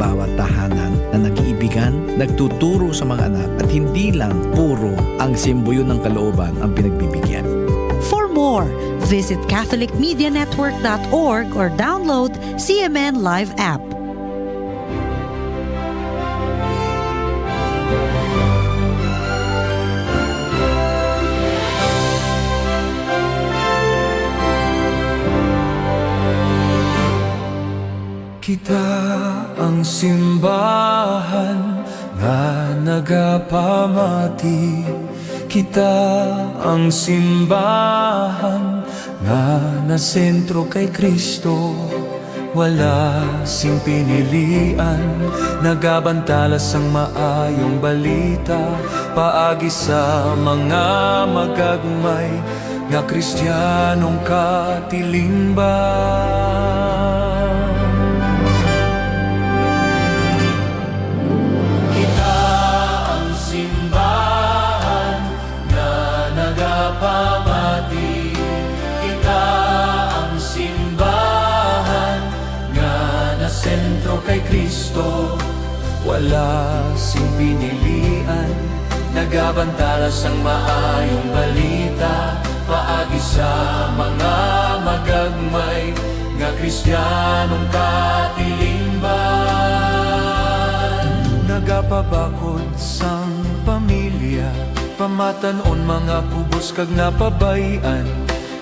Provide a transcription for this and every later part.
bawat tahanan na nag-iibigan, nagtuturo sa mga anak at hindi lang puro ang simboyo ng kalooban ang pinagbibigyan. For more, visit catholicmedianetwork.org or download CMN Live app. Kita ang simbahan nga nagapamati. Kita ang simbahan nga nasentro kay Kristo. Wala sing pinilian, nagabantalas ang maayong balita. Paagi sa mga magagmay nga Kristiyanong katilingban. Pamati, kita ang simbahan nga nasentro kay Kristo. Wala sing pinilian, nagabantalas ang maayong balita. Paagi sa mga magagmay nga Kristiyanong katilingban. Nagapabakod sang pamilya, pamatanon mga kubos kag napabayan.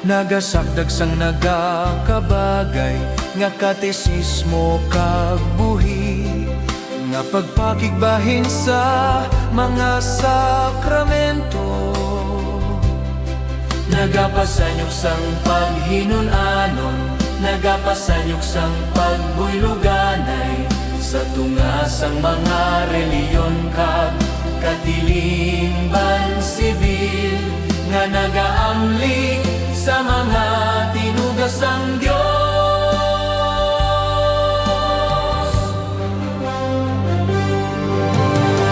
Nagasakdag sang nagakabagay nga katesismo kag buhi. Nga pagpakigbahin sa mga sakramento. Nagapasanyok sang paghinunanon, nagapasanyok sang pagbuyluganay. Sa tungasang mga reliyon kag katilingban sibil nga nagaamli sa mga tinugasang Diyos.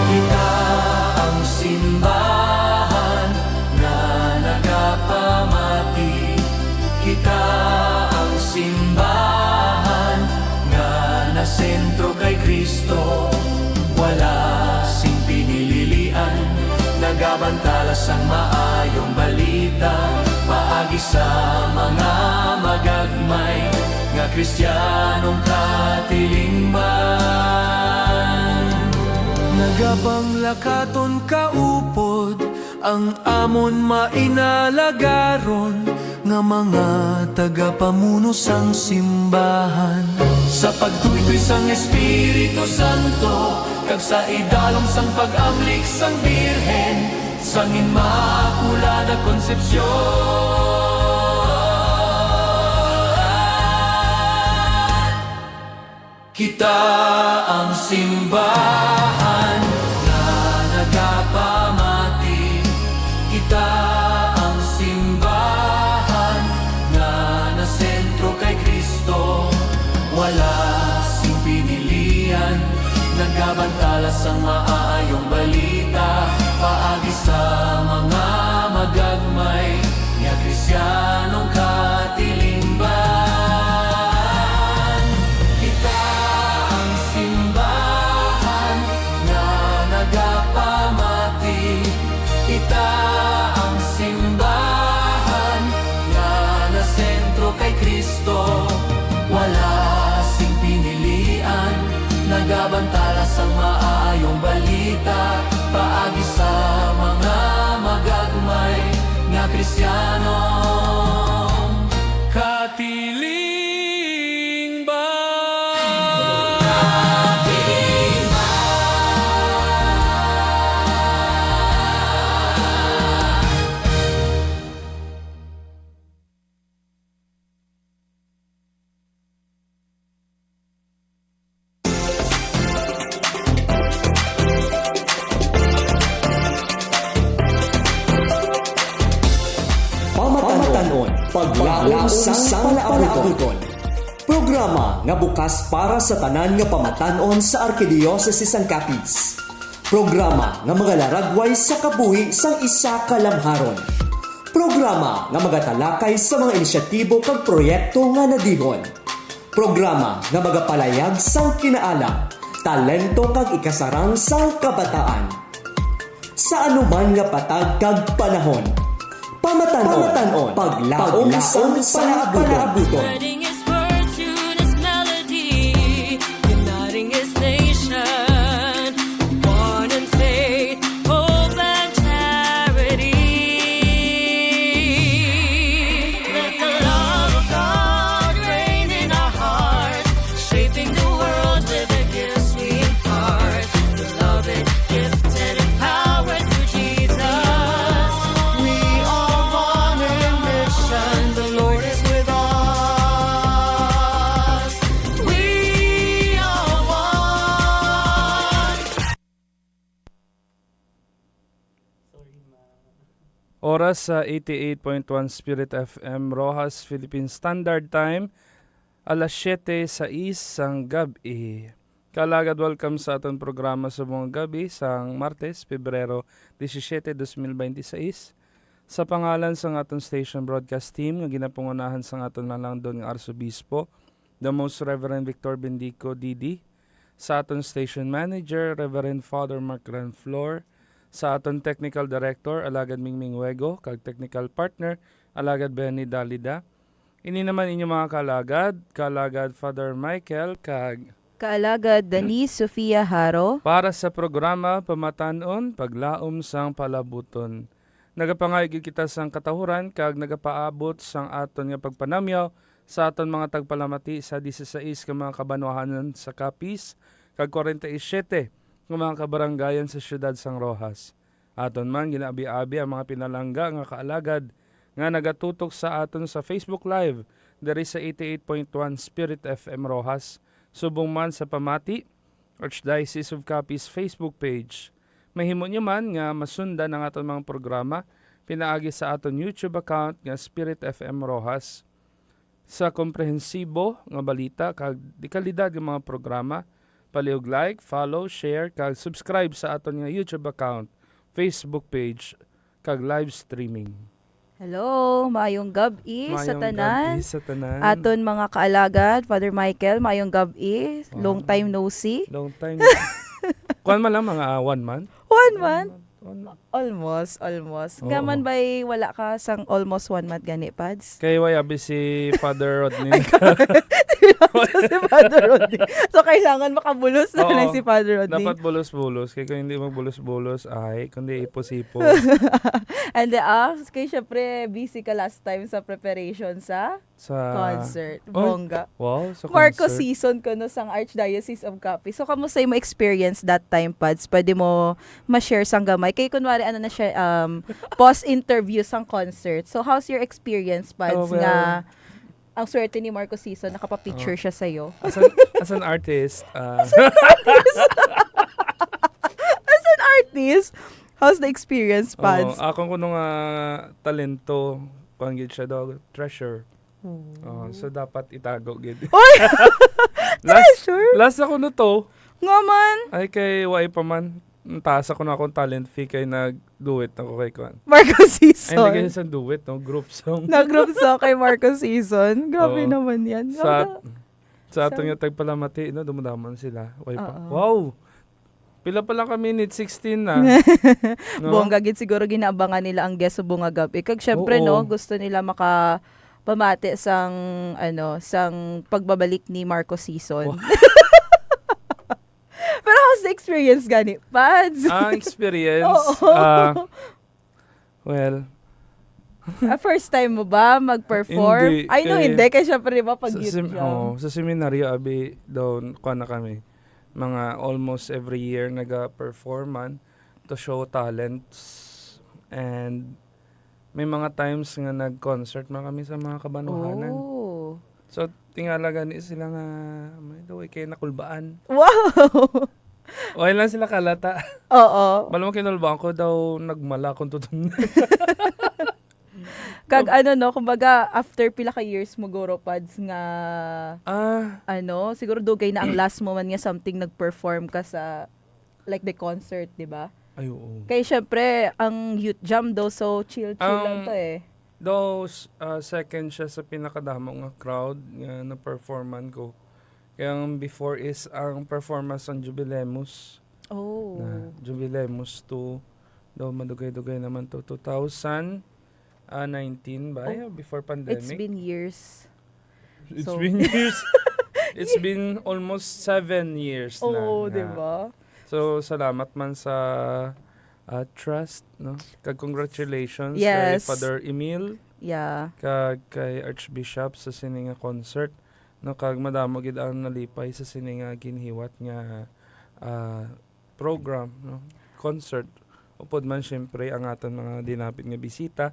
Kita ang simbahan nga nagapamati. Kita ang simbahan nga nasentro kay Kristo. Wala sing pinililian, nagabantalas ang maayong balita. Paagi sa mga magagmay nga Kristiyanong katilingban. Nagapanglakaton kaupod ang amon mainalagaron nga mga tagapamuno sang simbahan. Sa pagtuytoy sang Espiritu Santo, kag sa idalom sang pag-amlik sang Birhen, sang Immaculada Concepcion. Kita ang simbahan na nagapamati. Kita ang simbahan na nasentro kay Kristo. Wala sing pinilian, nagabantalas ang maayong balita. Paagi sa mga magagmay nga Kristiyanong katilingban. Kita ang simbahan na nagapamati. Kita ang simbahan na nasentro kay Kristo. Wala sing pinilian, nagabantalas ang maayong balita. Paagi sa mga magagmay nga Kristiyanong Paglaom sang palaabuton. Programa nga bukas para sa tanan nga pamatanon sa Arkidiocese sang Capiz. Programa nga magalaragway sa kabuhi sang isa ka lamharon. Programa nga magatalakay sa mga inisyatibo kag proyekto nga nadihon. Programa nga magapalayag sang kinaalam talento kag ikasarang sang kabataan. Sa anuman nga patag kag panahon, pamatanon, paglaom sang panaabuton. Spreading his word to this melody, uniting his nation, one in faith, hope, and charity. Let the love of God reign in our hearts, shaping the world with the gifts we impart. Beloved, gifted, empowered through Jesus. We are one in mission. The Lord is with us. We are one. Oras sa 88.1 Spirit FM Rojas Philippine Standard Time, alas 7:06 sang gabi. Kalagad welcome sa aton programa sa buong gabi sang Martes, Pebrero 17, 2026. Sa pangalan sa aton station broadcast team nga ginapangunahan sa aton nalangdon nga Arsobispo, the Most Reverend Victor Bendico Didi, sa aton station manager, Reverend Father Mark Renflor, sa aton technical director, Alagad Mingming Wego, kag technical partner, Alagad Benny Dalida. Ini naman inyo mga kalagad Father Michael, kag Kaalagad Denise Sofia Haro. para sa programa Pamatanon, Paglaom sang Palabuton. Nagapangayag kita sang katahuran, kag nagapaabot sang aton nga pagpanamyaw sa aton mga tagpalamati sa 16 ka mga kabanwahanan sa Capiz, kag 47 ng mga kabaranggayan sa siyudad sang Rojas. Aton man ginaabi-abi ang mga pinalangga nga kaalagad nga nagatutok sa aton sa Facebook Live diri sa 88.1 Spirit FM Rojas, subong man sa Pamati, Archdiocese of Capiz Facebook page. Mahimo nyo man nga masundan ang aton mga programa pinaagi sa aton YouTube account nga Spirit FM Rojas. Sa komprehensibo nga balita kag di kalidad nga mga programa, palihog like, follow, share, kag subscribe sa aton nga YouTube account, Facebook page, kag live streaming. Hello, maayong gabi sa Mayong tanan. gabi sa tanan. Aton mga kaalagad, Father Michael, maayong gabi. Long time no see. Long time. Kuan man lang mga 1 month. 1 month? 1 month. Almost. Oo. Gaman ba'y wala ka sang almost 1 month gani, Pads? Kay wayabi si Father Rodney. si Father Rodney. So, kailangan makabulos na Oo. lang si Father Rodney. Dapat bulos-bulos. Kaya kung hindi magbulos-bulos, ay, kundi ipos-ipos. And kay syempre, busy ka last time sa preparation sa Sa concert. Oy. Bongga. Wow, sa Marco concert. season ko no sang Archdiocese of Capiz. So, kamusta yung experience that time, Pads? Pwede mo ma-share sang gamay. Kaya kunwari, ano na siya, post-interview sang concert. So, how's your experience, Pads, Oh, well, nga ang swerte ni Marco season, nakapapicture siya sa'yo? As an artist, As an artist, how's the experience, Pads? akong kuno nga talento, panggil siya daw, treasure. So, dapat itago, gid. Oy! Treasure? Last ako na to, Nga man, ay kay Wai pa man. Taas ako na akong talent fee kay nag-duet ako kay Kwan. Marco Ay, season. hindi kasi sa duet, no? Group song. Na-group song kay Marco season. Grabe Oo. naman yan. Sa atong yung tagpalamati, no? Dumadaman sila. Wai pa. Oo. Wow! Pila pa lang kami, need 16 na. No? Bongga gid siguro ginaabangan nila ang guest sa Bunga Gabi. Kag syempre Oo. no, gusto nila makapamati sang sang pagbabalik ni Marco season. Wow. Pero how's the experience gani? Pads? Ang experience, Oo. well, First time mo ba mag-perform? Hindi, Ay no, hindi. Kaya syempre diba pag youth jam. sa seminaryo, abi, doon, kuha na kami. Mga almost every year naga-performan to show talents. And may mga times nga nag-concert man kami sa mga kabanuhanan. Oh. So, tingalaga ni sila nga, may daw kayo nakulbaan. Wow! Okay lang sila kalata. Oo. Malamang kinulbaan ko daw nagmala kung tutun. Kag no, kumbaga after pila ka years mo guro, Pads, nga siguro dugay na ang last moment nga something nag-perform ka sa like the concert, di ba? Ay, oo. Kaya syempre, ang youth jam daw, so chill lang to eh. Though second siya sa pinakadamo nga crowd nga na-performan ko. Yung before is ang performance ng Jubilemus. Oh. Na Jubilemus 2. Daw madugay-dugay naman to 2019 ba? Oh, Before pandemic. It's been years. It's so- been years. It's been almost 7 years na. Oh, nga. di ba? So, salamat man sa trust, no? Kag congratulations Yes. kay Father Emil, Yeah. kag kay Archbishop sa sininga concert, no? Kag madamo gid ang nalipay sa sininga ginhiwat nga program, no? Concert. Upod man syempre ang aton mga dinapit nga bisita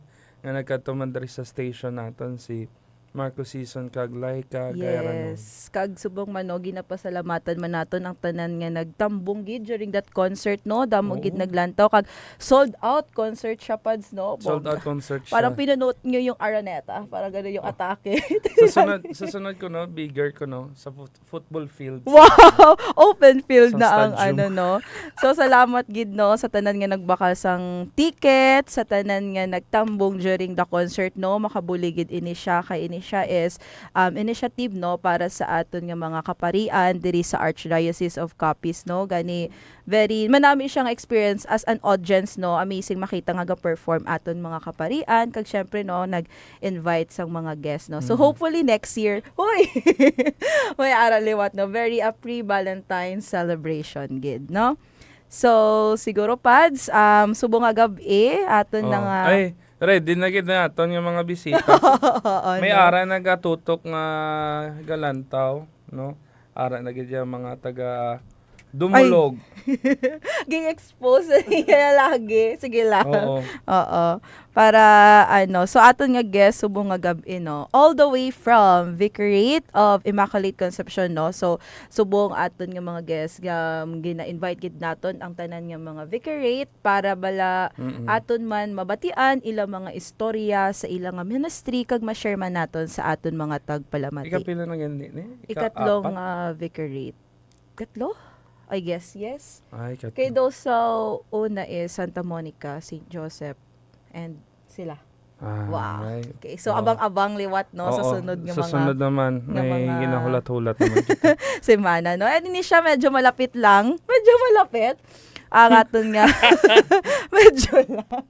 nga nagkatuman diri sa station naton si Marco Season kag Laika Gayaranon. Yes. Kag subong mano ginapasalamatan man naton ang tanan nga nagtambong gid during that concert, no? Damo gid Oo. naglantaw kag sold out concert siya pads, no? Sold Bongga. out concert siya. Parang pinanood nyo yung Araneta. Parang gano'n yung atake. sa sunod ko no, bigger ko no sa football field. Wow! Open field Sa na ang stadium. ano, no? So, salamat gid, no? Sa tanan nga nagbakal sang ticket, sa tanan nga nagtambong during the concert, no? Makabuli gid ini siya. Kay ini siya is initiative, no? Para sa aton nga mga kaparian diri sa Archdiocese of Capiz, no? Gani, very, manami siyang experience as an audience, no? Amazing makita nga ga-perform aton mga kaparian. Kag syempre, no? Nag-invite sang mga guests, no? So, hopefully next year, huy! May araliwat, no? Very a pre-Valentine's celebration, gid, no? So, siguro, Pads, subong nga gabi, aton na nga... Ay, ready na gid na aton yung mga bisita. Oo, May no? ara nagatutok nga galantaw, no? Ara na gid yung mga taga dumulog. Gi-expose kaya lagi. Sige lang. Oo. Oo. Para, ano, so aton nga guest, subong nga gabi, no? All the way from Vicariate of Immaculate Conception, no? So, subong aton nga mga guest, gina-invite gid naton ang tanan nga mga Vicariate para bala aton man mabatian ilang mga istorya sa ilang nga ministry kag ma-share man naton sa aton mga tagpalamati. Ikapila na gani ni? Ikatlong Ika-apat? Vicariate. Katlo? I guess, yes. Ay, ikatlo. Kay daw sa una is Santa Monica, St. Joseph, and sila. Wow. Ay, Okay, so wow. abang-abang liwat, no, sa Oo, sunod nga sa mga sunod naman, nga may mga- ginahulat-hulat naman kita. semana, no? And ini siya medyo malapit lang. Medyo malapit. Ang aton nga medyo lang.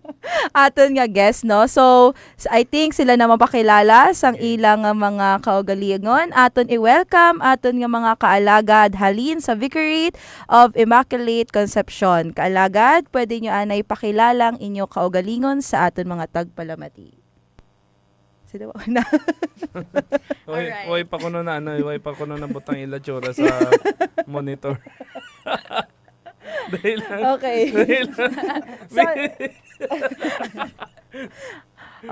Aton nga guest, no? So, I think sila na mapakilala sang ilang nga mga kaugalingon. Aton i-welcome aton nga mga kaalagad halin sa Vicariate of Immaculate Conception. Kaalagad, pwede nyo anay pakilalang inyo kaugalingon sa aton mga tagpalamati. Sino ba na? Alright. Way pa kuno na ano, way pa kuno na butang ilatsura sa monitor. Dahil Okay. So,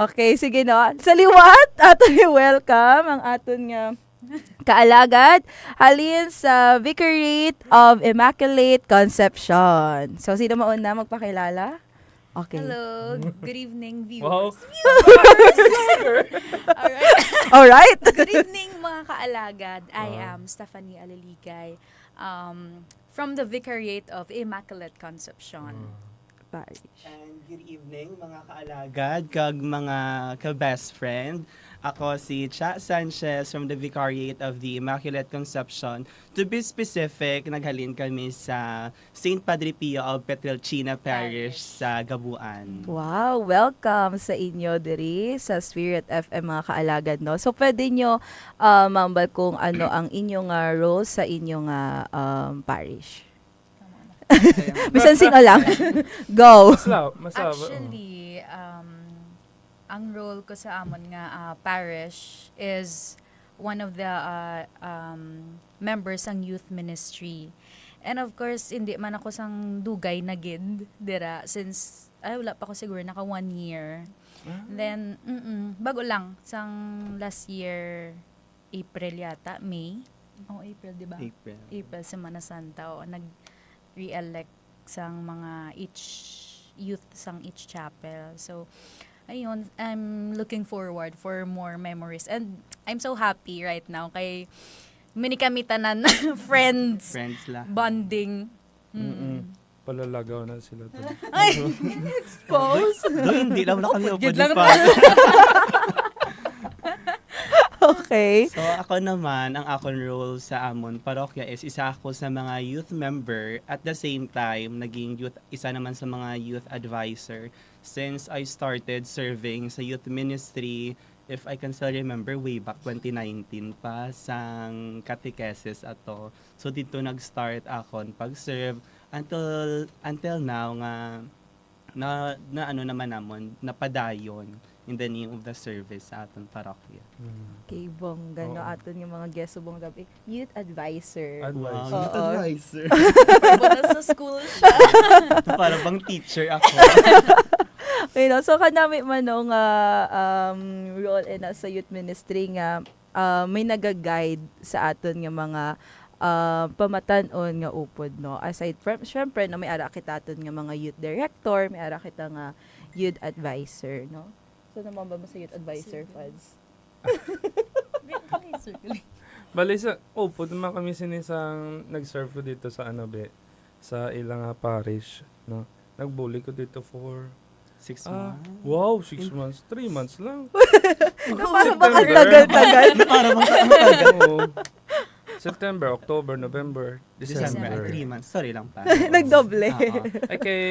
okay, sige no. Sa liwat, aton i-welcome ang aton nga kaalagad halin sa Vicariate of Immaculate Conception. So, sino mauna magpakilala? Okay. Hello, good evening wow. viewers. Alright. Alright. Good evening mga kaalagad. I am Stephanie Aliligay from the Vicariate of Immaculate Conception. And good evening mga kaalagad, kag mga ka-best friend. Ako si Cha Sanchez from the Vicariate of the Immaculate Conception. To be specific, naghalin kami sa St. Padre Pio of Petrelcina Parish sa Gabuan. Wow, welcome sa inyo diri sa Spirit FM mga kaalagad, no. So pwede nyo mambal kung ano ang inyong role sa inyong parish. Bisan sino lang. Go. Masaw. Actually, ang role ko sa amon nga parish is one of the members ng youth ministry. And of course, hindi man ako sang dugay na gid dira since wala pa ako siguro naka 1 year. Then bago lang sang last year April yata, May. April, di ba? April, Semana Santa. Nag-re-elect sang mga youth sang each chapel. So, ayun, I'm looking forward for more memories. And I'm so happy right now kay mini kami tanan friends Friends la. bonding. Palalagaw na sila. Ay, expose. Do hindi lang kami upod Yun lang pa. Okay. So ako naman, ang akong role sa amon parokya is isa ako sa mga youth member, at the same time isa naman sa mga youth advisor since I started serving sa youth ministry, if I can still remember, way back 2019 pa sang catechesis ato. So dito nag-start akon pag-serve until now nga na ano naman namon napadayon in the name of the service sa aton parokya. Kay Bongga, no, Oo. aton yung mga guest subong gabi. Youth advisor. Advice. Wow, youth Oo. advisor. Wala sa school siya. Para bang teacher ako. Okay, no? So, kanami man no, nga role na sa youth ministry nga may nag-guide sa aton nga mga pamatanon nga upod, no? Aside from, syempre, no, may ara kita aton nga mga youth director, may ara kita nga youth advisor, no? So, naman ba mo sa youth advisor, Fads? Bali sa, po naman kami sinisang nag-serve ko dito sa sa ilang parish, no? Nagbuli ko dito for 6 months. wow, 6 months, 3 months lang. Parang baka tagal-tagal. Para bang tagal. Oo. September, October, November, December. December. 3 months. Sorry lang pa. Nagdoble. Oo. Ay kay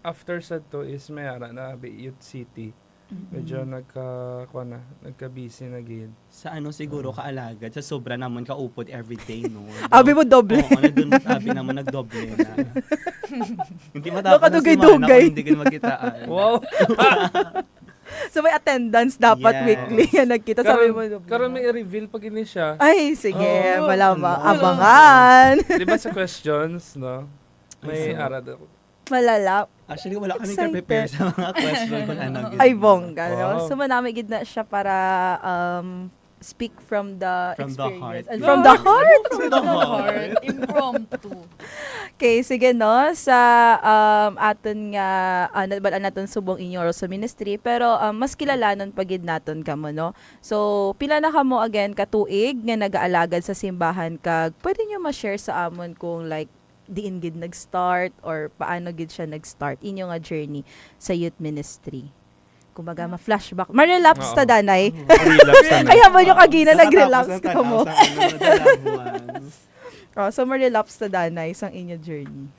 after sa to is may ara na Youth City. Medyo nagka-busy na gid. Sa ano siguro kaalagad, sa sobra naman kaupod everyday, no? Abi mo doble. Oo, abi naman nagdoble na. Hindi matapos Baka na si dugay-dugay. Mana kung hindi ka magkitaan. Wow. So, may attendance dapat Yes. weekly. Yan nagkita. Sabi mo doble. Karon may i-reveal pag ini siya. Ay, sige. Oo. Malama. Ano? Abangan. Di ba sa questions, no? May ara daw. Malala. Actually, wala kami Excited. prepare sa mga question kung ano. Ay, bongga, no? Wow. So, manami gid na siya para speak from the From the experience. heart. And from the heart? From the heart. Impromptu. Okay, sige, no? Sa aton nga, nabalaan naton subong inyo sa ministry, pero mas kilalanon pagid naton kamo, no? So, pila na kamo again katuig nga nag-aalagad sa simbahan kag pwede nyo ma-share sa amon kung like diin gid nag-start or paano gid siya nag-start inyo nga journey sa youth ministry. Kumbaga, ma-flashback. Ma-relapse Oo. ta, danay. Relapse na. Kaya mo yung kagina nag-relapse Natapos ang ka mo. tanaw sa ano, dalawan. Oh, so, ma-relapse ta, danay, sang inyo journey.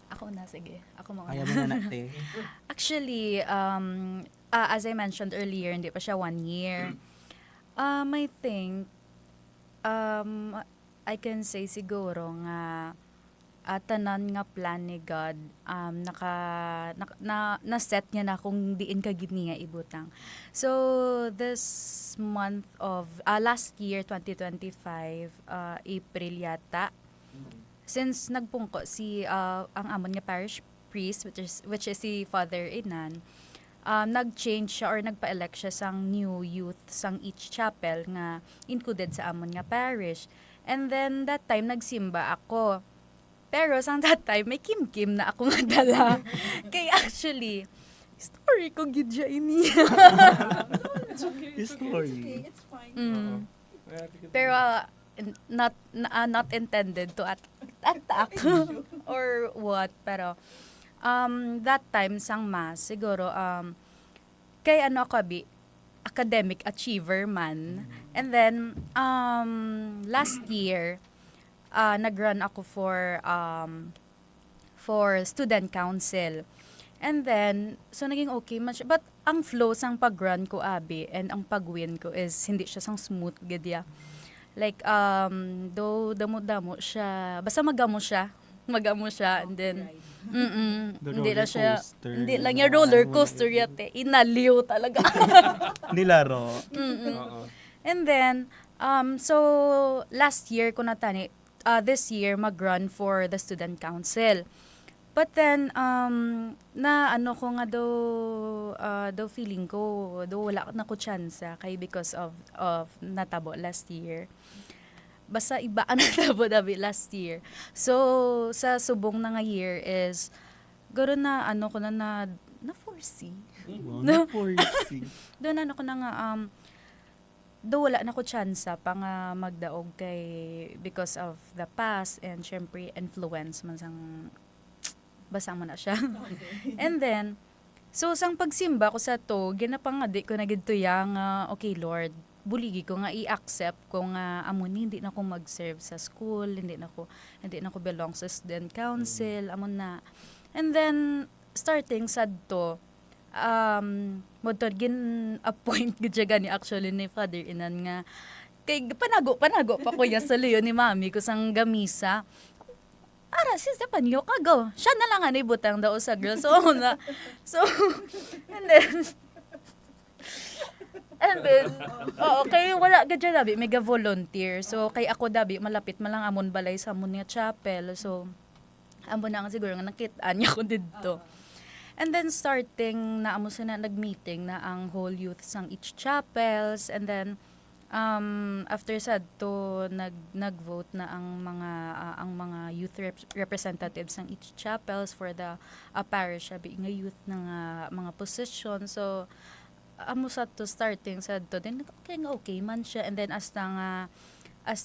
Ako na, sige. Ako mga Ayaw mo na natin. Actually, as I mentioned earlier, hindi pa siya 1 year. I think, I can say siguro nga, tanan nga plan ni God, na-set niya na kung diin ka gid niya ibutang. So, this month of, last year, 2025, April yata, since nagpungko ang amon nga parish priest, which is si Father Inan, nag-change siya or nagpa-elect siya sang new youth sang each chapel nga included sa amon nga parish. And then that time nagsimba ako. Pero sang that time may kim-kim na ako nga dala. Kay actually story ko gid siya ini. Story. Mm. Pero not intended to attack or what, pero that time sang mas siguro kay ano ako academic achiever man, and then last year nag-run ako for student council. And then, so naging okay man siya. But ang flow sang pag-run ko, and ang pag-win ko is hindi siya sang smooth, gadya. Like, though damo-damo siya, basta magamo siya, and then, hindi lang siya, hindi lang yung roller coaster yate, inaliw talaga. Nilaro. And then, so, last year ko natani, this year mag-run for the student council. But then, na ano ko nga daw feeling ko, wala na ko chance kay because of natabo last year. Basta iba ang natabo dabi last year. So, sa subong na nga year is, garo na ano ko na foresee. Wow, na-foresee. Doon ano ko na nga, wala na ko chance pa nga magdaog kay because of the past and syempre influence man sang basa mo na siya. And then, so sang pagsimba ko sa to, ginapangadi ko na gid to yang okay Lord, buligi ko nga i-accept ko nga amon hindi na ko mag-serve sa school, hindi na ko belong sa student council, amon na. And then starting sad to modto gin appoint gid ni actually ni Father Inan nga kay panago pa ko ya sa leyo ni mami ko sang gamisa. Ara si Stefanio kago. Siya na lang ani butang daw sa girl. So and then kay wala gid siya dabi mega volunteer. So kay ako dabi malapit man lang amon balay sa amon nga chapel. So amon na nga siguro nga nakit-an niya ko didto. And then starting na amo na nag-meeting na ang whole youth sang each chapels, and then after sad to nag-vote na ang mga youth representatives sang each chapels for the parish abi nga youth nga mga position. So amo sad to starting sad to then okay man siya, and then hasta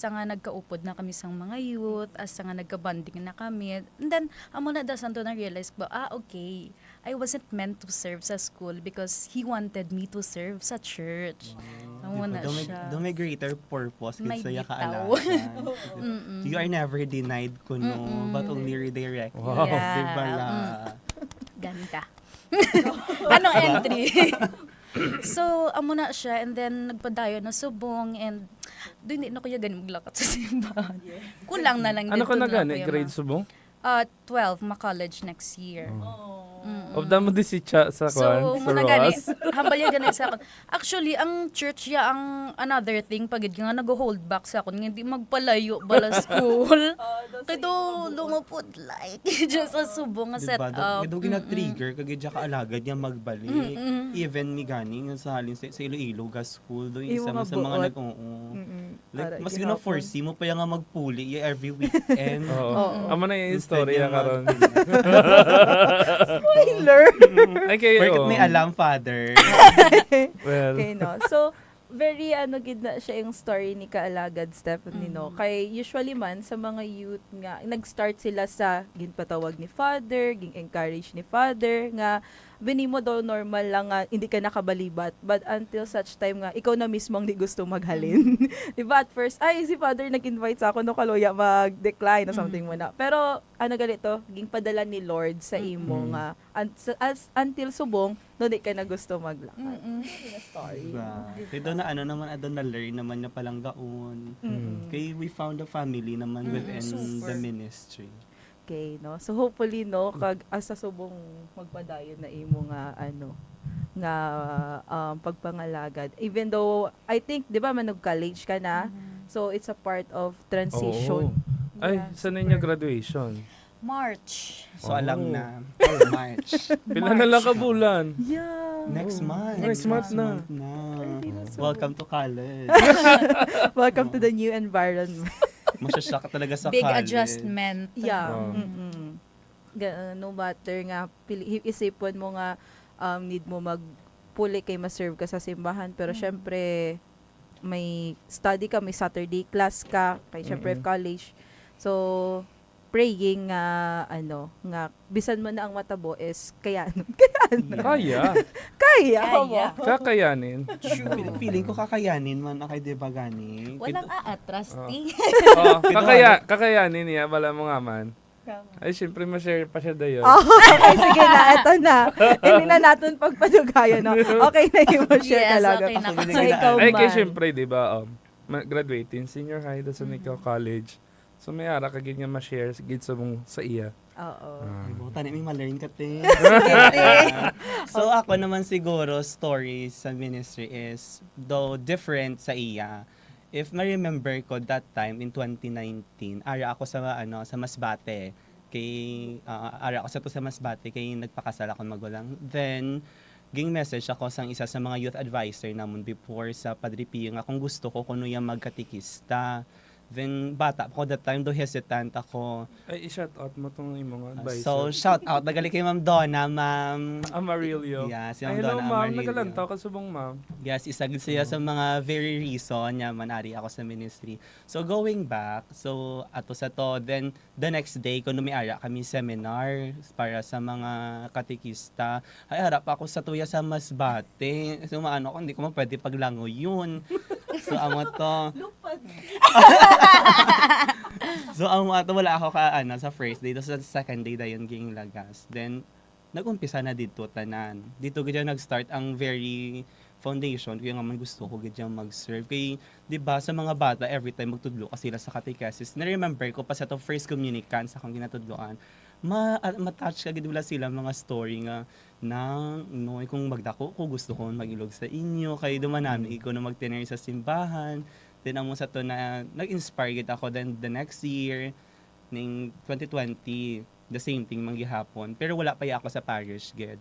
nga nagkaupod na kami sang mga youth, hasta nga nagka-bonding na kami. And then, amo na dasan to na-realize ko, okay, I wasn't meant to serve sa school because he wanted me to serve sa church. Amo na siya. May greater purpose May kasi bitaw. You are never denied kuno, but only redirected. Wow. Yeah. Diba la? Ganda. Anong entry? So, amo na siya, and then nagpadayo na subong, and doon hindi na kuya ganun maglakat sa simbahan. Kulang na lang Ano dito ka na na gani? kuya, Grade ma. subong? 12, ma-college next year. Of damo di si Cha sa So, kwan, sa muna gani, Roas. hambal ya gani sa akin. Actually, ang church ya ang another thing, pagid nga nag-hold back sa akin, hindi magpalayo bala school. Kaya lumapod like, just sa subong nga set up. Diba? Gina-trigger, kagidya ka alagad niya magbalik. Even mi gani, nga sa halin sa Iloilo ga school, doon isa man sa mga like, mas gina-force mo pa yung nga magpuli every weekend. Oo. Amo na yung istorya karon. Spoiler! Ay kayo. Bakit may alam, Father? Well, Okay, no. So, very gid na siya yung story ni Kaalagad Stephanie, no. Kay usually man sa mga youth nga nag-start sila sa ginpatawag ni Father, ging-encourage ni Father nga binimo daw normal lang nga hindi ka nakabalibat, but until such time nga ikaw na mismo ang di gusto maghalin. Diba at first ay si Father nag-invite sa ako no kaloya mag-decline or something mo na. Pero ganito ging padala ni Lord sa imo nga until subong no di ka na gusto maglakad. Story. Diba? Na naman, adon na learn naman niya palang gaon. Kay we found a family naman within the ministry. Okay, no. So hopefully no kag asa subong magpadayon na imo nga pagpangalagad. Even though I think 'di ba man college ka na. So it's a part of transition. oo. Ay, saan na yung graduation? March. So alam na, March. Pila na lang ka bulan? Yeah. Next month. Next month na. Welcome to college. Welcome to the new environment. Masyasya ka talaga sa Big college. adjustment. Yeah. Wow. No matter nga isipon mo nga need mo magpuli kay ma-serve ka sa simbahan, pero syempre may study ka, may Saturday class ka, kay syempre college. So praying nga bisan mo na ang matabo is kaya Kaya. Kakayanin. Feeling ko kakayanin man na kay Diba gani. Walang aatras, ti. Kakayanin niya, wala mo nga man. Ay, syempre ma-share pa siya dayon. Okay, sige na, eto na. Hindi na natin pagpadugayan, no? Okay na yung share Yes, talaga. okay na. So, ikaw Ay, kay man. syempre, di ba, graduating senior high, sa Nickel College. So, may ara ka ganyan ma-share sa mong sa iya. Oo. Tani may ma-learn ka te. So ako naman siguro story sa ministry is though different sa iya. If ma-remember ko that time in 2019, ara ako sa Masbate. Ara ako sa Masbate kay nagpakasal ako magulang. Then ging message ako sang isa sa mga youth advisor namon before sa Padre Pio nga kung gusto ko kuno yang magkatikista. Then, bata ako that time, do hesitant ako. Ay, i-shout out mo itong mga advisor. So, shout out. Nagali kay Ma'am Donna, Ma'am. Amarillo. Yeah, si Ay, Ma'am hello, Donna ma'am. Amarillo. Nagalantaw ka subong, ma'am. Yes, isagid siya sa mga very reason niya manari ako sa ministry. So, going back, so, ato sa to, then, the next day, kung numiara kami seminar para sa mga katikista, ay, harap ako sa tuya sa Masbate. So, maano ko, hindi ko man pwede paglango yun. So, amo to. So, amo to, wala ako sa first day. Tapos sa second day, dayon ging lagas. Then, nag-umpisa na dito, tanan. Dito gadya nag-start ang very foundation. Kaya nga man gusto ko gadya mag-serve. Kaya, di ba, sa mga bata, every time magtudlo ka sila sa catechesis, na-remember ko pa sa to first communicant sa akong ginatudloan, matouch ka gid wala sila mga story nga kung magdako ko gusto ko magilog sa inyo kay dumanami ko na magtinary sa simbahan then amo sa to na nag-inspire gid ako then the next year ning 2020 the same thing manggihapon pero wala pa ako sa parish gid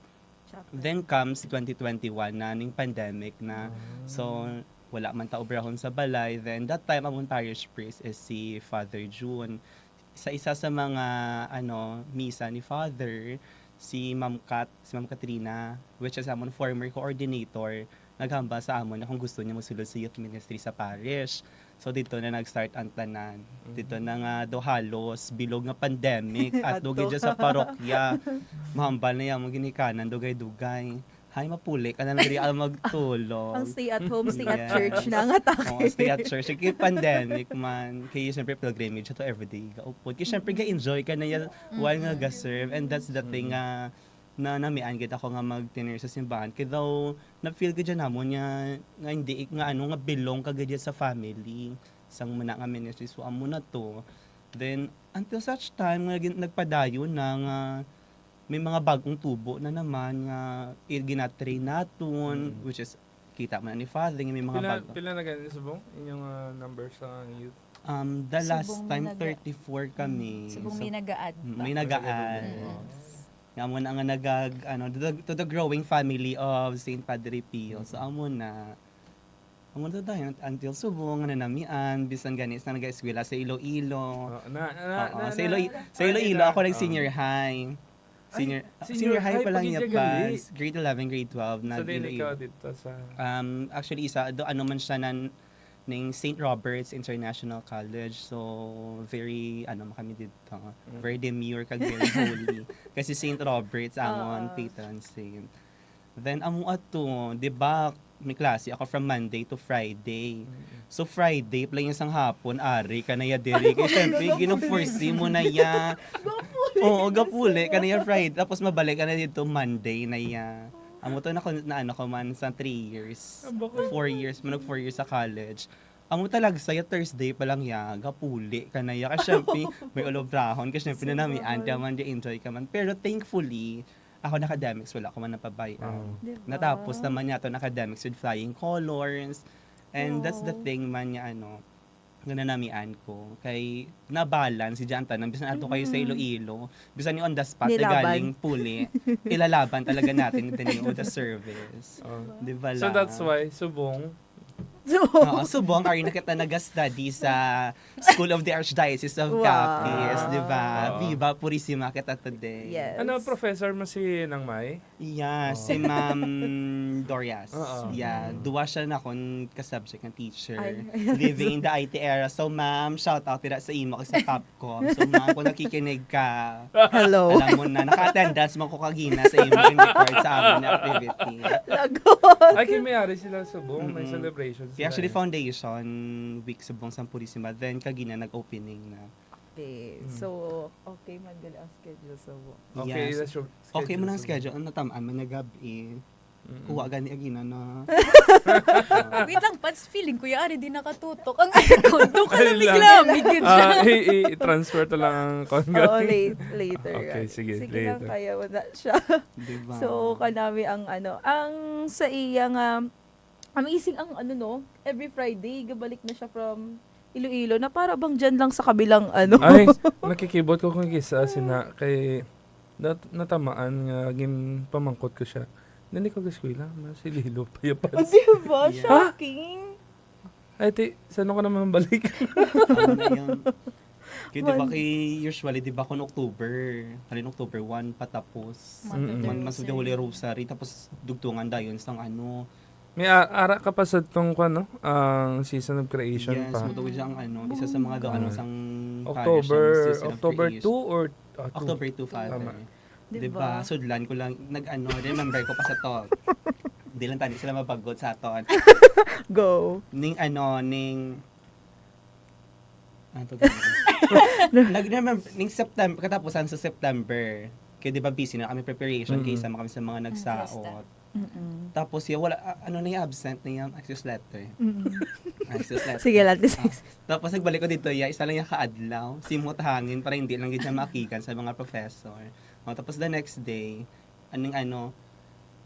then comes 2021 na ning pandemic na so wala man ta obrahon sa balay then that time among parish priest is si Father June sa isa sa mga misa ni Father, si Ma'am Katrina, which is amon former coordinator, naghamba sa amon na kung gusto niya magsulod sa youth ministry sa parish. So dito na nag-start ang tanan. Dito na nga do halos bilog nga pandemic at dugay dyan sa parokya. Mahambal na yan mo ginikanan dugay-dugay. Hay mapuli ka na nagrial magtulog. Ang stay at home, stay at Yes. church na ang atake. Oo, stay at church. Kaya pandemic man, kaya siyempre pilgrimage ito everyday. Kaupod. Kaya siyempre ga-enjoy ka na yan while nga ga-serve. And that's the thing na namian kita ko nga mag-dinner sa simbahan. Kaya daw, na-feel ka dyan mo niya, nga hindi, nga belong ka dyan sa family. Sang muna nga ministry. So, amo na to. Then, until such time, nagpadayon na nga, may mga bagong tubo na naman nga ginatrain naton which is kita man ni Father may mga bago. Pila na ganyan subong inyong number sa youth? The last Subong time minaga- 34 kami. Subong may nag-a-add pa. May nagaan. Nga mo na nga to the growing family of St. Padre Pio. So amo na dahil until subong na namian bisan ganis na nag-eskwela sa Iloilo. Sa Iloilo ako nag-senior high. Senior high pa lang niya pa. Grade 11, grade 12 na So din ikaw dito sa actually isa man siya ning St. Robert's International College. So very kami dito. Very demure kag very holy. Kasi St. Robert's amon patron saint. Then amo ato, 'di ba, may klase ako from Monday to Friday. So Friday play yung sang hapon ari ka na ya diri kay syempre gino-foresee mo na ya. Oo, gapuli ka na ya Friday tapos mabalik ka na dito Monday na ya. Amo to na ko man sa 3 years. 4 years, manag 4 years sa college. Amo talaga saya Thursday pa lang ya, gapuli ka na ya. Kasi syempre may ulobrahon kasi syempre na namian ka man, enjoy ka man. Pero thankfully, ako na academics, wala ko man napabayaan. Natapos naman niya to na academics with flying colors. And that's the thing man niya nanamian ko. Kay nabalance si Janta nang bisan ato kayo sa Iloilo. Bisan ni on the spot na Nilaban. galing puli. Ilalaban talaga natin the service. Di ba So lang? that's why subong Oo, subong ari na kita nag-study sa School of the Archdiocese of Wow. Capiz, di ba? Wow. Viva Purissima kita today. Yes. ano professor mo si Nang May? Yeah, si Ma'am Dorias. Oo. Yeah, duwa siya na akong ka-subject ng teacher. Ay. Living in the IT era. So, ma'am, shout out tira sa imo kasi sa Capcom. So, ma'am, kung nakikinig ka, Hello. alam mo na, naka-attendance mo ko kagina sa imo record sa aming activity. Lagot. Ay may-ari sila subong, may celebration sila. Actually, foundation week sa Buong Sampurissima. Then, kagina nag-opening na. Okay. So, okay man gali ang schedule sa mo. Okay, Yes. that's your Okay mo lang subong. schedule. Ang natamaan man na gabi. Kuha gani agina na. Wait lang, Pats, feeling ko yung ari din nakatutok. Ang aircon, doon ka Ay, na lang. bigla, migid siya. I-transfer to lang ang Oo, conga. later. Okay, sige, lang later. kaya mo na siya. Diba? So, kanami ang sa iya nga, amazing ang every Friday, gabalik na siya from Iloilo na para bang dyan lang sa kabilang Ay, nakikibot ko kung kisa sina kay natamaan nga gin pamangkot ko siya. Nani ko gaskwila, si Lilo pa yapan. Diba? Yeah. Shocking. Ay, saan ko naman balik? Ano na yan? Kaya diba usually diba kung October 1 patapos. Masud yung Holy Rosary tapos dugtungan dayon sang May ara ka pa sa tong ang season of creation yes, pa. mutugod siya ang isa sa mga sang October season of 2 creation. or October 2 Father. Tama. Diba? Sudlan ko lang remember ko pa sa to. di lang tani sila mabagot sa aton. Go. Ning ning September, katapusan sa September, kaya di ba busy na kami preparation, kaya sama kami sa mga nagsaot. Tapos wala, ano na yung absent na yung access letter. Access letter. Sige lang, Tapos nagbalik ko dito, isa lang yung kaadlaw, simot hangin, para hindi lang siya makikan sa mga professor. Tapos the next day,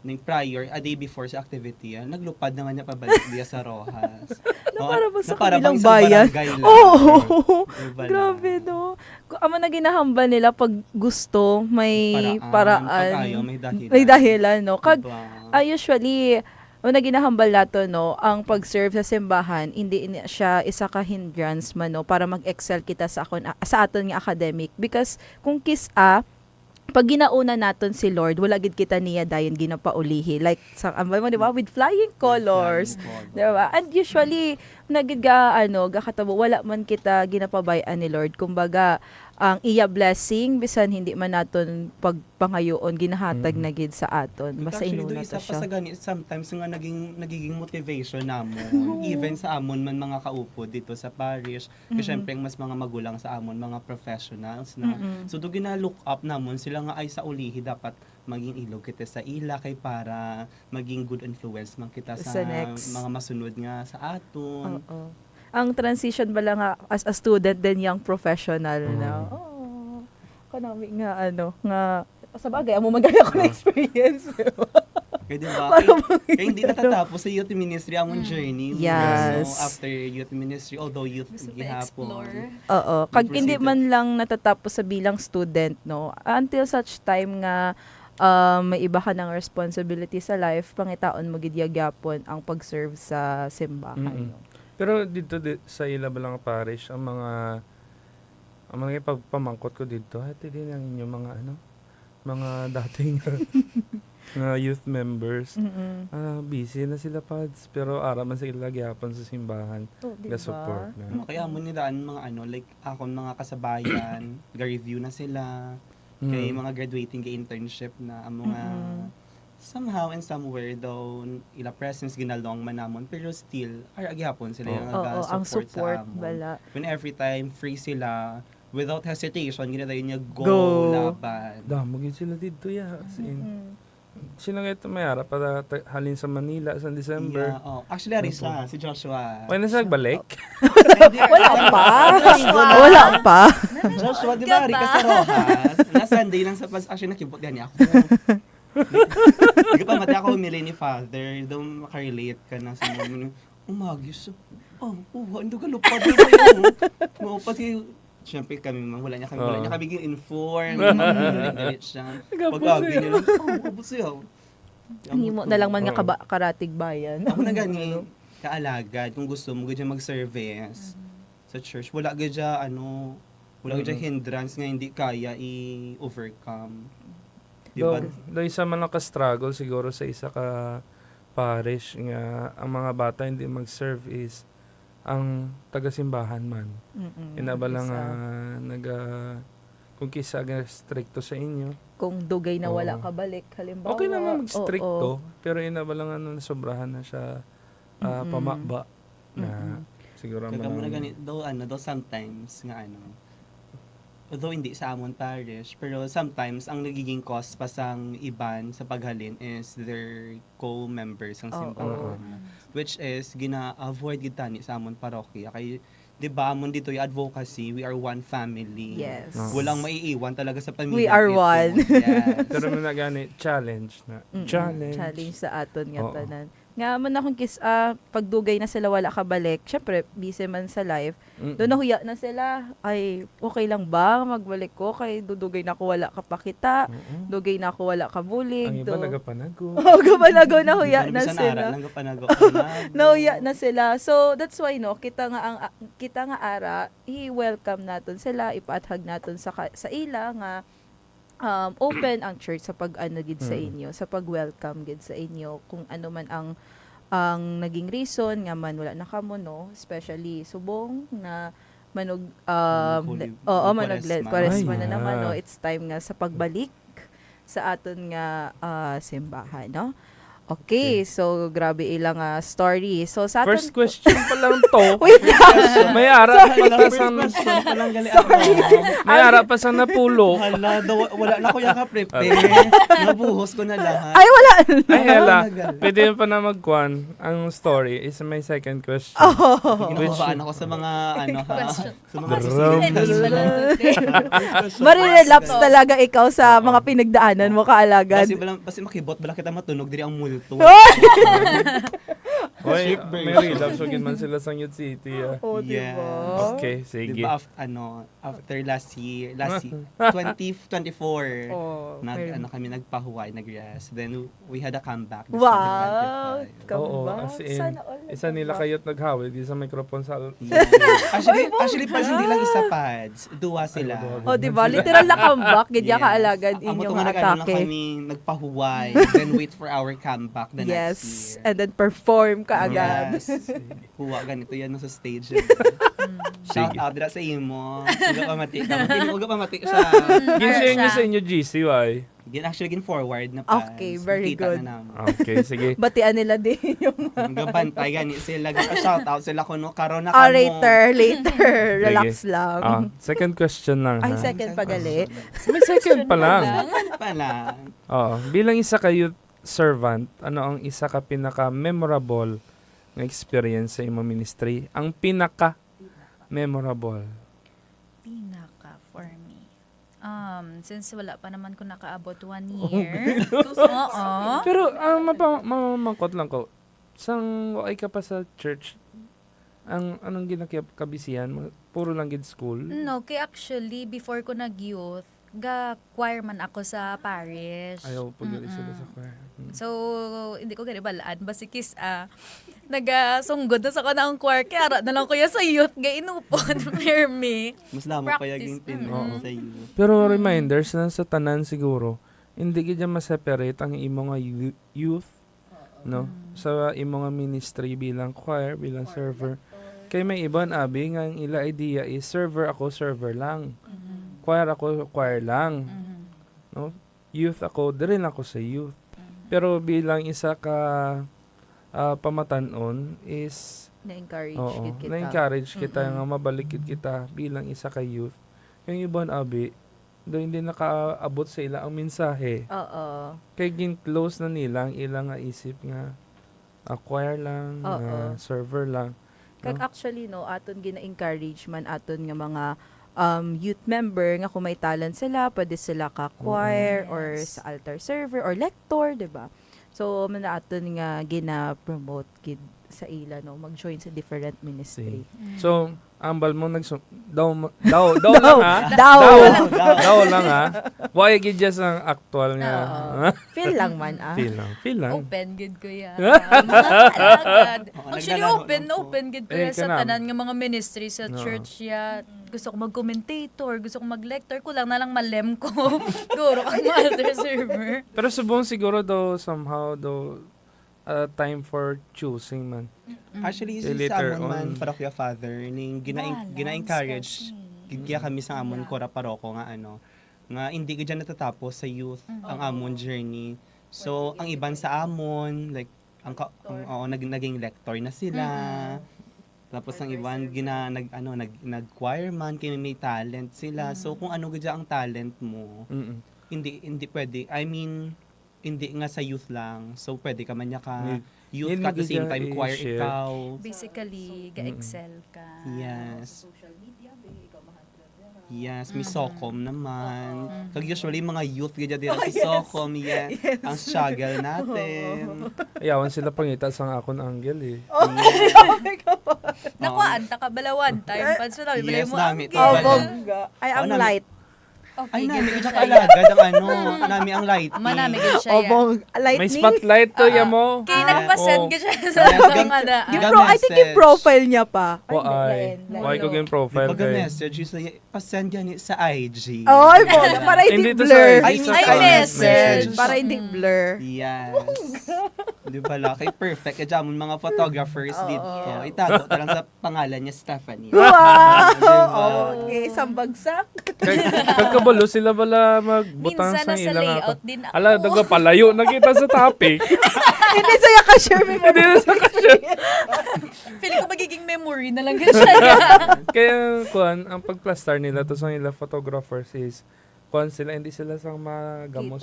ning prior, a day before sa activity, naglupad naman niya pabalik diya sa Rojas. Para ba sa para kabilang bang isang bayan? barangay lang. Oo. Diba lang? Grabe, no? Amo na ginahamba nila pag gusto, may paraan. Pag ayaw, may dahilan. May dahilan, no? Diba? Usually, na ginahambal nato, no, ang pag-serve sa simbahan, hindi siya isa ka hindrance man, no, para mag-excel kita sa aton nga academic. Because kung pag ginauna naton si Lord, wala gid kita niya dayon ginapaulihi. Like sa ambay mo, di ba, with flying colors. Di ba? And usually gakatabo wala man kita ginapabayan ni Lord. Kumbaga, ang iya blessing bisan hindi man naton pagpangayoon ginahatag na gid sa aton. Basta Actually, inuna isa ta pa siya. sa ganit, sometimes nga nagiging motivation namon. Even sa amon man mga kaupo dito sa parish. Kasi syempre, mas mga magulang sa amon, mga professionals na. So, do gina-look up namon, sila nga ay sa ulihi dapat maging ilog kita sa ila kay para maging good influence man kita sa next. mga masunod nga sa aton. Oo. Ang transition ba lang as a student din yung professional na. Oh. Kanami nga nga sa bagay amo maganda ko na experience. Kaya diba? Para Kaya hindi natatapos sa youth ministry amon journey. Yes. So, after youth ministry, although youth gihapon. Oo, kag Proceed. hindi man lang natatapos sa bilang student, no. Until such time nga may iba ka ng responsibility sa life, pangitaon mo gid gyapon ang pag-serve sa simbahan. No? Pero dito sa Ilabalang Parish, ang mga pagpamangkot ko dito, hati din ang inyong mga dating nga youth members. Busy na sila pads, pero araman sila gyapon sa simbahan. Diba? Support na. Kaya mo nilaan mga like akon mga kasabayan, ga-review na sila. Kay mga graduating internship na ang mga somehow and somewhere daw ila presence ginalong man namon, pero still agyapon sila yung ang support sa amon. bala. When every time free sila, without hesitation ginadayon niya go laban. Damo gid sila dito as in. Sila nga ito may harap para halin sa Manila sa December. Yeah, actually ari siya, si Joshua. Wala na siya nagbalik? Wala pa. Joshua, di ba, ari ka sa Rojas? Na Sunday lang sa actually nakibot yan ako. Hindi pa mati ako humili ni Father, daw makarelate ka na sa mga umagis. Hindi ka lupad na sa'yo. Pati, syempre kami, wala niya kami inform. Galit siya. Pag-agi niya lang, abot siya. Hindi mo na lang man nga karatig bayan. Ako na gani, kaalagad, kung gusto mo, gadya mag-service sa church. Wala gadya, hindrance nga hindi kaya i-overcome. Diba? Do isa man lang ka-struggle siguro sa isa ka parish nga ang mga bata hindi mag-serve is ang taga-simbahan man. Inabala nga kung kisa stricto sa inyo. Kung dugay na wala ka balik, halimbawa. Okay lang nga mag-stricto, pero inabala nga sobrahan na siya pamaba na siguro Kaya mo na ganit, daw sometimes nga although hindi sa amon parish, pero sometimes ang nagiging cause pa sang iban sa paghalin is their co-members ng simbahan. Which is gina-avoid gid tani sa amon parokya kay di ba amon dito yung advocacy, we are one family. Yes. Walang maiiwan talaga sa pamilya. We are ito. one. Yes. Pero may nagani challenge na. Challenge sa aton nga tanan. Nga man akong pagdugay na sila wala ka balik, syempre busy man sa life. Doon nahuya na sila, ay okay lang ba magbalik ko kay dudugay na ako wala ka pakita, dugay na ako wala ka bulig. Ang iba nagapanago. Gapanago nahuya na sila. Nahuya na sila. So that's why kita nga ara i-welcome naton sila, ipathag naton sa ila nga open ang church sa gid sa inyo, sa pag-welcome gid sa inyo kung ano man ang naging reason nga man wala na kamo, no, especially subong na Kwaresma na naman, no, it's time nga sa pagbalik sa aton nga simbahan, no. Okay, so grabe ilang story. So sa aton- First question pa lang to. Wait lang. May ara pa First sang question pa lang gali ako. may ara pa sang napulo. Hala, wala na ko yung ka-prepare. Nabuhos ko na lahat. Ay, wala. Ay, hala. Pwede pa na magkuhan. Ang story is my second question. Ginabaan ako sa mga ano ha. Sa mga Chinese pa lang today. Marirelapse talaga ikaw sa mga pinagdaanan mo, kaalagad. Basi makibot bala kita matunog diri ang multo. Oy, may relapse wagin man sila sa Youth City. Oh, Yes. Okay, sige. Diba after last year 2024 Oh, kami nagpahuway, nag-rest. Then we had a comeback. Wow. Oo, Comeback. as in, Sana all. isa nila kayo't naghawid di sa microphone sa Actually pas hindi lang isa pads, duwa sila. Oh, di ba? Literal na comeback. Ganyan kaalagad Amo inyong to nga lang atake. kami nagpahuway, then wait for our comeback the next Yes. year. And then perform ka agad. Yes. Huwa ganito yan sa stage. Shout out dira sa imo. Uga pa mati ka. Uga pa mati siya. Gin-share niyo sa inyo GC, why? Actually forward na pa. Okay, very good. Okay, sige. Batian nila din yung Gabantay gani sila. Shout out sila kuno karon na kamo. later. Relax lang. Second question lang. Ay, ha? second pagali. May second pa lang. Pala. Bilang isa ka youth servant, ano ang isa ka pinaka-memorable na experience sa imong ministry? Ang pinaka-memorable. Pinaka for me. Since wala pa naman ko nakaabot 1 year. Oo. Pero, mamamangkot lang ko. Sang wakay ka pa sa church, anong ginakabisihan mo? Puro lang gid school? No, kay actually, before ko nag-youth, choir man ako sa parish. Ayaw pag-gali sila sa choir. So, hindi ko gani balaan. Basikis, naga-sunggod na sa kanang choir. Kaya ara na lang kuya sa youth, ga inupon, for me. Mas damo pa yung Oo. sa iyo. Pero reminders na sa tanan siguro, hindi gid ma-separate ang imo nga youth, no? Sa imo nga ministry bilang choir, bilang server. Kay may iban abi nga ang ila idea is server ako, server lang. Choir ako, choir lang. No? Youth ako, din ako sa youth. Pero bilang isa ka pamatanon is Na-encourage kita. na-encourage kita nga mabalik kita bilang isa ka youth. Yung ibang abi, do hindi nakaabot sa ila ang mensahe. Oo. Kay gin-close na nila ang ilang nga isip nga choir lang, Oo. server lang. Kag actually, no, aton gina-encourage man aton nga mga youth member nga kung may talent sila, pwede sila ka choir or sa altar server or lector, 'di ba? So man aton nga gina-promote kid sa ila, no, mag-join sa different ministry. So, ambal mo daw lang ha. Daw lang ha. Why gid just ang actual nga. Feel lang man Feel lang. Open good ko yan. Alagad. Actually, naglalaro open good ko Eh, yan sa kanam. tanan nga mga ministry sa church ya. Gusto ko mag-commentator, gusto ko mag-lector, kulang na lang malem ko. Guro kang altar server. Pero subong siguro daw somehow daw time for choosing man. Actually, Eh, sa later amon man on. parokya father ning gina-encourage gidya kami sa amon kora paroko nga nga hindi gid natatapos sa youth ang amon journey. So ang iban sa amon like naging lector na sila. Tapos ang iban nag-choir man kay may talent sila. So kung ano gid ang talent mo, hindi pwede. I mean, hindi nga sa youth lang. So pwede ka man ka youth Yun ka at the same magiging time choir i-share. ikaw. Basically, ga-excel ka. Yes. Yes, may Socom naman. Kag usually mga youth gid dira sa Socom, ang struggle natin. Ayawan sila pangita sa akon angle eh. Nakuhaan, takabalawan. Time pads na namin. Yes, nami. Ay, ang light. Ay, nami ka kalagad ang nami ang lighting. Manami gid siya ya. Lightning. May spotlight to yamo. Kaya nagpasend ka siya sa Yes, mga na. I think yung profile niya pa. Why ko game profile Pag kay. message pasend yan sa IG. Ay, para hindi Hindi to sa blur. IG, sa Ay, message. Para hindi blur. Yes. Di ba la? Kay perfect. Kaya mo mga photographers dito. Itago ta lang sa pangalan niya, Stephanie. Wow! Diba? Okay, isang bagsak. Kag kabalo sila bala magbutang Minsan sa nasa ilang layout din ako. Ala, daga palayo na kita sa topic. Hindi saya ka-share mo. Hindi na sa Feeling ko magiging memory na lang siya. Kaya kuan ang pagplastar nila to sa nila photographers is kuan sila hindi sila sang magamo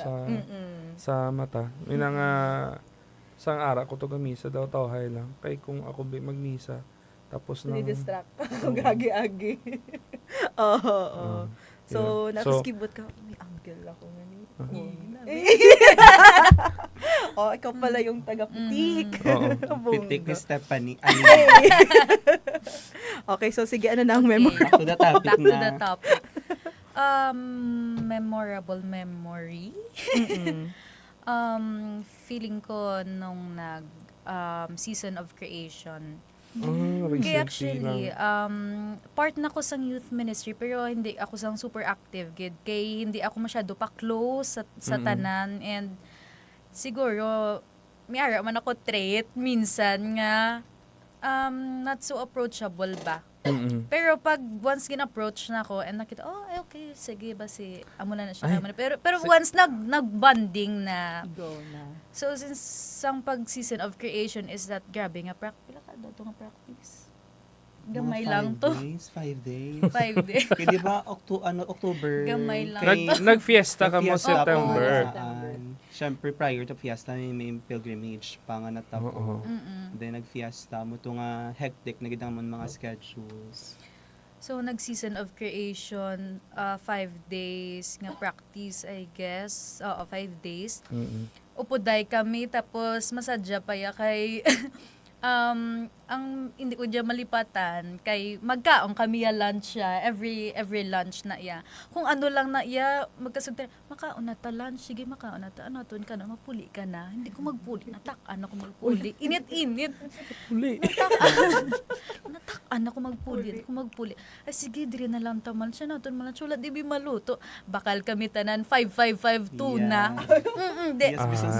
sa mata. Ina nga sang ara ko to gamisa daw tawhay lang. Kay kung ako magmisa tapos nang Distract. Gagi-agi. Oo. So, napaskibot ka. May uncle ako ngayon. Oh, ikaw pala yung taga-putik. Pitik ni Stephanie. Okay, so sige, ano na ang memory? Back to the topic Back to na. the topic. Memorable memory. Feeling ko nung season of creation. Kaya actually, part na ko sa youth ministry pero hindi ako sang super active gid kay hindi ako masyado pa close sa tanan and siguro miyara man ako trait minsan nga not so approachable ba. Pero pag once gin-approach na ako and nakita, okay, sige ba si amo na siya. Pero once nag-bonding na. Go na. So since sang pag-season of creation is that grabe nga pila ka daw nga practice. Gamay lang to. 5 days. 5 days. Kaya di ba October? Gamay lang. Nag-fiesta ka mo Nag-fiesta September. ako. Siyempre prior to fiesta may pilgrimage pa nga natapos. Then nag-fiesta mo to nga hectic na gid naman mga schedules. So nag-season of creation 5 days nga practice I guess. 5 days. Upoday kami tapos masadya pa ya kay ang hindi ko dyan malipatan kay magkaon kami ya lunch ya every lunch na ya kung ano lang na ya magkasugtan makaon na ta lunch sige makaon na ta ano ton ka na mapuli ka na hindi ko magpuli natak-an ako magpuli init Puli. natak-an ako magpuli hindi ko magpuli ay sige dire na lang ta man siya na ton man chula di bi maluto bakal kami tanan 5552 na Yes, bisan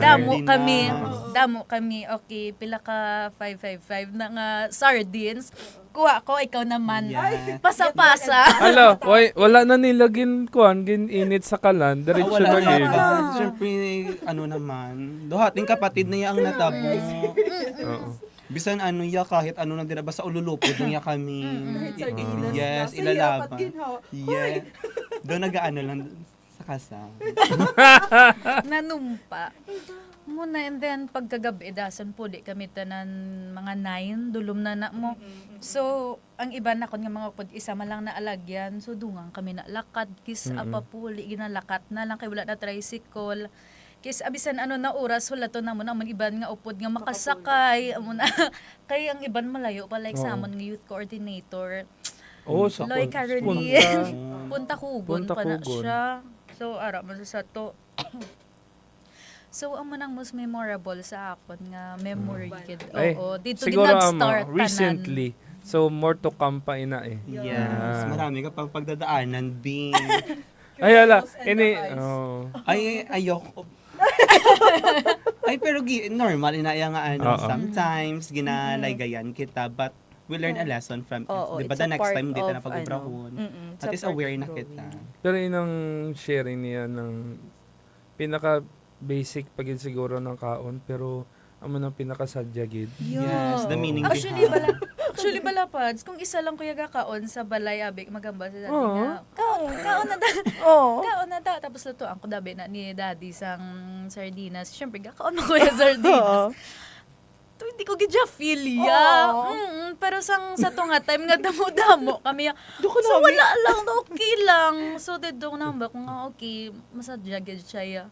damo kami okay pila ka 555 na nga sardines. Kuha ko, ikaw naman. Yeah. Pasa-pasa. Hala, wala na nila gin-init sa kalan. Diretso Wala na na gin. ba? Siyempre, ano naman, duhating kapatid na ang natabo. Bisan ano ya, kahit ano na dinaba sa ululupod niya kami. Yes, ilalaban. Yeah. Doon nag-ano lang sa kasama. Nanumpa. Muna and then pagkagabi dasan po di kami tanan mga 9 dulom na mo. So ang iba na kon nga mga pod isa man lang na alagyan so dungang kami na lakad kis apa puli ginalakat na lang kay wala na tricycle. Kis abisan ano na oras wala to namon ang iban nga upod nga makasakay amo na kay ang iban malayo pa like sa amon nga youth coordinator. Sa Loy Caroline. Punta Kugon pa na siya. So ara man sa to. So, ang manang most memorable sa akon nga memory kid. Oo, dito din nag-start recently. So, more to come pa ina eh. Yes, marami ka pang pagdadaanan, Bing. Ay, ala. Ay, ayoko. Ay, pero normal, inaya nga sometimes, ginalagayan kita, but we learn a lesson from it. Diba the next time, dito na pag-ubrahon. At least aware na kita. Pero inang sharing niya ng pinaka-basic pagin siguro ng kaon, pero amo nang pinakasadya gid. Yes, the meaning Actually bala pads, kung isa lang kuya gakaon sa balay abik magamba sa dati nga. Kaon na da. Kaon na da tapos luto ang kudabi na ni daddy sang sardinas. Syempre gakaon mo kuya sardinas. To hindi ko gidya feel ya. Pero sa to nga time nga damo-damo kami. So wala lang okay lang. So dito na ba kung okay masadya gid siya ya.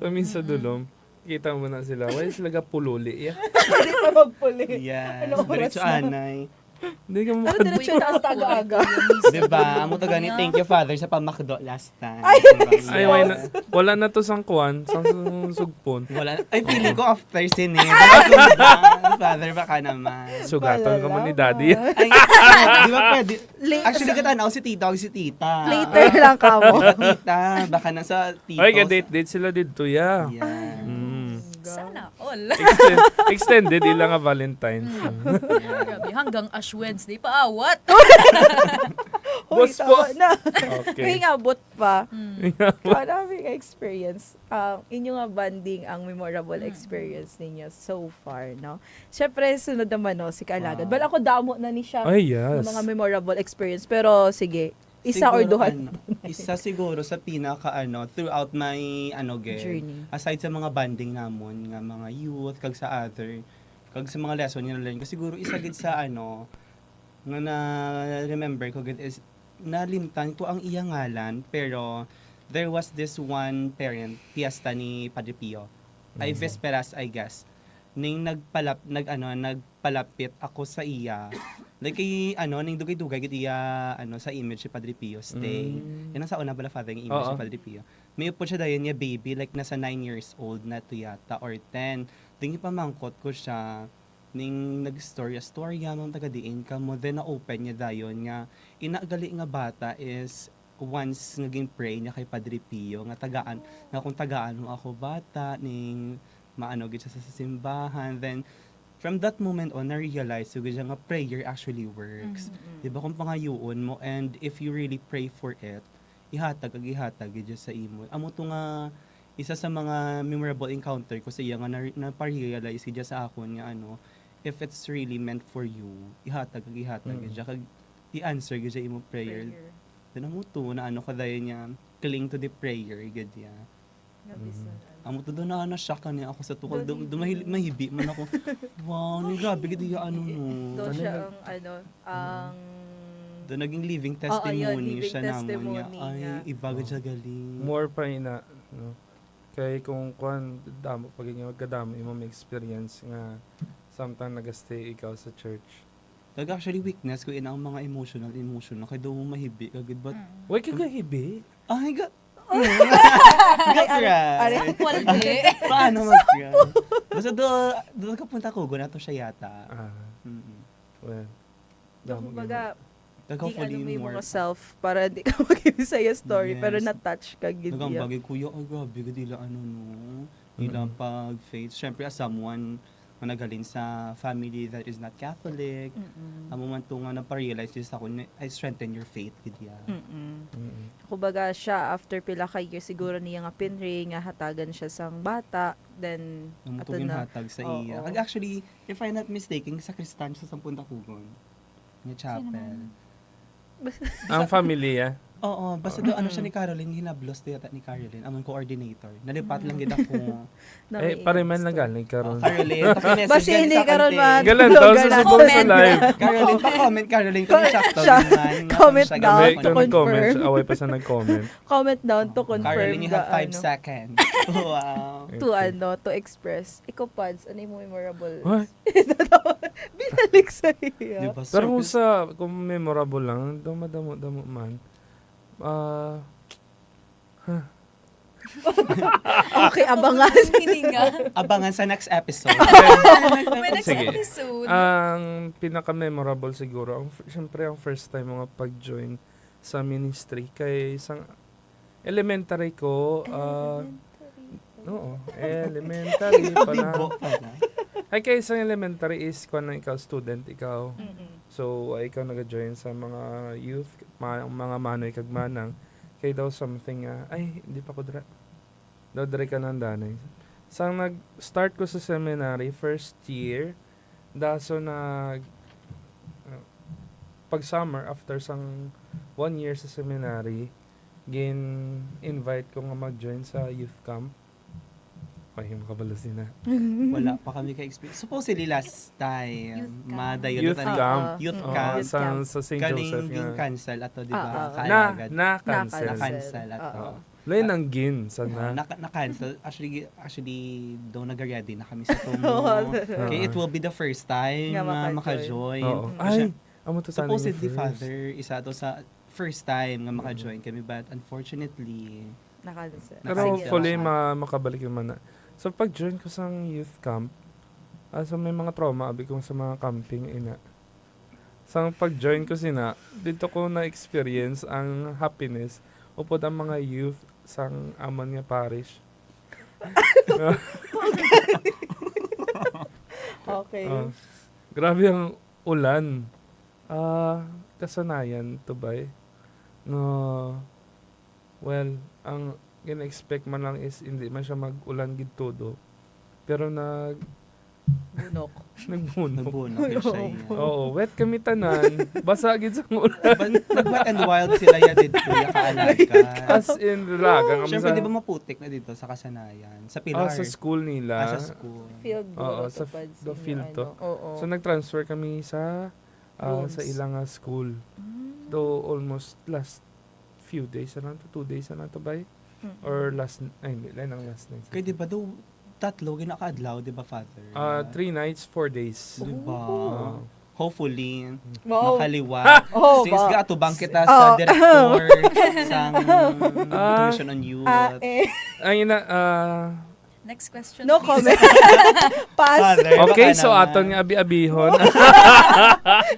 So minsan dulom, kita mo na sila. Why sila pululi ya? Hindi pa magpuli. Yes, Ano oras diretso na? anay. Hindi ka mo Ano diretso taas taga-aga? Diba? Amo to gani, thank you Father sa pamakdo last time. Ay, wala na to sang kuan, sang sugpon. Wala. Ay, feeling ko after sine. Father, baka naman. Sugaton ka mo ni daddy. Ay, di ba pwede? Actually, katanaw si tita o si tita. Later lang ka mo. Tita, baka nasa tito. Ay, ka-date sila dito, ya. Yeah. Sana all. Extended ilang nga Valentine's. Grabe, hanggang Ash Wednesday paawat. Hoy, Boss po. tama na. Okay. May ngabot pa. Mm. Maraming experience. Inyo nga banding ang memorable experience ninyo so far, no? Siyempre, sunod naman, no, si Kaalagan. Bal ako damo na ni siya Ay, yes. ng mga memorable experience. Pero, sige, isa or Siguro, duhan. isa siguro sa pinaka throughout my Journey. aside sa mga banding namon nga mga youth kag sa other kag sa mga lesson nga learn ko siguro isa gid sa nga na remember ko gid is nalimtan ko ang iyang ngalan pero there was this one parent fiesta ni Padre Pio ay Vesperas I guess ning nagpalapit ako sa iya like ning dugay-dugay gid iya sa image si Padre Pio stay yan ang sa una bala father yung image Oo. si Padre Pio may po siya dayon niya baby like nasa 9 years old na to yata or 10 dingi pamangkot ko siya ning nagstorya mang taga diin ka mo then na-open niya dayon nga inagali nga bata is once naging pray niya kay Padre Pio nga tagaan nga kung tagaan mo ako bata ning maano gid siya sa simbahan then from that moment on na-realize so gid nga prayer actually works di ba kung pangayoon mo and if you really pray for it ihatag gid sa imo amo to nga isa sa mga memorable encounter ko sa iya nga na-realize gid sa akon nga if it's really meant for you ihatag gid kag i-answer gid sa imo prayer. Then amo to na ka dayon niya cling to the prayer gid ya. Amo to do na shock niya ako sa tukod mahibi man ako. Wow, ni grabe gid ya no. Doon siya ang Do naging living testimony siya namon niya. Ay, iba gid siya galing. More pa ina, no? Kay kung kuan damo pag magkadamo imong experience nga sometimes nagastay ikaw sa church. Actually weakness ko ina ang mga emotional kay do mo mahibi kagid but Why ka gahibi? ay ga Ari, Walde. paano mag-cry? Basta do kapunta ko nato siya yata. Well, damo kumbaga, Hopefully mo yung more. mga self para di ka mag-ibig story Yes. pero na-touch ka gid Nagang ya. bagay kuya, ay grabe gid ila no. Ila pag faith. Syempre as someone na nagalin sa family that is not Catholic. Amo man to nga na-realize just ako I strengthen your faith gid ya. Kumbaga siya after pila ka years siguro niya nga pinray nga hatagan siya sang bata then Ang ato tugin na hatag sa Oo. iya. Kag actually, if I'm not mistaken, sa Kristan siya sa Punta Kugon. Nga chapel. ang familia. Oo, basta do siya ni Caroline, hinablos do yata ni Caroline, among coordinator. Nalipat lang gid ako. Pareman lang galing karon. Caroline, paki-message Basta yan hindi sa karon kante. man. Galan daw sa Galan. siguro sa live. Caroline, pa-comment Caroline kung sakto Siya, naman. comment Siya down May gawin. to nag-comment, confirm. away pa sa nag-comment. Comment down to confirm Caroline, you have 5 the, seconds. Wow. to express. Ikaw Pads, ano yung memorable? What? Binalik sa iya. Diba, Pero kung circus- kung memorable lang, damo man. Okay, abangan. Hininga. abangan sa next episode. May next Sige. episode. Ang pinaka-memorable siguro, syempre ang first time mga pag-join sa ministry kay isang elementary ko, elementary pa na. Bibo pala. Ay kay isang elementary is kung na ikaw student, ikaw. So, ikaw nag-join sa mga youth, mga manoy kag manang. Kay daw something, hindi pa ko daw dre ka ng danay. Sang nag-start ko sa seminary, first year, daso pag summer, after sang 1 year sa seminary, invite ko nga mag-join sa youth camp. Ay, makabalas na. Wala pa kami ka-experience. Supposedly last time, Youth camp. madayon Youth na camp. Youth Oo. camp. Youth camp. Sa St. Kaning Joseph ging nga. cancel ato, di ba? Ah, Na-cancel. Na-cancel ato. Oo. Lain ang gin. Sana. Na-cancel. Actually, daw nag-ready na kami sa tumo. Oo. Okay, it will be the first time Nga na maka-join. maka-join. Oo. Kasi, Amo to sana supposedly, yung first. Father, isa to sa first time nga maka-join kami. But unfortunately, Nakansel. Pero Sige. hopefully makabalik naman na. So pag-join ko sa youth camp, so may mga trauma abi kong sa mga camping ina. Sa pag-join ko sina, dito ko na-experience ang happiness upod ang mga youth sang Amon nga parish. Okay. Grabe ang ulan. Kasanayan to bay. No, well, ang gina-expect man lang is hindi man siya mag-ulan gid todo. Pero Bunok. nagbunok. Nabunok na siya. Oo, wet kami tanan. Basa gid sa ulan. Nag-wet and wild sila ya dito, ya kaalaga. As in, lagang Siyempre, di ba maputik na dito sa kasanayan? Sa Pilar. sa school nila. Sa school. Field Oo, sa pads the inyo, field to. Oo. So nag-transfer kami sa Rooms. ilang school. Though almost last few days na lang to, 2 days na lang to ba? Or last, ay hindi, lang ang last night. Kaya di ba daw, tatlo, ginakaadlaw, di ba, Father? 3 nights, 4 days. Di ba? Oo. Hopefully, Wow. makaliwa. Oh, Since ba? atubang kita Oh. sa director sa Commission on Youth. Ay na, Next question, No please. comment. Pass. Father, okay, baka so naman. aton nga abi-abihon.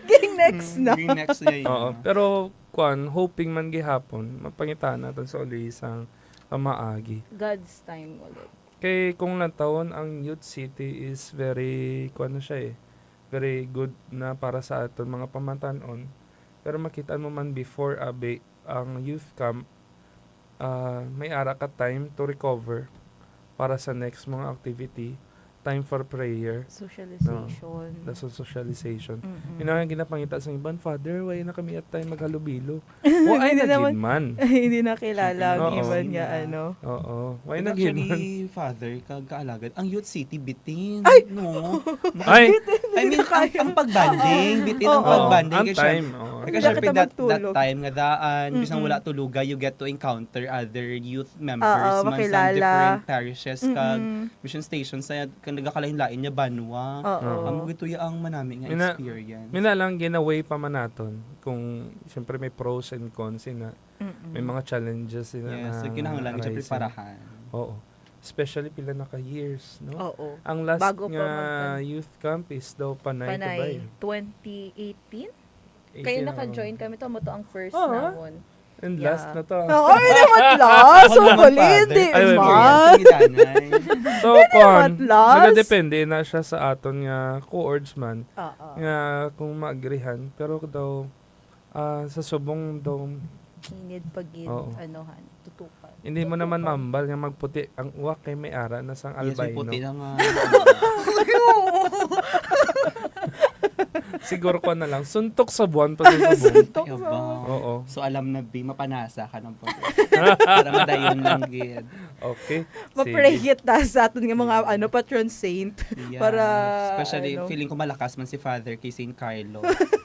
Ging next na. Yung next niya yun. Oo, pero hoping man gihapon, mapangitaan natin sa uli isang maagi. God's time ulit. Kay kung nataon ang Youth City is very very good na para sa aton mga pamatanon. Pero makita mo man before ang youth camp, may ara ka time to recover para sa next mga activity, time for prayer, Socialization. that's on socialization. Mm-mm. Yun ang ginapangita sa ibang, Father, why na kami at time maghalubilo? O ay Hindi nagin naman- man. Hindi nakilala ang Oo. iba niya, Oo. Why And nagin man? actually, Father, kagkaalagad, ang Youth City bitin. No? Ay! I mean, ang pagbanding, bitin ang Oo. pagbanding. Ang time. Oo. Kasi Bakit syempre naman that tulog? time nga daan, bisang Mm-mm. wala tuluga, you get to encounter other youth members Oo, man sa makilala. different parishes kag Mm-mm. mission stations sa kag nagakalain-lain niya banwa. Oo. Amo gito ya ang manami nga Mina- experience. Minalang ginaway pa man naton kung siyempre may pros and cons na Mm-mm. may mga challenges sila Yes, so na kinahanglan siya arising. preparahan. Oo. Especially pila na ka years, no? Oo. Ang last Bago pa nga magpan- youth camp is daw Panay, Panay, Tubay. 2018? 18 Kayo na, naka-join kami to, mo to ang first Oo. namon. And Yeah. last na to. Oo, ay naman last. So, Ako naman, huli, Father. di Ay, wait, man. So, naman last. nagadepende na siya sa aton nga co-ords man Oo. nga kung maagrihan. Pero daw, sa subong daw, Inid pagin, Oo. anohan, tutukan. hindi mo naman mambal nga magputi. Ang uwak kay may ara na sang Yes, may albino. puti na nga. Siguro ko na lang. Suntok sa buwan pa sa subong. Ay, aba. Oo. So alam na bi mapanasa ka ng puti. Para madayon lang gid. Okay. Ma-pray ta sa aton nga mga patron saint. Yeah. Para, Especially ano. feeling ko malakas man si Father kay Saint Carlo.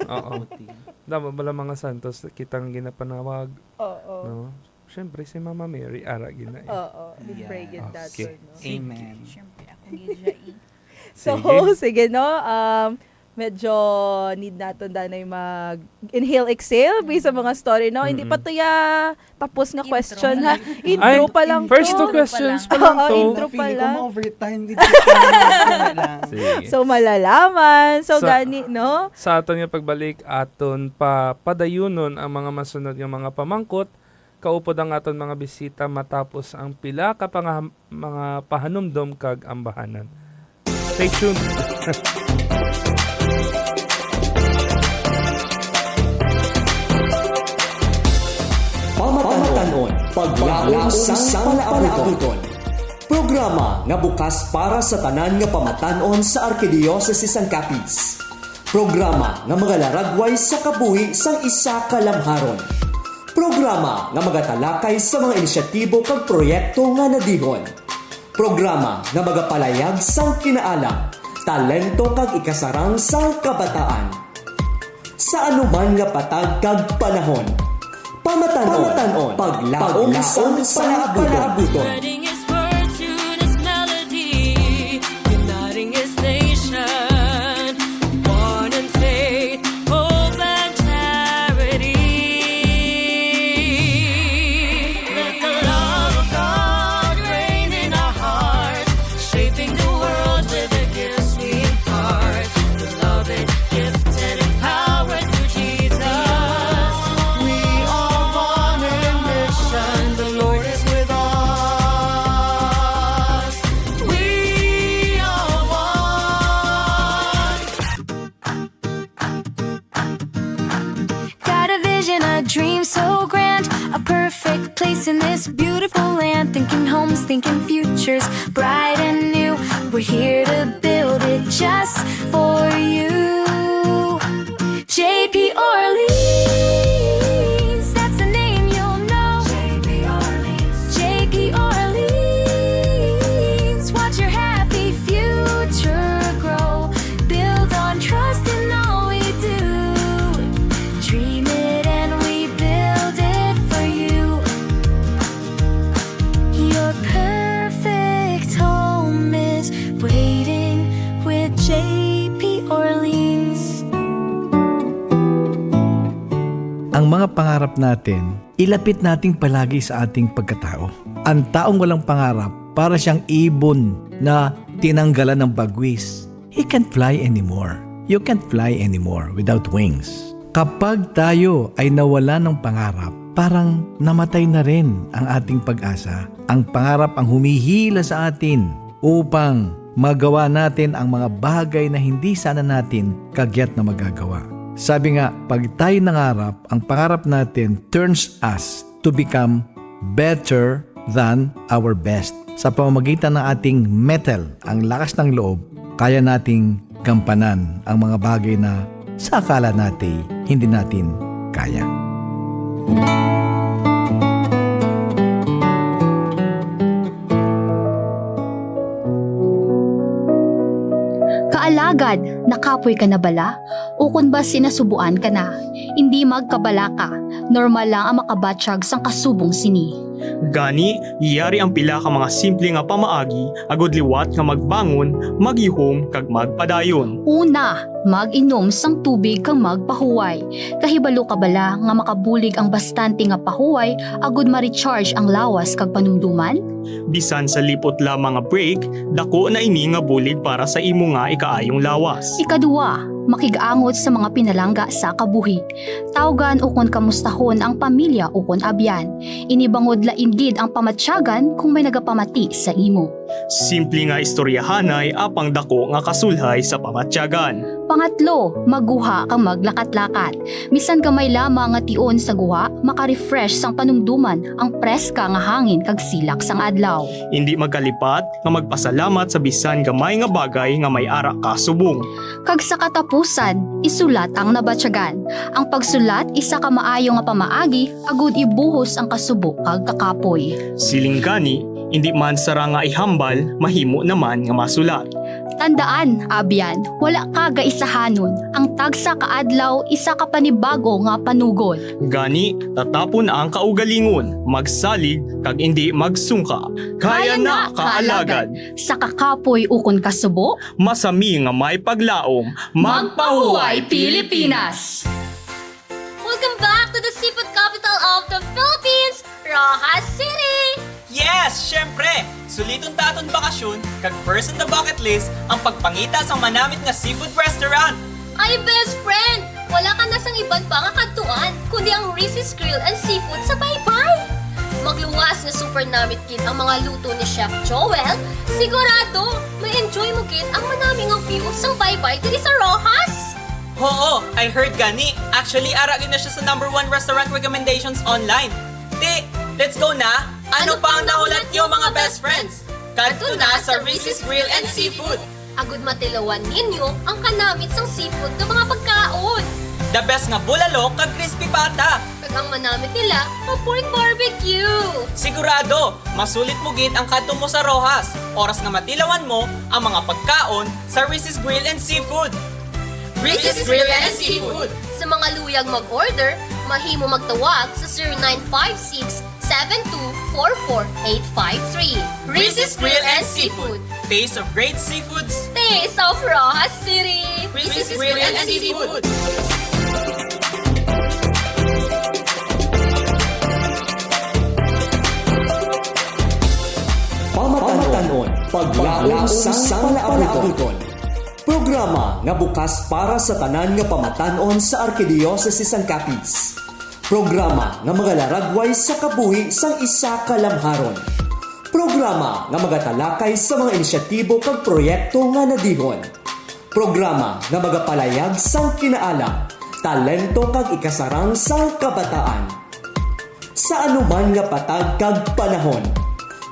Oo. Puti. Dama bala mga santos kitang ginapanawag. Oo. No? Siyempre si Mama Mary ara gina. Oo. We Yeah. pray it that Okay. no? Amen. Siyempre, ako gidya So, Sige. sige no, medyo need natin danay mag-inhale, exhale based sa mga story, no? Hindi pa to ya tapos nga Intro question, na ha? lang. Intro pa lang First to. two questions pa lang Oo, to. intro pa Feeling ko lang. ma-overtime with you. lang. Sige. So, malalaman. So, Sa- gani, no? Sa aton nga pagbalik aton pa padayunon ang mga masunod nga mga pamangkot kaupod ang aton mga bisita matapos ang pila ka mga pahanumdom kag ambahanan. Stay tuned. Pamatanon, paglaom sang palaabuton. Programa nga bukas para sa tanan nga pamatanon sa Arkidiocese sang Capiz. Programa nga magalaragway sa kabuhi sang isa ka lamharon. Programa nga magatalakay sa mga inisyatibo kag proyekto nga nadihon. Programa nga magapalayag sang kinaalam, talento kag ikasarang sang kabataan. Sa anuman nga patag kag panahon. Pamatanon, paglaom sang palaabuton. Spreading his word to this melody, uniting his nation, one in faith, hope, and charity. Let the love of God reign in our hearts, shaping the world with the gifts we impart. Beloved, gifted, empowered through Jesus. We are one in mission. The Lord is with us. dreams, thinking futures bright and new. We're here to build it just for you. JP Orleans, that's the name you'll know. JP Orleans, JP Orleans, watch your happy future grow. Build on trust in all we do. Dream it and we build it for you. Your perfect home is waiting with JP Orleans. Ang mga pangarap natin, ilapit nating palagi sa ating pagkatao. Ang taong walang pangarap, para siyang ibon na tinanggalan ng bagwis. He can't fly anymore. You can't fly anymore without wings. Kapag tayo ay nawala ng pangarap, parang namatay na rin ang ating pag-asa. Ang pangarap ang humihila sa atin upang magawa natin ang mga bagay na hindi sana natin kagyat na magagawa. Sabi nga, pag tayo nangarap, ang pangarap natin turns us to become better than our best. Sa pamamagitan ng ating mettle, ang lakas ng loob, kaya nating gampanan ang mga bagay na sa akala natin hindi natin kaya. Kaalagad, nakapoy ka na bala? O kung ba sinasubuan ka na? Hindi magkabala ka, normal lang ang makabatsyag sang kasubong sini. Gani, iyari ang pila ka mga simple nga pamaagi, agod liwat nga magbangon, magihom, kag magpadayon. Una, mag-inom sang tubig kang magpahuway. Kahibalo ka bala nga makabulig ang bastante nga pahuway, agod ma-recharge ang lawas kag panumduman? Bisan sa lipot lamang nga break, dako na ini nga bulig para sa imo nga ikaayong lawas. Ikadua, makigaangot sa mga pinalangga sa kabuhi. Tawgan ukon kamustahon ang pamilya ukon abyan. Inibangod laingid ang pamatsyagan kung may nagapamati sa imo. Simple nga istoryahanay apang dako nga kasulhay sa pamatsyagan. Pangatlo, maguha kang maglakat-lakat. Bisan gamay lamang nga tion sa guha, maka-refresh sang panumduman ang preska nga hangin kag silak sang adlaw. Hindi magkalipat nga magpasalamat sa bisan gamay nga bagay nga may ara ka subong. Kag sa katapusan, isulat ang nabatsyagan. Ang pagsulat isa ka maayo nga pamaagi, agud ibuhos ang kasubo kag kakapoy. Silinggani, hindi man sara nga ihambal, mahimo naman nga masulat. Tandaan, abyan, wala ka gaisahanon. Ang tagsa kaadlaw, isa ka panibago nga panugod. Gani, tatapon na ang kaugalingon, magsalig, kag hindi magsungka. Kaya na, kaalagad. Sa kakapoy ukon kasubo, Masami nga may paglaom, magpahuway Pilipinas! Welcome back to the seafood capital of the Philippines, Rojas City! Yes, syempre! Sulitong taton bakasyon, kag first on the bucket list, ang pagpangita sa manamit nga seafood restaurant. Ay, best friend! Wala ka na sang iban pa nga kadtuan, kundi ang Reese's Grill and Seafood sa Baybay! Magluwas na super namit kit ang mga luto ni Chef Joel, sigurado, may enjoy mo kit ang manaming ang view sang Baybay diri sa Rojas! Oo, I heard gani. Actually, aragin na siya sa #1 restaurant recommendations online. Te, let's go na! Ano pa ang nahulat niyo mga best friends? Kadto na sa Reese's Grill and Seafood. Agud matilawan ninyo ang kanamit sang seafood ng mga pagkaon. The best nga bulalo kag crispy pata. Kag ang manamit nila, ang pork barbecue. Sigurado, masulit mo gid ang kadto mo sa Rojas. Oras nga matilawan mo ang mga pagkaon sa Reese's Grill and Seafood. Reese's Grill and Seafood. Sa mga luyag mag-order, mahimo magtawag sa 0956-7244-853. Reese's Grill and Seafood. Taste of great seafoods. Taste of Rojas City. Reese's Grill and Seafood. Pamatanon, paglaom sang laabuton. Programa nga bukas para sa tanan nga pamatanon sa Arkidiocese sang Capiz. Programa nga magalaragway sa kabuhi sang isa ka lamharon. Programa nga magatalakay sa mga inisyatibo kag proyekto nga nadihon. Programa nga magapalayag sang kinaalam, talento kag ikasarang sang kabataan. Sa anuman nga patag kag panahon.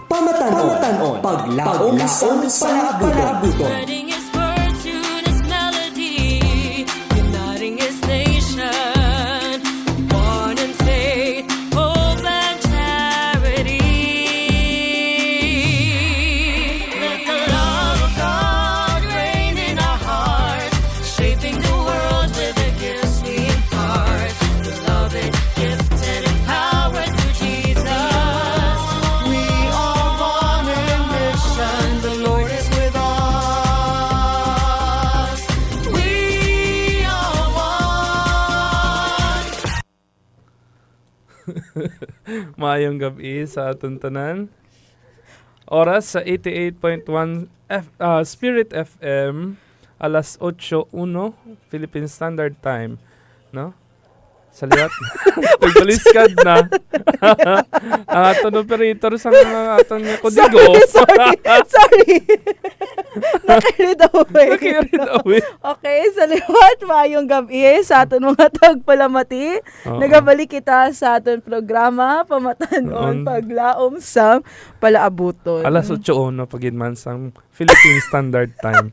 Pamatanon, paglaom sang palaabuton. Spreading his word to this melody, uniting his nation, born in faith, hope, and charity. Let the love of God reign in our hearts, shaping the world with the gifts we impart. Beloved, gifted, and empowered through Jesus. We are one in mission. The Lord is with us. We are one. Maayong gabi sa atong tanan. Oras sa 88.1 Spirit FM, alas 8:01 Philippine Standard Time, no? Sa liwat. Pagbaliskad na. Ang aton operator sa mga aton nga kodigo. Sorry. Nakirid away. Nakirid away. Okay, sa liwat, maayong gabi sa aton mga tagpalamati. Oo. Nagabalik kita sa aton programa, Pamatanon, Noon. Paglaom sang Palaabuton. Alas 8:01 pagidman sa Philippine Standard Time.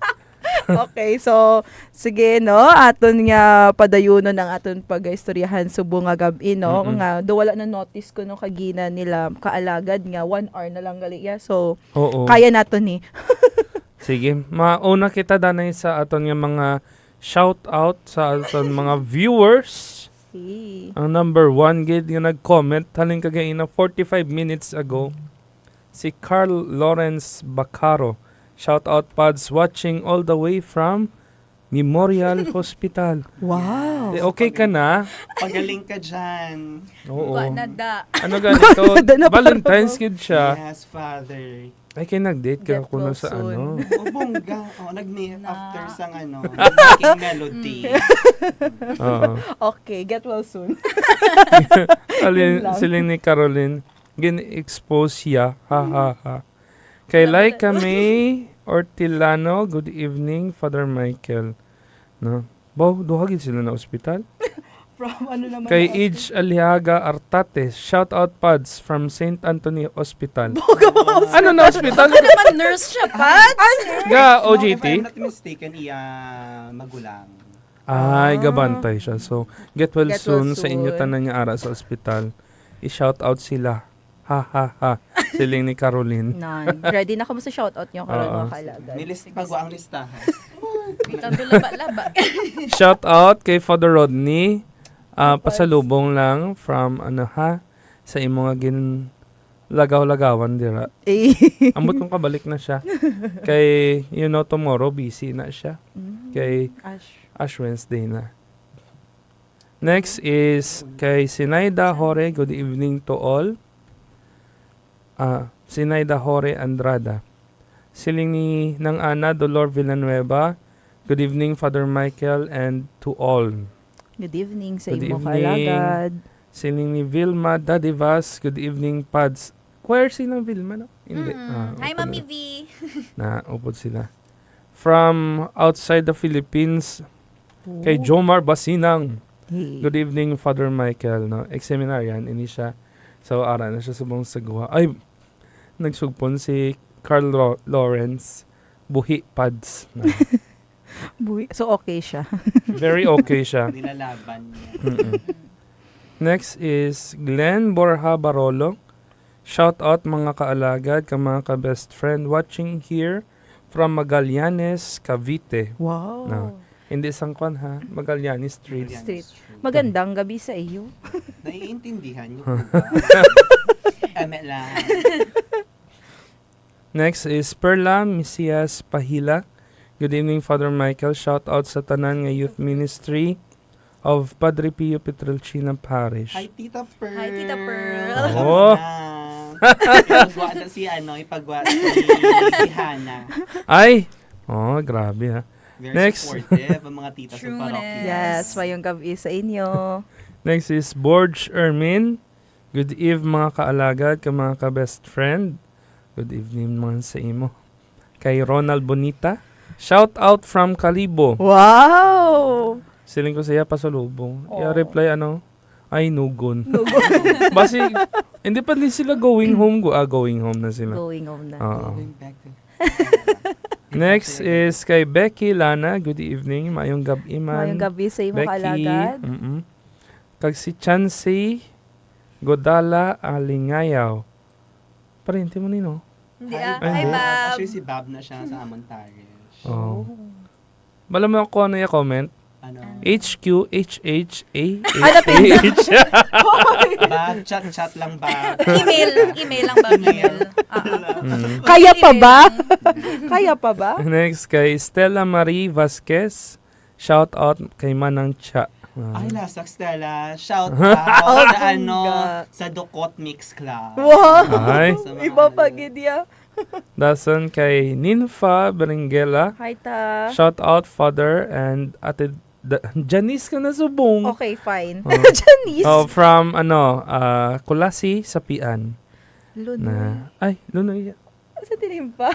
Okay, so sige no, aton nga padayunon ang aton pagaistoryahan subo nga gabi no, nga do wala na notice ko no kagina nila kaalagad nga 1 hour na lang gali ya. So Oo. kaya nato ni. Sige, mauna kita danay sa aton nga mga shout out sa aton mga viewers. Ang number 1 gid nga nag-comment halin kagaina 45 minutes ago, si Carl Lawrence Bacaro. Shout out pods watching all the way from Memorial Hospital. Wow. Okay ka na? Pagaling ka dyan. Oo. Wa na da. Ano ganito? Na Valentine's kid siya. Yes, Father. Ay, kayo nag-date ka Get kuno well sa soon. ano. O, bongga. O, after sang making melody. Oo. Okay, get well soon. Alin, lang. sila ni Caroline, gin-expose siya. Ha, ha, ha. Kay Laika May Ortilano, good evening, Father Michael. No? Bo, duhagin sila na ospital. From ano naman? Kay Ij Aliaga Artate, shout out pods from St. Anthony Hospital. Ano na hospital? Naman nurse siya, Pat. Ga If I'm OJT? not mistaken, magulang. Ay, gabantay siya. So, get well Get well soon sa inyo soon. tanan nga ara sa ospital. I-shout out sila. Ha, ha, ha. Siling ni Caroline. Nan, ready na ka mo sa shoutout niyo karon Oo. mga kalagad. Pagwa ang listahan. Itang laba-laba. Shout out kay Father Rodney. Pasalubong lang from sa imo nga gin lagaw-lagawan dira. Eh. Ambot kong kabalik na siya. Kay tomorrow busy na siya. Kay Ash Wednesday na. Next is kay Sinaida Hore. Good evening to all. Sinaida Hore Andrada. Siling ni ng Ana Dolor Villanueva. Good evening, Father Michael, and to all. Good evening sa Good imo evening. kalagad. Siling ni Vilma Dadivas. Good evening, Pads. Choir silang Vilma, no? Hindi. Hi, upod Mami na. V. Upod sila. From outside the Philippines, kay Jomar Basinang. Hey. Good evening, Father Michael. No? Ex-seminarian, ini siya. So, ara na siya sa buong sagwa. Ay, nagsugpon si Carl Lawrence. Buhi Pads. No? So okay siya. Very okay siya. Nilalaban niya. Next is Glenn Borja Barolo. Shout out mga kaalagad, ka mga ka-best friend watching here from Magallanes, Cavite. Wow. No. Hindi sangkwan ha, Magallanes Street. Street. Magandang gabi sa iyo. Naiintindihan niyo. lang. Next is Perla Misias Pahila. Good evening, Father Michael. Shout out sa tanan nga youth ministry of Padre Pio Petrelcina Parish. Hi, Tita Pearl. Hi, Tita Pearl. Oh. Ipagwa na ipagwa si Hana. Ay! Oh, grabe ha. Very Next. supportive ang mga tita sa Trueness. parokya. Yes, mayong gabi sa inyo. Next is Borge Ermin. Good eve mga kaalagad, ka mga ka-best friend. Good evening man sa imo. Kay Ronald Bonita. Shout out from Kalibo. Wow! Siling ko siya pasalubong. Oh. I-reply ay nugon. Basi Hindi pa din sila going home. Going home na sila. Going home na. Oo. Going back to... Next is kay Becky Lana. Good evening. Mayong gabi man. Mayong gabi sa imo Becky. kaalagad. Kag si Chansey Godala Alingayaw. Parente mo nino. Hindi Hi, Hi, Bob. Actually, si Bob na siya sa Amon Parish. Oh. Bala mo ako ano yung comment? Ano? HQHHAH. Ba, chat lang ba? Email lang ba? Email. Kaya pa ba? Kaya pa ba? Next kay Stella Marie Vasquez. Shout out kay Manang Cha. Ay, lasak Stella. Shout out sa God. sa Dukot Mix Club. Wow! Ay. Sa mga Iba pa gid ya. Dason kay Ninfa Berenguela. Hi ta. Shout out father and ate Janice ka na subong. Okay, fine. Oh. Janice. Oh, from Kulasi sa Pian. Lunoy. Lunoy. Sa tinimpa.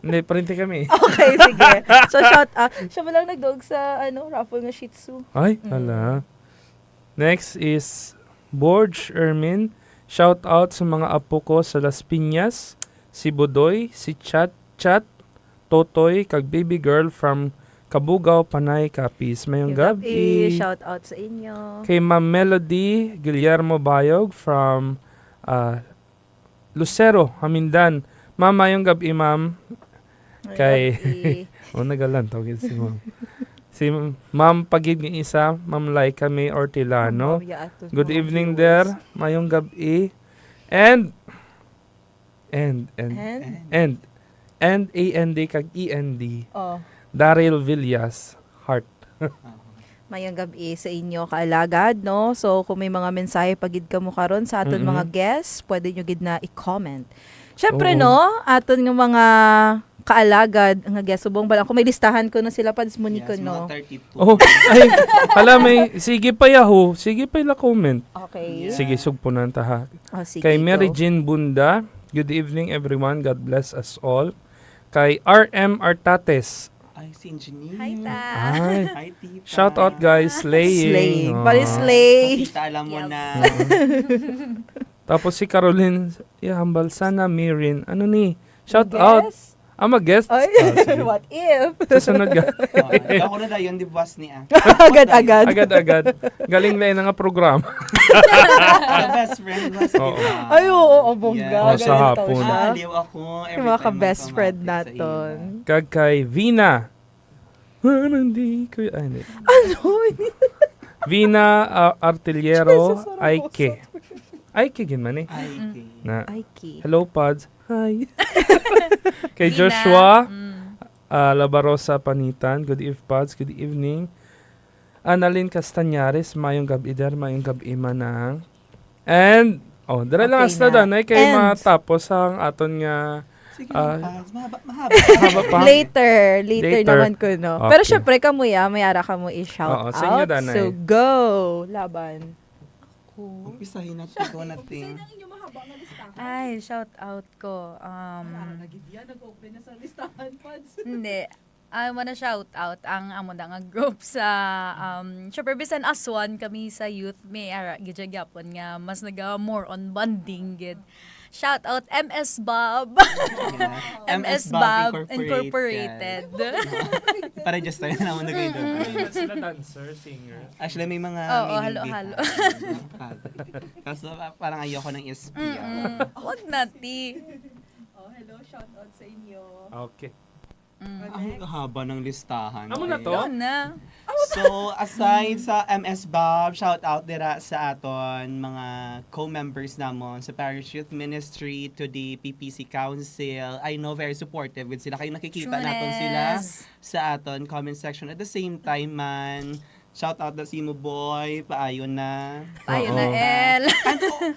Hindi, parinte kami. Okay, sige. So, shout out. Siya ba lang nagdog sa, raffle ng Shih Tzu? Ay, hala. Next is Borge Ermin. Shout out sa mga apo ko sa Las Piñas, si Budoy, si Chat, Totoy, kag baby girl from Kabugao, Panay, Capiz. Mayong gabi. Shout out sa inyo. Kay Ma'am Melody Guillermo Bayog from Lucero, Hamindan. Ma'am, mayong gabi, ma'am. Kay nagalan tawagin si ma'am. Si Ma'am Pagid ng isa, Ma'am Laika May Ortilano. Good evening there. Mayong gabi. And A-N-D kag E-N-D. Oh. Daryl Villas, Heart. Mayang gabi sa inyo kaalagad, no? So, kung may mga mensahe pagid ka mo karon sa aton mga guests, pwede nyo gid na i-comment. Syempre, no? Aton nga mga kaalagad, nga guest, subong balang. Kung may listahan ko na sila pa, Monico, Yes, no? mga 32. Oh, ay, sige pa yaho. Sige pa ila comment. Okay. Sige, sugpunan ta ha. Oh, sige, Kay Mary go. Jean Bunda, good evening everyone. God bless us all. Kay RM Artates. Ay, si Engineer. Hi, Ta. Ay, Hi, Tita. shout out guys, slaying. Slay. Oh. Bali slay. Tita, alam mo Yes. na. Tapos si Caroline Hambal sana Mirin. Ano ni? Shout out. Guess? I'm a guest. Ay, Sige. what if? Susunod ka. Ako na dayon, di buwas niya. Agad-agad. Agad-agad. Galing lang na nga programa. Sa best friend was Oo. kita. Ay, oo, bongga. Oh, sa Ganito hapon. siya. Aliw ako. Yung mga ka-best friend naton. Kag kay Vina. Hindi ko ay, hindi. Ano? Vina Artillero Aike. Aike gin man eh. Na. Aiki. Hello Pods. Hi. Kay Vina. Joshua Labarosa Panitan. Good evening Pods. Good evening. Annalyn Castañares. Mayong gabi der. Mayong gabi manang. And dara lang Okay hasta na. doon. Kay And- matapos ang aton nga Sige, mahaba. haba pa. Later Later. naman ko, no? Okay. Pero syempre, kamo may ara ka mo i-shout Oo, out. sa inyo, Danay. So, go! Laban. Umpisahin natin ko natin. Ay, shout out ko. Hindi. I wanna shout out ang amo nga group sa syempre bisan aswan kami sa youth may ara gid gyapon nga mas naga more on bonding gid. Shout out MS Bob. MS Bob Incorporated. Para just tayo naman na kayo doon. Sila dancer, singer. Actually, may mga Oo, meaning halo-halo. behind. Kaso parang ayoko ng SP. Wag na ti. Hello, shout out sa inyo. Okay. Ang haba ng listahan. Amo na to? Doon na. So, aside sa MS Bob, shout out dira sa aton mga co-members namon sa Parish Youth Ministry to the PPC Council. I know very supportive with sila. Kayo nakikita naton sila sa aton comment section. At the same time man, shout out na si Mo Boy, paayon na. Ayun Oo. na El.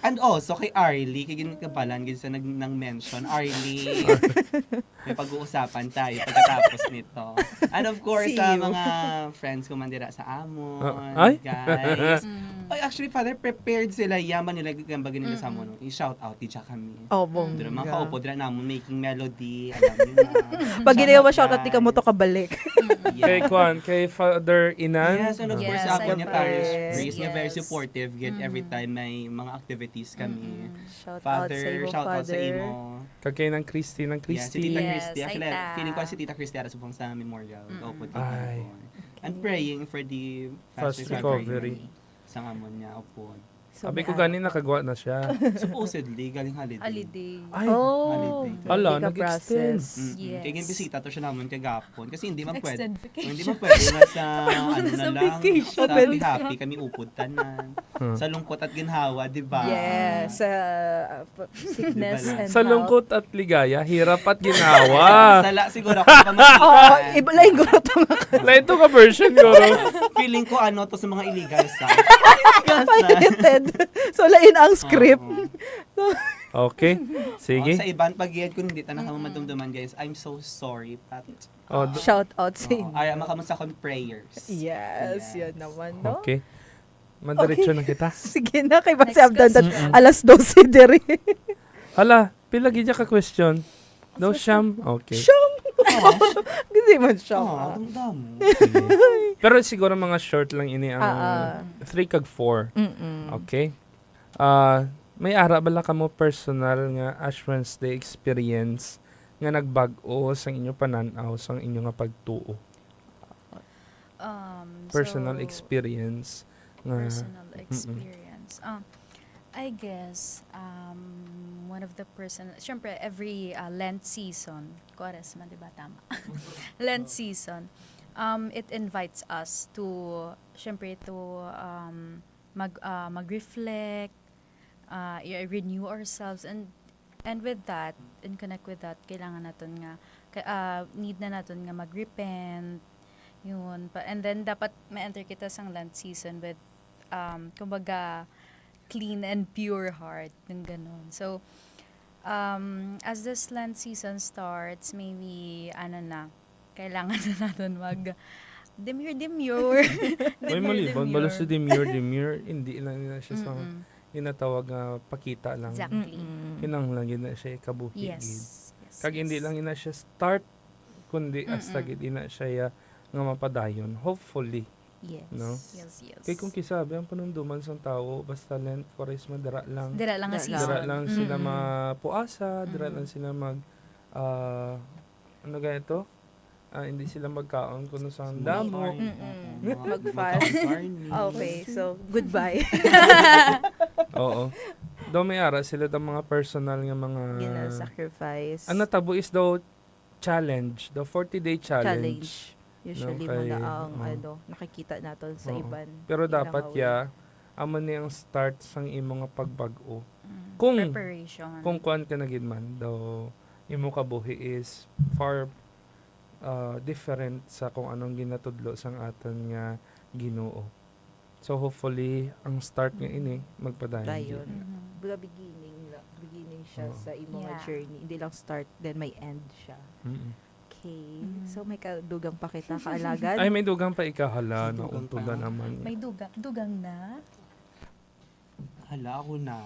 And also kay Arlie, kay ginikabalan gid sa nang mention Arlie. May pag-uusapan tayo pagkatapos nito. And of course See sa you. mga friends ko man dira sa Amon, Ay? guys. Ay, actually, Father, prepared sila. Yaman nila gambagin nila sa mo. I-shout out, di kami. Oh, Dira, mga bongga. kaupo, dira namin making melody. Alam niyo na. Pag ginawa mo Shout shoutout, di ka mo to kabalik. Kay Kwan, kay Father Inan. Yes, and of course, Yes, ako niya siyempre. Parish Priest, niya very Yes. supportive get every time may mga activities kami. Shout out Father, sa iyo, shout out sa Father. imo. Kagkay ng Christy ng Yeah, si Christy. Tita Yes, Christy. Actually, Aita. feeling ko si Tita Christy ara subong sa memorial. Opo, Tita. Ay. And praying for the Fast fast recovery. Sa amon niya, opo. So, Sabi may ko ganin nakagawa na siya. Supposedly, galing holiday. Holiday. Ay, Oh, Holiday. Ala, hindi ka nag-extend. process. Yes. Kaya bisita to siya naman kagapon. Kasi hindi man pwede. Extend vacation. Hindi man pwede na sa ano na Sa lang. vacation. Sa happy kami upod tanan. Sa lungkot at ginhawa, di ba? Yes, sickness Diba lang? and Sa health. lungkot at ligaya, hirap at ginawa. Sala siguro ako pamasikan. Oo, iba lang yung gulo to. Lain to ka version ko. Feeling ko ano to sa mga illegal sites. Pirated. So, lain ang script. Okay. Sige. Sa iban pag-iad ko hindi tanang kamo madumduman guys. I'm so sorry. But Oh, Shout out sa inyo. ay makamusta kon prayers. Yes, Yes. yun naman, no? okay. Madiretso na kita. Sige na, kay Basi Next Abdan, question. alas 12 diri. Hala, pila gid ka question. Do siyam. Okay. Hindi man siya. Oh, damdam. Pero siguro mga short lang ini ang 3 kag 4. Okay. May ara bala ka mo personal nga Ash Wednesday experience nga nagbag-o sa inyo pananaw sa inyo nga pagtuo. Personal So, experience nga Personal experience. I guess, one of the syempre, every Lent season, Quaresma, di ba tama? Lent season, it invites us to, syempre, to mag-reflect, renew ourselves, and with that, and connect with that, kailangan natin nga, need na natin nga mag-repent, yun. And then, dapat ma-enter kita sa Lent season with, kumbaga, clean and pure heart, yung ganun. So, as this Lent season starts, maybe, kailangan na natin demure. May malibon bala sa demure, hindi lang na siya sa inatawag nga pakita lang. Exactly. Kinanglan yun na siya ikabuhi. Yes. Kag hindi lang ina siya start, kundi hasta gid ina siya nga mapadayon. Hopefully. Yes. No? Yes. Kay kung kisabi ang panunduman sa tao, basta Lent, Quaresma, dira lang. Dira lang nga Dira season. Dira lang sila mapuasa, dira lang sila mag ano gaya ito? Hindi sila magkaon kuno sa damo. Mag-fast. Okay, so, goodbye. Oo. Daw may ara sila daw mga personal nga mga Gina-sacrifice. ang natabo is daw challenge, the 40-day challenge. Usually, No, kay- mga ang oo. nakikita natin sa Oo. iban. Pero Ilang dapat away. amo ni ang start sang imong nga pagbag-o. Mm. Kung Preparation. kung kuan ka na gid man daw imo kabuhi is far different sa kung anong ginatudlo sang aton nga Ginoo. So hopefully ang start nga ini magpadayon. Dayon. Mhm. Baga beginning siya Oo. sa imong Yeah. journey. Hindi lang start, then may end siya. Mm-mm. Okay. Mhm. So, may kadugang pa kita, kaalagan. Ay may dugang pa ikahala na Dugang pa. untugan naman. May dugang na. Hala ako na.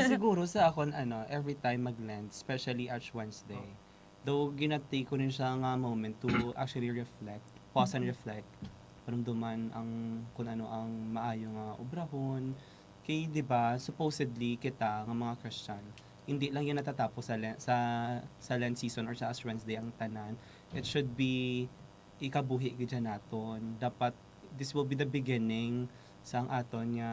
Siguro sa akon every time mag-Lent, especially Ash Wednesday. Though ginatake ko rin siya nga moment to actually reflect, pause and reflect. Paramdaman ang kung ano ang maayo nga obrahon. Kay 'di ba, supposedly kita nga mga Christian, hindi lang yan natatapos sa Lent season or sa Ash Wednesday ang tanan. It should be ikabuhi gid naton. Dapat this will be the beginning sa ang aton nga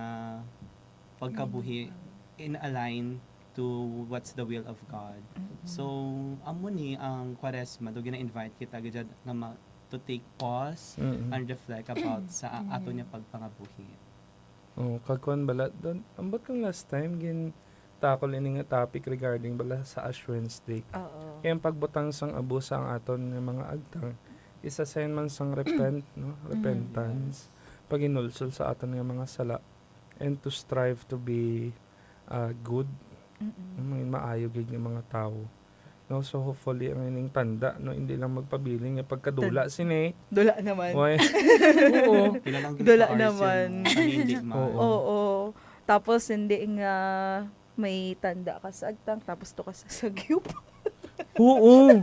pagkabuhi in align to what's the will of God. So, amo ni ang Quaresma, do gina-invite kita gid nga to take pause Mm-mm. and reflect about sa ato niya pagpangabuhi. Oh, kagkuan bala don. Ambot kang last time gin tackle ini nga topic regarding bala sa Ash Wednesday. Oo. Kaya ang pagbutang sang abo sa ang aton nga mga agtang isa sign man sang repentance, paginulsol sa aton nga mga sala and to strive to be good, maayo gid nga mga tao. No, so hopefully ang ining tanda no hindi lang magpabiling pagkadula sine. Dula naman. Why? Oo. Kilalang Dula hours naman. yun, no? Ano, hindi man. Oo. Tapos hindi nga may tanda ka sa agtang tapos to ka sa sagyup. Oo.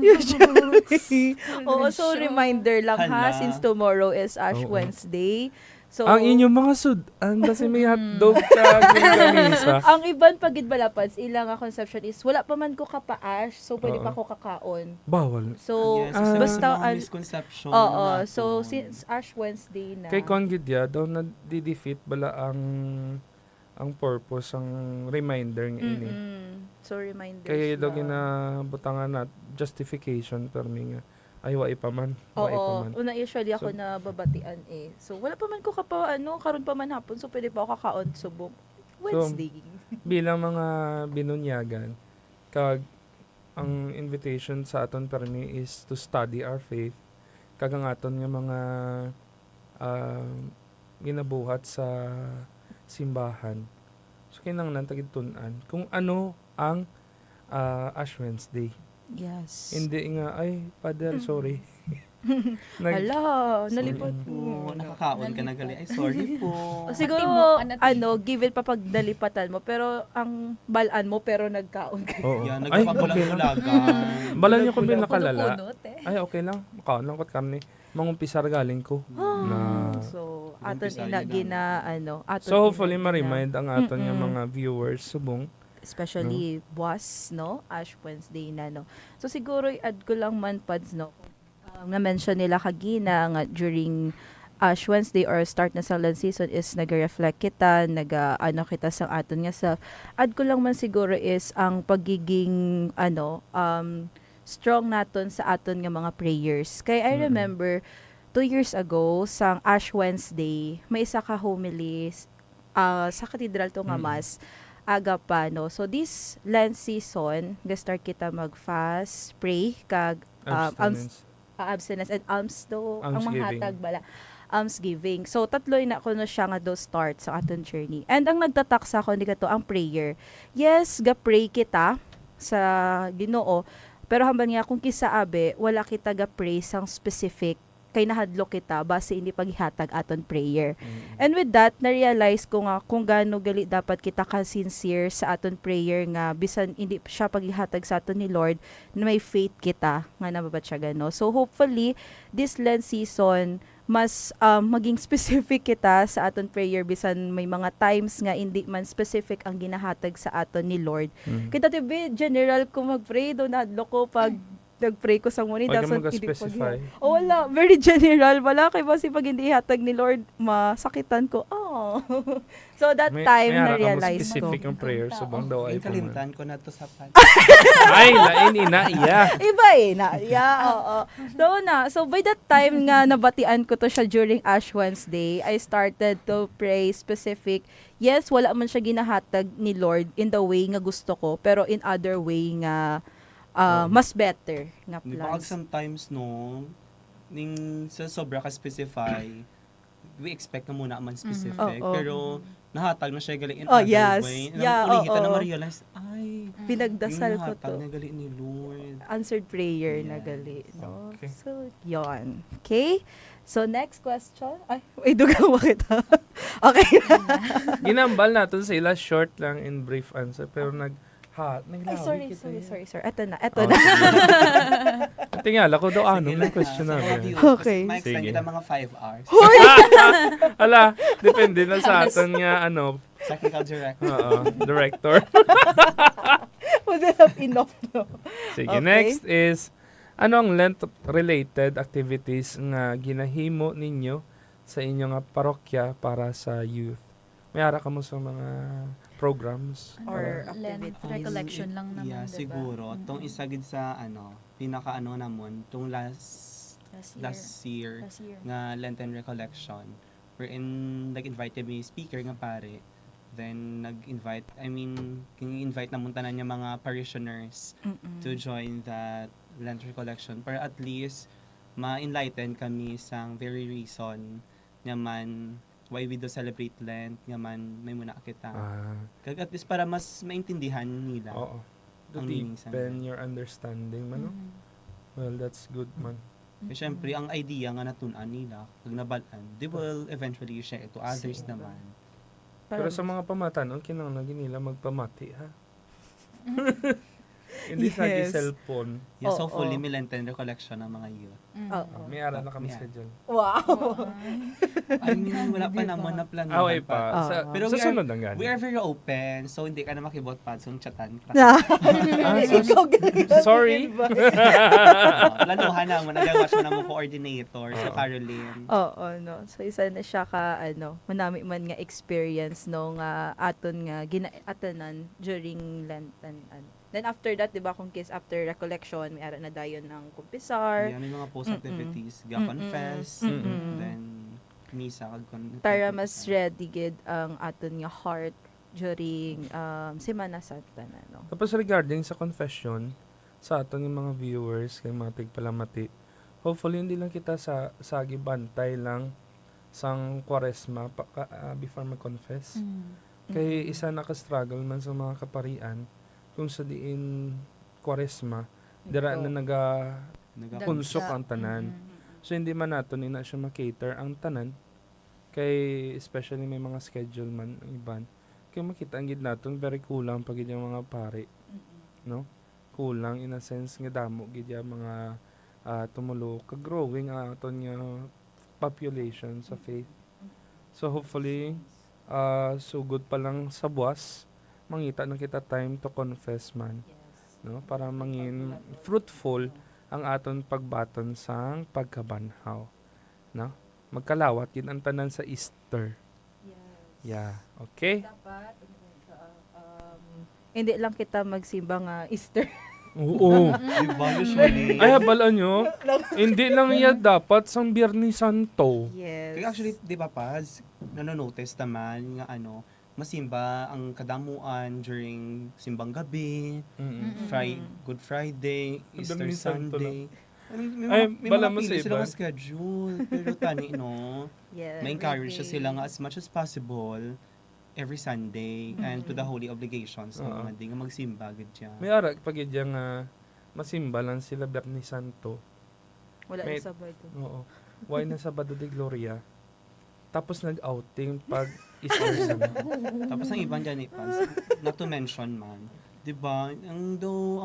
Usually. Oo, so reminder lang ha Hala. since tomorrow is Ash Oo. Wednesday. So Ang inyong mga sudan kasi may hotdog ka ganisa. ang iban pagid balapads ilang nga conception is wala pa man ko kapaash so pwede Oo. pa ko kakaon. Bawal. So Yes, Ah. basta mga al- misconception Oo, na so to. since Ash Wednesday na. Kay Kongidya daw na di-defeat bala ang purpose ang reminder ng ini. So reminders. Kaya daw lang. ginabutangan na justification per mi nga ay wa pa man. Wa pa Oo, man. una usually ako So- na babatian eh. So wala pa man ko karon pa man hapon so pwede pa ako kakaon subok Wednesday. Bilang mga binunyagan kag ang invitation sa aton permi is to study our faith kag ang aton nga mga ginabuhat sa simbahan. So kinahanglan tagid tun-an kung ano ang Ash Wednesday. Yes. Hindi nga ay Father sorry. Hala, nalipot Oo, mo. nakakaon ka na gali. Ay, sorry po. O, siguro, Ati mo, ano, given pa pag dalipatan mo, pero ang balaan mo, pero nagkaon ka. Oo. Yan, Ay, okay lang. nagpapabulag-bulagan. Balan niyo kung pinakalala. Punot eh. Ay, okay lang. Makaon lang kot karne. Mangumpisar galing ko. Na So, aton Umpisa ina, yun gina, ano, aton So hopefully ina- ma-remind ang aton nga mga viewers subong. especially buwas, no? Ash Wednesday na, no? So, siguro, i-add ko lang man, Pads, no? Na-mention nila kagina nga during Ash Wednesday or start na sa land season is nag-reflect kita, ano kita sa aton nga self. Add ko lang man siguro is ang pagiging, strong naton sa aton nga mga prayers. Kaya I remember, 2 years ago, sa Ash Wednesday, may isa ka homily sa Cathedral to nga Mass, aga pa, no? So, this Lent season, start kita mag-fast, pray, kag abstinence and alms do, ang Almsgiving. mga hatag bala. Almsgiving. So, tatloy na ko na siya nga do start sa aton journey. And ang nagtatak sa ako, hindi ka to, ang prayer. Yes, ga-pray kita sa Ginoo, pero hambang nga kung kisaabe, wala kita ga-pray sang specific kay nahadlok kita base hindi paghihatag aton prayer. And with that, na-realize ko nga kung gaano gali dapat kita ka-sincere sa aton prayer nga bisan hindi siya paghihatag sa aton ni Lord na may faith kita nga nababatsagan, no? So hopefully, this Lent season, mas maging specific kita sa aton prayer bisan may mga times nga hindi man specific ang ginahatag sa aton ni Lord. Kita tibi general ko mag-pray do nahadlok ko pag nag-pray ko sa morning. Huwag ka that's what mag-specify. Oh, wala. Very general. Wala. Kaya kasi pag hindi ihatag ni Lord, masakitan ko. Oh. So, that time, na-realize ko. specific ang prayer subong daw ay Yung kalimtan ko na to sa pan. Ay, lain ina iya. Iba eh. Oo. So, by that time nga, nabatian ko to siya during Ash Wednesday, I started to pray specific. Yes, wala man siya ginahatag ni Lord in the way nga gusto ko, pero in other way nga mas better nga Di ba, plans. sometimes, no, sa sobra ka specify, we expect na muna man specific, Oo. pero nahatag na siya galing in Oh, other yes. way. Yeah, Ulihitan na oo. ma-realize, ay, Pinagdasal yung ko nahatag to. na galing ni Lord. Answered prayer na Yes. gali. No? Okay. So, yon. Okay? So, next question. Ay, dugaw kita. Okay. Ginambal natin sa ila short lang in brief answer pero Ay, naglawi sorry. Eto na. Tingala ko daw Sige ano lang, ng question sa mga namin. viewers, Okay. Ma-extend Sige. kita mga 5 hours. Ala, depende na sa aton nga Technical director. director. Would have enough, no? Sige, Okay. next is anong Lent-related activities nga ginahimo ninyo sa inyong nga parokya para sa youth? May ara ka mo sa mga programs? Or Lent activities. recollection lang naman, Yeah, diba? siguro. Tong isagid sa, pinaka-ano namon, tong last year Last year. nga Lenten recollection wherein nag-invite may speaker nga pare, then invite namun tanan niya mga parishioners to join that Lent recollection para at least ma-enlighten kami sa very reason nga man why we do celebrate Lent nga man may muna kita. Kag at least para mas maintindihan nila. Oo. To Ang linisan deepen your understanding man, no? Well, that's good man. Siyempre, ang idea nga natunan nila, pag nabalaan, they will eventually share it to others naman. Pero sa mga pamatanon, kinahanglan nila magpamati, ha? Hindi sa Yes. cellphone. Yes, so Oo. fully Milenten recollection ng mga youth. Oo. May ara na kami Yeah. schedule. Wow. I mean, wala pa naman na plano. Away pa. Sa, Pero sa we are- sunod ang gani. We are very open, so hindi ka na makibot pa, so chatan ka. Ikaw Sorry. Planuhan na mo, nag-watch mo na mo coordinator, so Caroline. Oo, no. So isa na siya ka manami man nga experience nung aton nga ginaatanan during Lenten. Then after that, 'di ba, kung case after recollection, may ara na dayon ng kumpisar. Yeah, may mga post-activities, ga-confess, then misa kag Para mas ready gid ang aton nga heart during Semana Santa na, no. Tapos regarding sa confession, sa aton yung mga viewers, kay mga tigpalamati, hopefully hindi lang kita sa sagi bantay lang sang Kwaresma before mag-confess. Kay isa naka-struggle man sa mga kaparian, kung sa diin Kwaresma, dira na punsok ang tanan. So hindi man naton ina siya makater ang tanan, kay especially may mga schedule man ang iban. Kaya makita ang gid naton very kulang pag yung mga pare, no? Kulang in a sense nga damo gid yung mga tumulo ka growing aton nga population sa faith. So hopefully sugod pa lang sa buwas mangita na kita time to confess man, no? Para mangin fruitful ang aton pagbaton sang pagkabanhaw, no? Magkalawat yun ang tanan sa Easter. Yeah, okay? Dapat hindi lang kita magsimba nga Easter. Oo. Diba, usually? Ay, habalaan nyo, hindi lang yan dapat sang Biyernes Santo. Yes. Kaya actually, di ba, Paz, nanonotice naman nga masimba ang kadamuan during simbang gabi, Good Friday, Easter Biyernes Santo Sunday. Ay, May bala mga mo sa pili iba. silang schedule. Pero tani, no? Yes. Ma-encourage siya sila nga as much as possible every Sunday and to the holy obligations ng Oo. mga di nga magsimba gid siya. May ara pag yung masimba lang sila Biyernes Santo. Wala May- na Sabado. Oo. Why na Sabado de Gloria? Tapos nag-outing pag Easter Sunday. Tapos ang ibang dyan, Paz, not to mention man, di ba, ang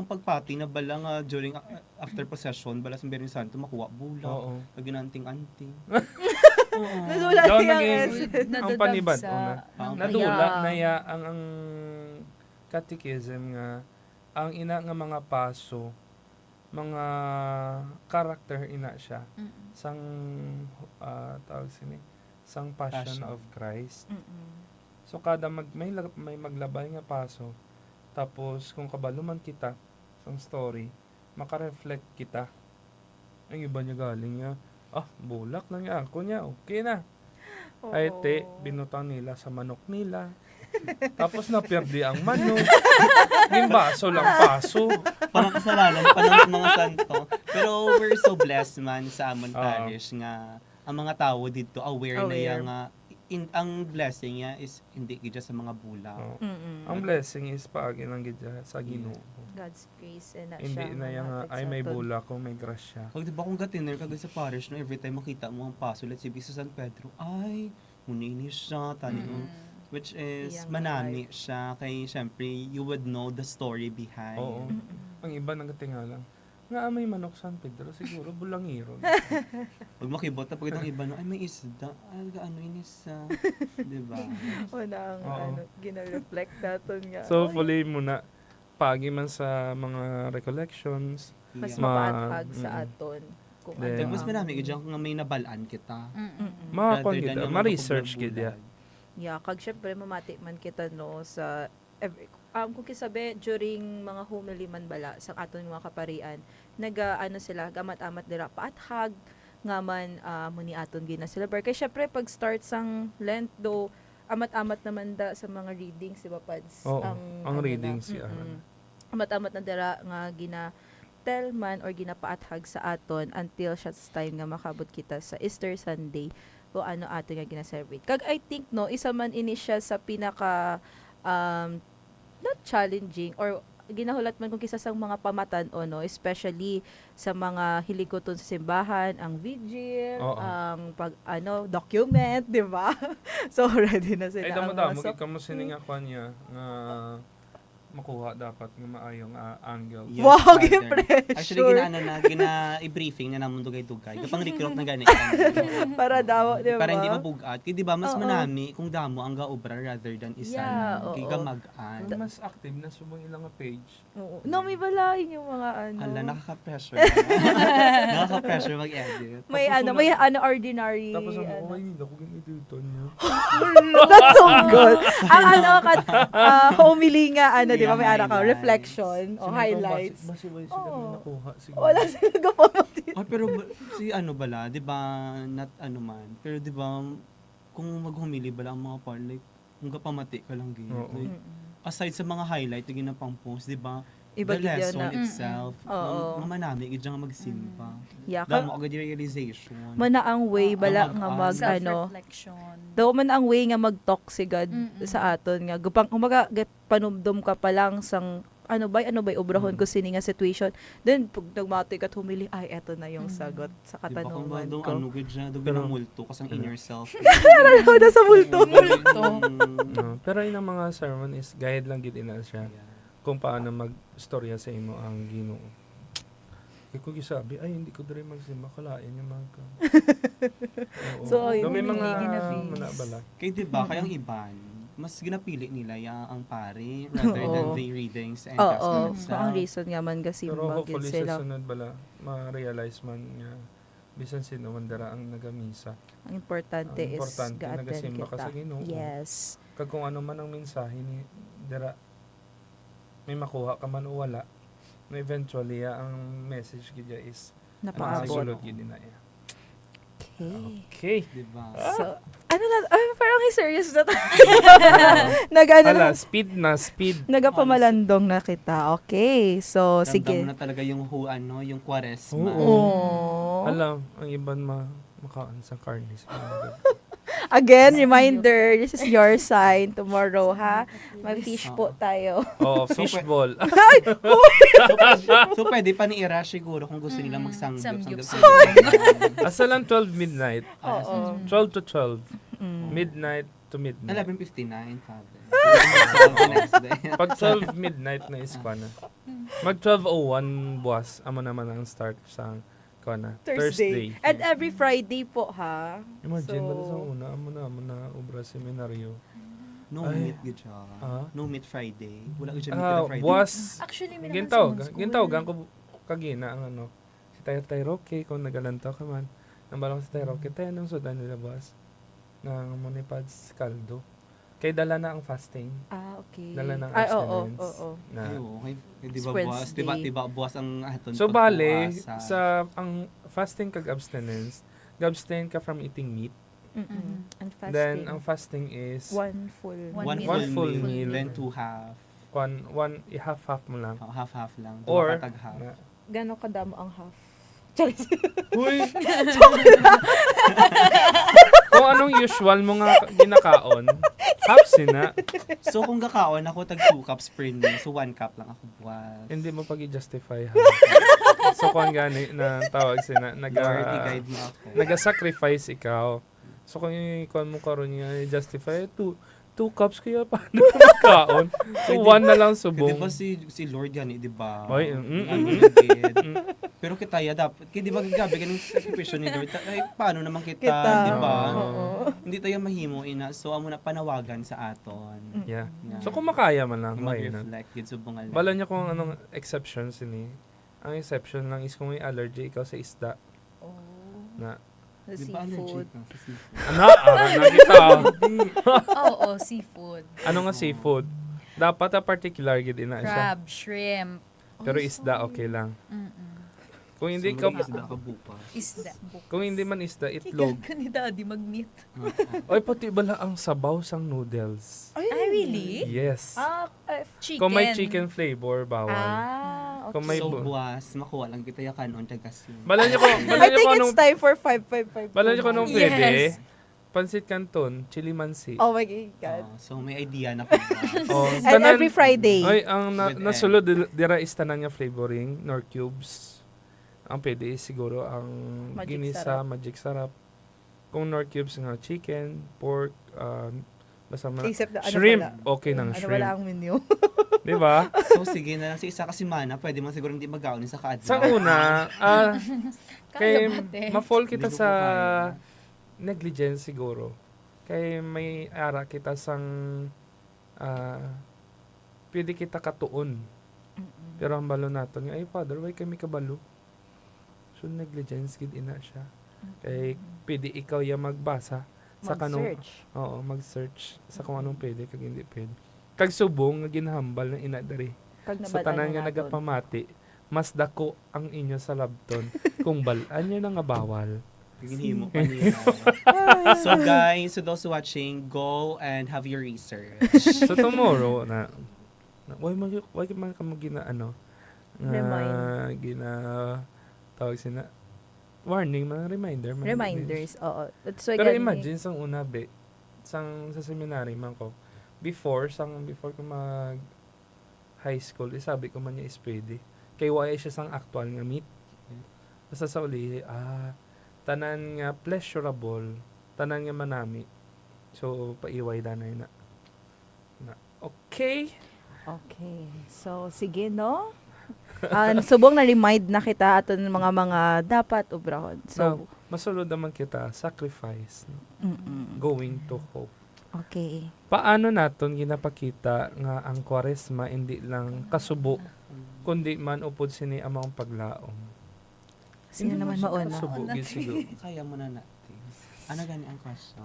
pagpati na bala nga during after possession, bala sa Biyernes Santo, makuha bula, Oo. pag anting-anting. Wala Daw yung naging essence. ang panibad una. Ang Nadula kaya- na ya ang catechism nga ang ina nga mga paso mga character ina siya sang tawag sini sang Passion Passion. of Christ. So kada may maglabay nga paso tapos kung kabaluman kita sang story maka-reflect kita. Ang iba niya galing niya bulak lang niya ako niya okay na. Ay te, binutang nila sa manok nila. Tapos napirdi ang manok. Yung baso lang paso. Parang kasalanan pa ng mga santo. Pero we're so blessed man sa Amon Oo. Parish nga ang mga tao dito aware na Aware. yan nga ang blessing niya is hindi gidya sa mga bula. Oo. Ang blessing is paagi ng gidya sa Ginoo. God's grace and Hindi na yung ay may bula ko, may grasya. Pag diba kung gatiner kagad sa parish, no, every time makita mo ang paso, let's say, sa San Pedro, ay, muninis siya, tani, which is, Iyang manami siya, kay, syempre, you would know the story behind. Oo. Ang iba nagatingalang. Nga may manok San Pedro, siguro bulangiro. Pag makibot na pag ang iba, no, ay, may isda, ay, ano yun isa, diba? Wala ang Oo. gina-reflect natin nga. So, hopefully muna, pagi man sa mga recollections, mas Yeah. mapathag sa aton. Kung Then- Then, mas ang- manami, kaya kung may nabalaan kita. mga Rather than yung ma-research mga gid ya. Yeah, kag syempre mamati man kita no sa kung kisabi during mga homily man bala sa aton mga kaparian, sila gamat-amat dira paathag nga man muni aton gina-celebrate. Kay syempre pag start sang Lent do amat-amat naman da sa mga readings, di ba, Pads? Oo, ang readings, yeah. Amat-amat na dira nga gina-tell man or ginapaathag sa aton until shots time nga makabot kita sa Easter Sunday o ano ato nga gina-celebrate. Kag I think no, isa man ini siya sa pinaka not challenging or ginahulat man kung kisa sa mga pamatan-on, no, especially sa mga hilikoton sa simbahan, ang vigil, Oo. ang document, di ba? So ready na sila. Ay, ang damo-damo, mga ikaw mo sininga ko niya nga makuha dapat ng maayong angle. Yes, Wow, Father. gi-pressure. Actually, gina-i-briefing na naman dugay-dugay. Kapang recruit na gani. para daw, di ba? Para hindi mabugat. Kaya di ba, mas Oo. manami kung damo ang gaobra rather than isa Yeah, na. oo. Kaya gamagaan. Kung mas active na subong ilang page. Oo. No, may balahin yung mga Hala, ano. nakaka-pressure. Nakaka-pressure mag-edit. May Tapos may ordinary. Tapos ang ano. ay, hindi ako ginititan niya. That's so good. Ang homily nga, di ba, may Yeah, anak ka, highlights. reflection o highlights. Basi ba sila Oo. may nakuha siguro. Wala sila gapamati. Pero si bala, di ba, not man, pero di ba, kung maghumili bala ang mga part, like, kung kapamati ka lang gini. Oo. Like, aside sa mga highlight na ginapang post, di ba, Iba the gid yun lesson na. itself, Oo. mamanami, gid nga magsimba. Yeah, Damo agad yung realization. mana ang way bala Ang nga mag- Self-reflection. daw man ang way nga mag-talk si God sa aton nga gupang umaga panumdum ka pa lang sang ano ba obrahon ko sini nga situation, then pag nagmati ka at humili, ay eto na yung sagot sa Di ba kung ba katanungan doon ko. ano gid siya, doon binamulto kasang inner self. Ano na sa multo. No, pero yun ang mga sermon is guide lang gid ina siya kung paano magstorya sa imo ang Ginoo. Kaya kung isabi, ay hindi ko diri magsimba, kalain yung mga ka. Oo. So, So, may yun, mga hindi ginabis. manabala. Kaya di ba, kayang iban, mas ginapili nila ang pare rather than the readings and Oo, testament so ang reason nga man kasi Pero magid hopefully sila. sa sunod bala, ma-realize man nga bisan sino man dara ang nagamisa. Ang importante Ang is importante, ga-attend nagasimba ka kita. sa Ginoo. Yes. Kag kung ano man ang mensahe ni dara, may makuha ka man o wala, no eventually ang message gidya is Napaabot. sulod gid na iya. Okay. Okay. Di ba? So, ano na, parang serious na tayo. Nag-ano na, Hala, speed. nagapamalandong na kita. Okay, so sige. Ramdam na talaga yung yung kwaresma. Oh. Alam, ang iban makaan sa karnis. Again, reminder, this is your sign tomorrow, ha? May fish po tayo. Oh, fishball. So pwede pa ni Ira siguro kung gusto nila Samgyup. Asa lang 12 midnight. Oo. 12 to 12. Midnight to midnight. 11:59, Father. Pag 12 midnight na is kwa na. Mag 12:01 buwas, amo naman ang start sa kwa na. Thursday. And every Friday po, ha? Imagine, So- so, sa una, amo na obra seminaryo. No Ay. meat gid siya. Ah? No meat Friday. Wala gid siya meat na Friday. Buwas, Actually, may gintawagan ko kagina ang ano, si Tay Roque, kung nagalantaw ka man, ang balong si Tay Roque, tayo nang sudan nila buwas, ng Monipads Caldo. Kay dala na ang fasting. Ah, okay. Dala ng Ay, oo, abstinence. oo. Na. Ay, oo. Di It's ba buwas? Wednesday. Di ba buwas ang aton So bale, pagbuwas, sa ang fasting kag abstinence, abstain ka from eating meat. Mm-mm. And fasting. Then ang fasting is one full. one One full full meal. meal, then 2 half. one half mo lang. Half lang. Or, Tumakatag half. Gano'ng kadamo ang half? Charis. Uy! Kung anong usual mo nga ginakaon, half sina. So kung kakaon ako tag 2 cups per meal, so 1 cup lang ako buwas. Hindi mo pag i-justify ha. So kung gani na tawag sina, Lord, i-guide mo ako. naga-sacrifice ikaw. So kung yung mo karon niya i-justify, 2 cups kaya paano magkaon? So 1 na lang Di subong. ba si Lord gani, di ba? Oy, Pero kita dapat, di ba gabi ganung sakripisyo ni Lord, ay paano naman kita, Kita. di ba? Oo. Hindi tayo mahimo ina, so amo na panawagan sa aton. Yeah. Yeah. So kung makaya man lang, why not? Mag-reflect gid subong ala. Bala niya kung anong exceptions ni. Ang exception lang is kung may allergy ikaw sa isda. Oh. Na, The Di ba seafood. allergic ka sa seafood? na kita. Oo, seafood. Ano nga seafood? Dapat a particular gid ina siya. Crab, shrimp. Pero isda okay lang. Mm-mm. Kung hindi So, ka isda ka bukas. Isda. kung hindi man isda, itlog. Kigal ka ni daddy mag-meat. Oy pati bala ang sabaw sang noodles. Ay, really? Yes. Chicken. Kung may chicken flavor bawal. Ah, okay. Kung may So bu- buwas, makuha lang kita ya kanon tag kasi. Bala niyo ko I think anong it's time for 555. bala niyo ko anong pwede. Yes. Pansit Canton, Chili Mansi. Oh my God. So may idea na po. Oh, And every Friday. Ay, ang With nasulod dira is tanan nga flavoring, nor cubes. Ang pwede is siguro ang Magic ginisa, sarap. magic sarap. Kung nor cubes nga chicken, pork, basta Isip na, ano shrimp, wala? okay nang Ano shrimp. wala ang menu? Di ba? So sige na lang sa isa kasi mana, pwede mo siguro hindi mag-gaon sa kaadlaw. Sa una, kay Kaya ba, te? ma-fall kita Hindi ko sa po kaya. negligence siguro. Kay may ara kita sang pwede kita katuon. Pero ang balo naton nga, ay father, why kami kabalo? So negligence gid ina siya. Kay pwede ikaw ya magbasa sa kanong Mag-search. oo, mag-search sa kung anong pwede kag hindi pwede. Kag subong nga ginhambal ng ina diri. Pag Sa nabalaan tanan mo nga naton. nagapamati, mas dako ang inyo sa labton kung balaan nyo na nga bawal. Ginhimo pa niya. So guys, so those watching, go and have your research. So tomorrow why man ka mo gina ano Remind. gina tawag sina warning man reminder man. Reminders, oo. That's why Pero gani- imagine sang una sa seminary man ko before ko mag high school sabi ko man niya is pwede kay why siya sang actual nga meat basta sa uli tanan nga pleasurable tanan nga manami so paiway danay na okay. Okay. So, sige, no? Subong na-remind na kita ato ng mga dapat obrahon. So, Masulod naman kita sacrifice no? mm-mm. Going to hope. Okay. Paano naton ginapakita nga ang Kwaresma hindi lang kasubo kundi man upod sini amang paglaom. Sino naman mauna? Kasubo gid siguro. Kaya mo na natin. Ano gani ang question?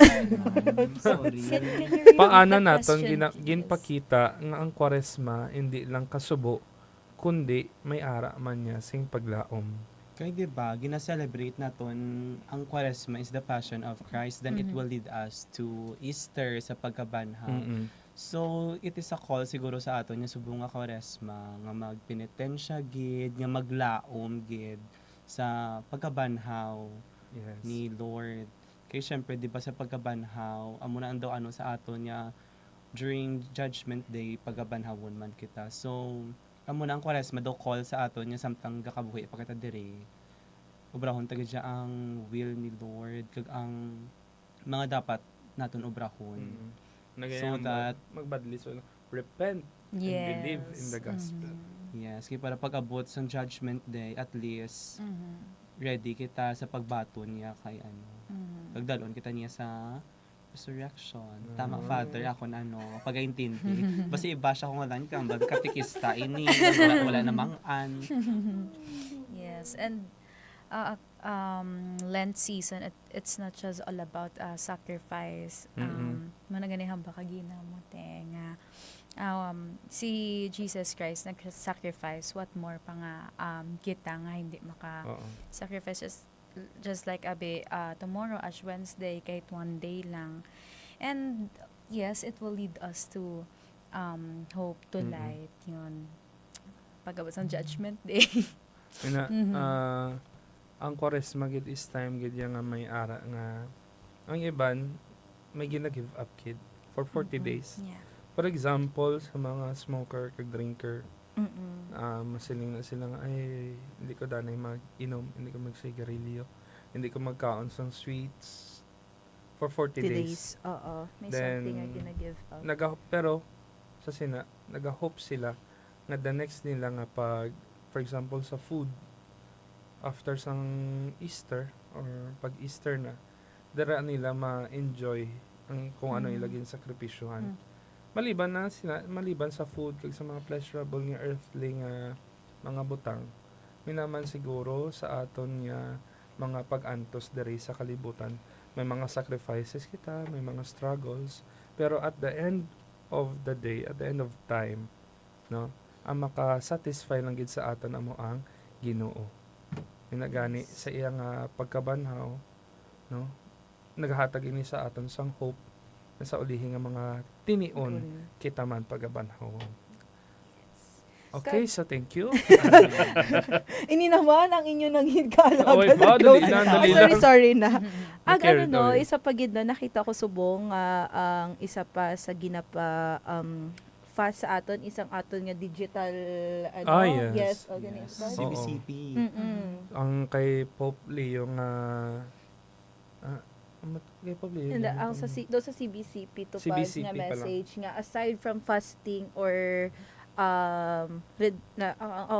Sorry. Paano naton ginpakita nga ang Kwaresma hindi lang kasubo kundi may ara man niya sing paglaom. Kaya diba, gina-celebrate naton ang Quaresma is the passion of Christ, then it will lead us to Easter sa pagkabanhaw. Mm-mm. So, it is a call siguro sa aton nga subong nga Quaresma nga magpenitensya gid, nga maglaom gid sa pagkabanhaw Yes. ni Lord. Kaya syempre, di ba sa pagkabanhaw, amo na ang daw ano sa aton nga during Judgment Day, pagkabanhawon man kita. So, amo na ang Quaresma daw call sa aton nga samtang gakabuhi pa kita diri. Obrahon tagad siya ang will ni Lord kag ang mga dapat naton obrahon. So that magbadli so repent and believe in the gospel. yes, kaya para pag-abot sa Judgment Day, at least ready kita sa pagbaton niya kay ano. Pagdalon kita niya sa resurrection. Tama, Father, ako na ano, pag-aintindi. Basta iba siya kung walang kang katikista, ini, wala namang an. Yes, and Lent season, it's not just all about sacrifice. Managanihang baka ginamo nga si Jesus Christ nag-sacrifice, what more pa nga kita nga hindi maka-sacrifice just like abe tomorrow Ash Wednesday kahit one day lang. And yes, it will lead us to hope to light yun pagabot sa Judgment Day. Ang Quaresma gid is time gid nga may ara nga ang iban may gina-give up kid for 40 days. Yeah. For example, sa mga smoker kag drinker, masiling na sila nga, ay, hindi ko danay mag-inom, hindi ko magsigarilyo, hindi ko magkaon ng sweets for 40 days. Oo. May Then, something na gina-give up. Pero, nag-hope sila nga the next nila nga pag, for example, sa food, after sang Easter, or pag Easter na, dara nila ma-enjoy ang kung ano ilaging sakripisyohan. Maliban sa food kag sa mga pleasurable nga earthly nga mga butang, minaman siguro sa aton nga mga pag-antos diri sa kalibutan, may mga sacrifices kita, may mga struggles, pero at the end of the day, at the end of time, no, ang maka-satisfy lang gid sa aton amo ang Ginoo. Minagani sa iyang pagkabanhaw, no, naghatag ini sa aton sang hope na sa ulihi nga mga tinion kita man pagabanhaw. Okay, so thank you. Ini naman ang inyo naging kaalaga Okay na pa, dali lang, dali lang. sorry na. Ang Okay, ano no, sorry. isa pa gid no, nakita ko subong ang isa pa sa ginapa fast sa aton, isang aton nga digital ano. Ah, yes. Organized. Oo. CBCP. Ang kay Pope Leo nga kay Pope Leo. And ang sa do sa CBCP to CBCP nga pa lang. message nga aside from fasting or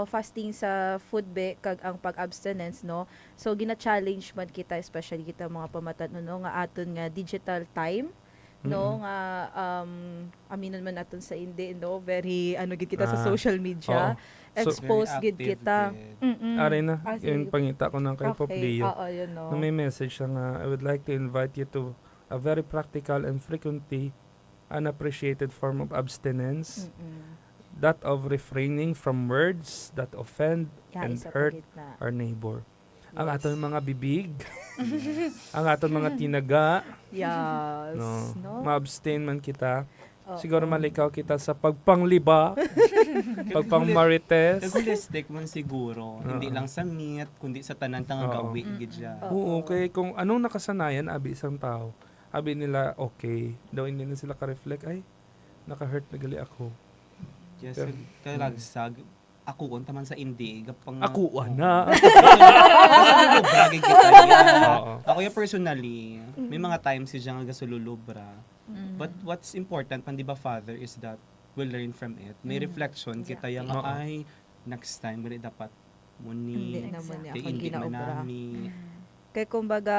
fasting sa food kag ang pag-abstinence no, so gina-challenge man kita, especially kita mga pamatan-on no, nga aton nga digital time no, nga aminon man naton sa hindi no, very ano gid kita sa social media, expose Very gid active kita. gid. Ari na, sige. yung pangita ko ng kay Pope Leo. Oo, yun no. Na may message siya nga, I would like to invite you to a very practical and frequently unappreciated form of abstinence, that of refraining from words that offend and isa pa hurt gid na. our neighbor. Ang aton mga bibig, ang aton mga tinaga, Yes, no? ma-abstain man kita. Oo. Siguro malikaw kita sa pagpangliba, pagpangmarites. Holistic man siguro. Hindi lang sa meat, kundi sa tanan tang Oo. gawi gid siya. Oo, okay. Kung anong nakasanayan, abi isang tao, abi nila, okay. Daw hindi na sila ka-reflect, ay, naka-hurt na gali ako. Yes, Pero- talagsag. Ako taman sa indi gapang Ako, na. Bragig kita yan. Oo. Ako yung personally, may mga times siya nga gasululubra. But what's important man, di ba, Father, is that we learn from it. May reflection kita yung Oo. ay next time gali dapat Hindi muni. naman niya Di akong hindi man ginaobra. nami. Kaya kumbaga,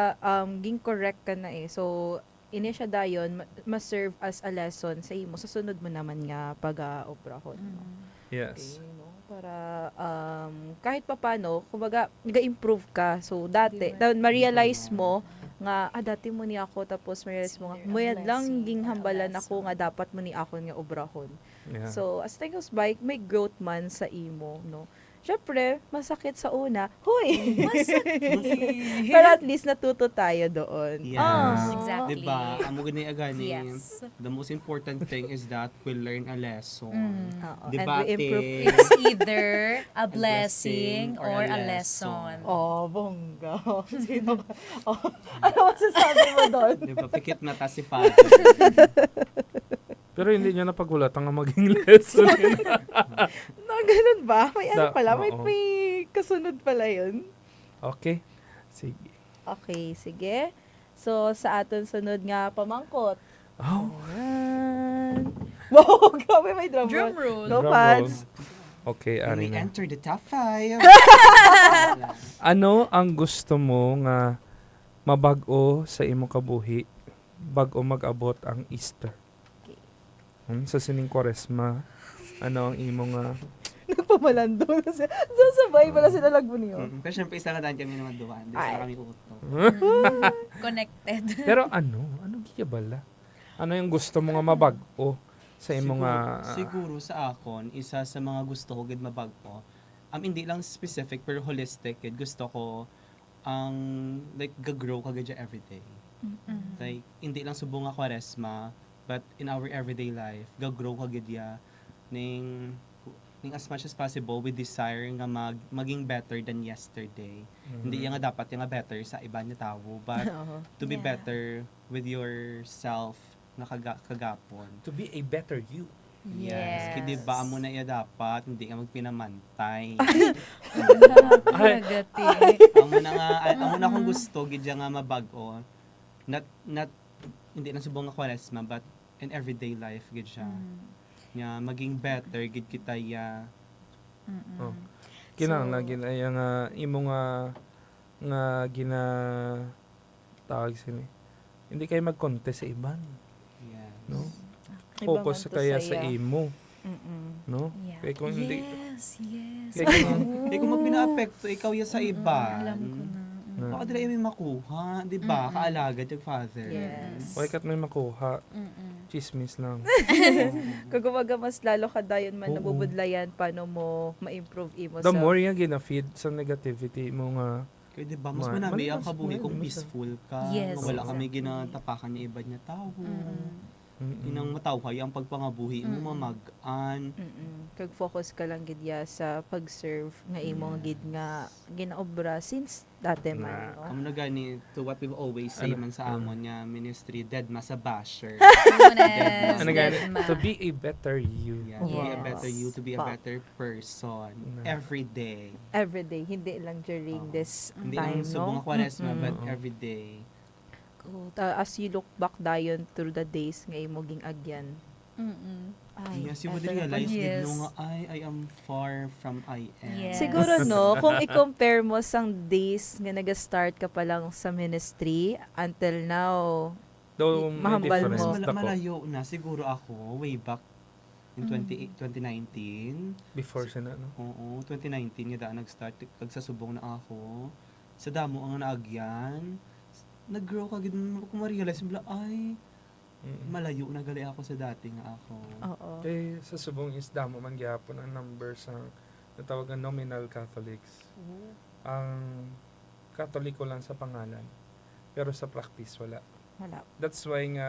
ging correct ka na So, ini siya dayon, ma-serve as a lesson sa imo. Sa sunod mo naman nga pag-operahon. No? Yes. Okay, no? Para kahit papano, kumbaga, nag-improve ka. So, dati, ma-realize mo nga, dati mo ni ako, tapos ma-realize mo nga, mayad lang ging hambalan ako nga dapat mo ni ako nga obrahon. Yeah. So, as time goes by, may growth man sa imo, no? Syempre, masakit sa una. Huy! Pero at least natuto tayo doon. Yes. Exactly. Diba? Amo gani agani. Yes. The most important thing is that we learn a lesson. Oo, Diba, and we improve. ate? It's either a blessing or a lesson. Oh, bongga. Sino ka? Oh, ano masasabi mo doon? Diba? Pikit na ta si Father. Pero hindi niya napagulatan nga maging lesson. No, ganun ba? May ano Da- pala? May, oo. may kasunod pala yun. Okay. Sige. Okay, sige. So, sa aton sunod nga pamangkot. Oh. Ayan. Wow, grabe may drum Drum roll. roll. No Drum pads. Okay, We ari na. enter the top 5. Ano ang gusto mo nga mabag-o sa imong kabuhi bag-o mag-abot ang Easter? Sa sining Kwaresma, ano ang imong nga Nagpamalando na sila. Sasabay pala sila lagbo niyo. Pero syempre, isa ka daan kami naman duwan. Di Ay. sa kami uto. Connected. Pero ano giyabala? Ano yung gusto mo nga mabag-o sa imong nga Siguro sa akon, isa sa mga gusto ko gid mabag-o. Hindi lang specific pero holistic gid. Gusto ko ang like gagrow ka gid everyday. Like hindi lang subong nga Kwaresma, but in our everyday life, gagrow ka gid ya ning as much as possible we desire nga maging better than yesterday. Hindi yan nga dapat yung nga better sa iba niya tao, but to be Yeah. better with yourself na kagapon. to be a better you. Yes. Kaya ba mo na iya dapat, hindi ka magpinamantay. Agati. Amo na akong gusto, gidya nga mabag-o. Not, hindi lang subong nga Kwaresma, but in everyday life, gid siya. Nga, maging better, gid kita ya. Oh. Kinahanglan aya nga imo nga gina tawag sini. Hindi kayo mag-contest sa iban, Yes. no? Ibang Focus anto kaya saya. sa imo, no? Yeah. Kaya kung hindi Yes. kaya kung Hindi ko magpina-apekto, ikaw ya sa iba. Alam ko na. Baka dila yung may makuha, di ba? Kaalagad yung Father. Yes. why kat may makuha, chismis lang. Kagumbaga mas lalo ka dayon man Oo. nabubudlayan paano mo ma-improve imo The sa more yung gina-feed sa negativity mo nga, Kaya di ba, mas Ma- manami ang mas- kabuhi kung mas- peaceful ka. Yes, Wala kami exactly. ginatapakan niya iba niya tao. Inang matawhay ang pagpangabuhi mo mamag-an. Kag focus ka lang gid ya sa pag-serve nga imong gid nga ginaobra since dati man, no? Amo na gani to what we've always say man sa amon nga ministry, dead ma sa basher. Yes. Ano gani? Deadma. To be a better you. Yeah, to be a Yes. better you, to be a Pa. better person every day. Every day, hindi lang during this Hindi time, lang subong no? kwaresma, but every day. As you look back dayon through the days nga imo ging agyan. Ay, Yes, you would eto na realize Yes. gid no nga I am far from I am. Yes. siguro no, kung i-compare mo sang days nga nag-start ka pa lang sa ministry until now, Though may Mahambal difference mo. ako Malayo na siguro ako way back in 2019. before siya na, no? Oo, 2019 nga daan nag-start kag sa subong na ako. Sa damo ang naagyan. Nag-grow ka gid mo kung ma-realize mo ay malayo na gali ako sa dati nga ako. oo. Eh, sa subong isda mo man gyapon ang numbers ng natawag na nominal Catholics. Ang Katoliko lang sa pangalan, pero sa practice wala. Wala. That's why nga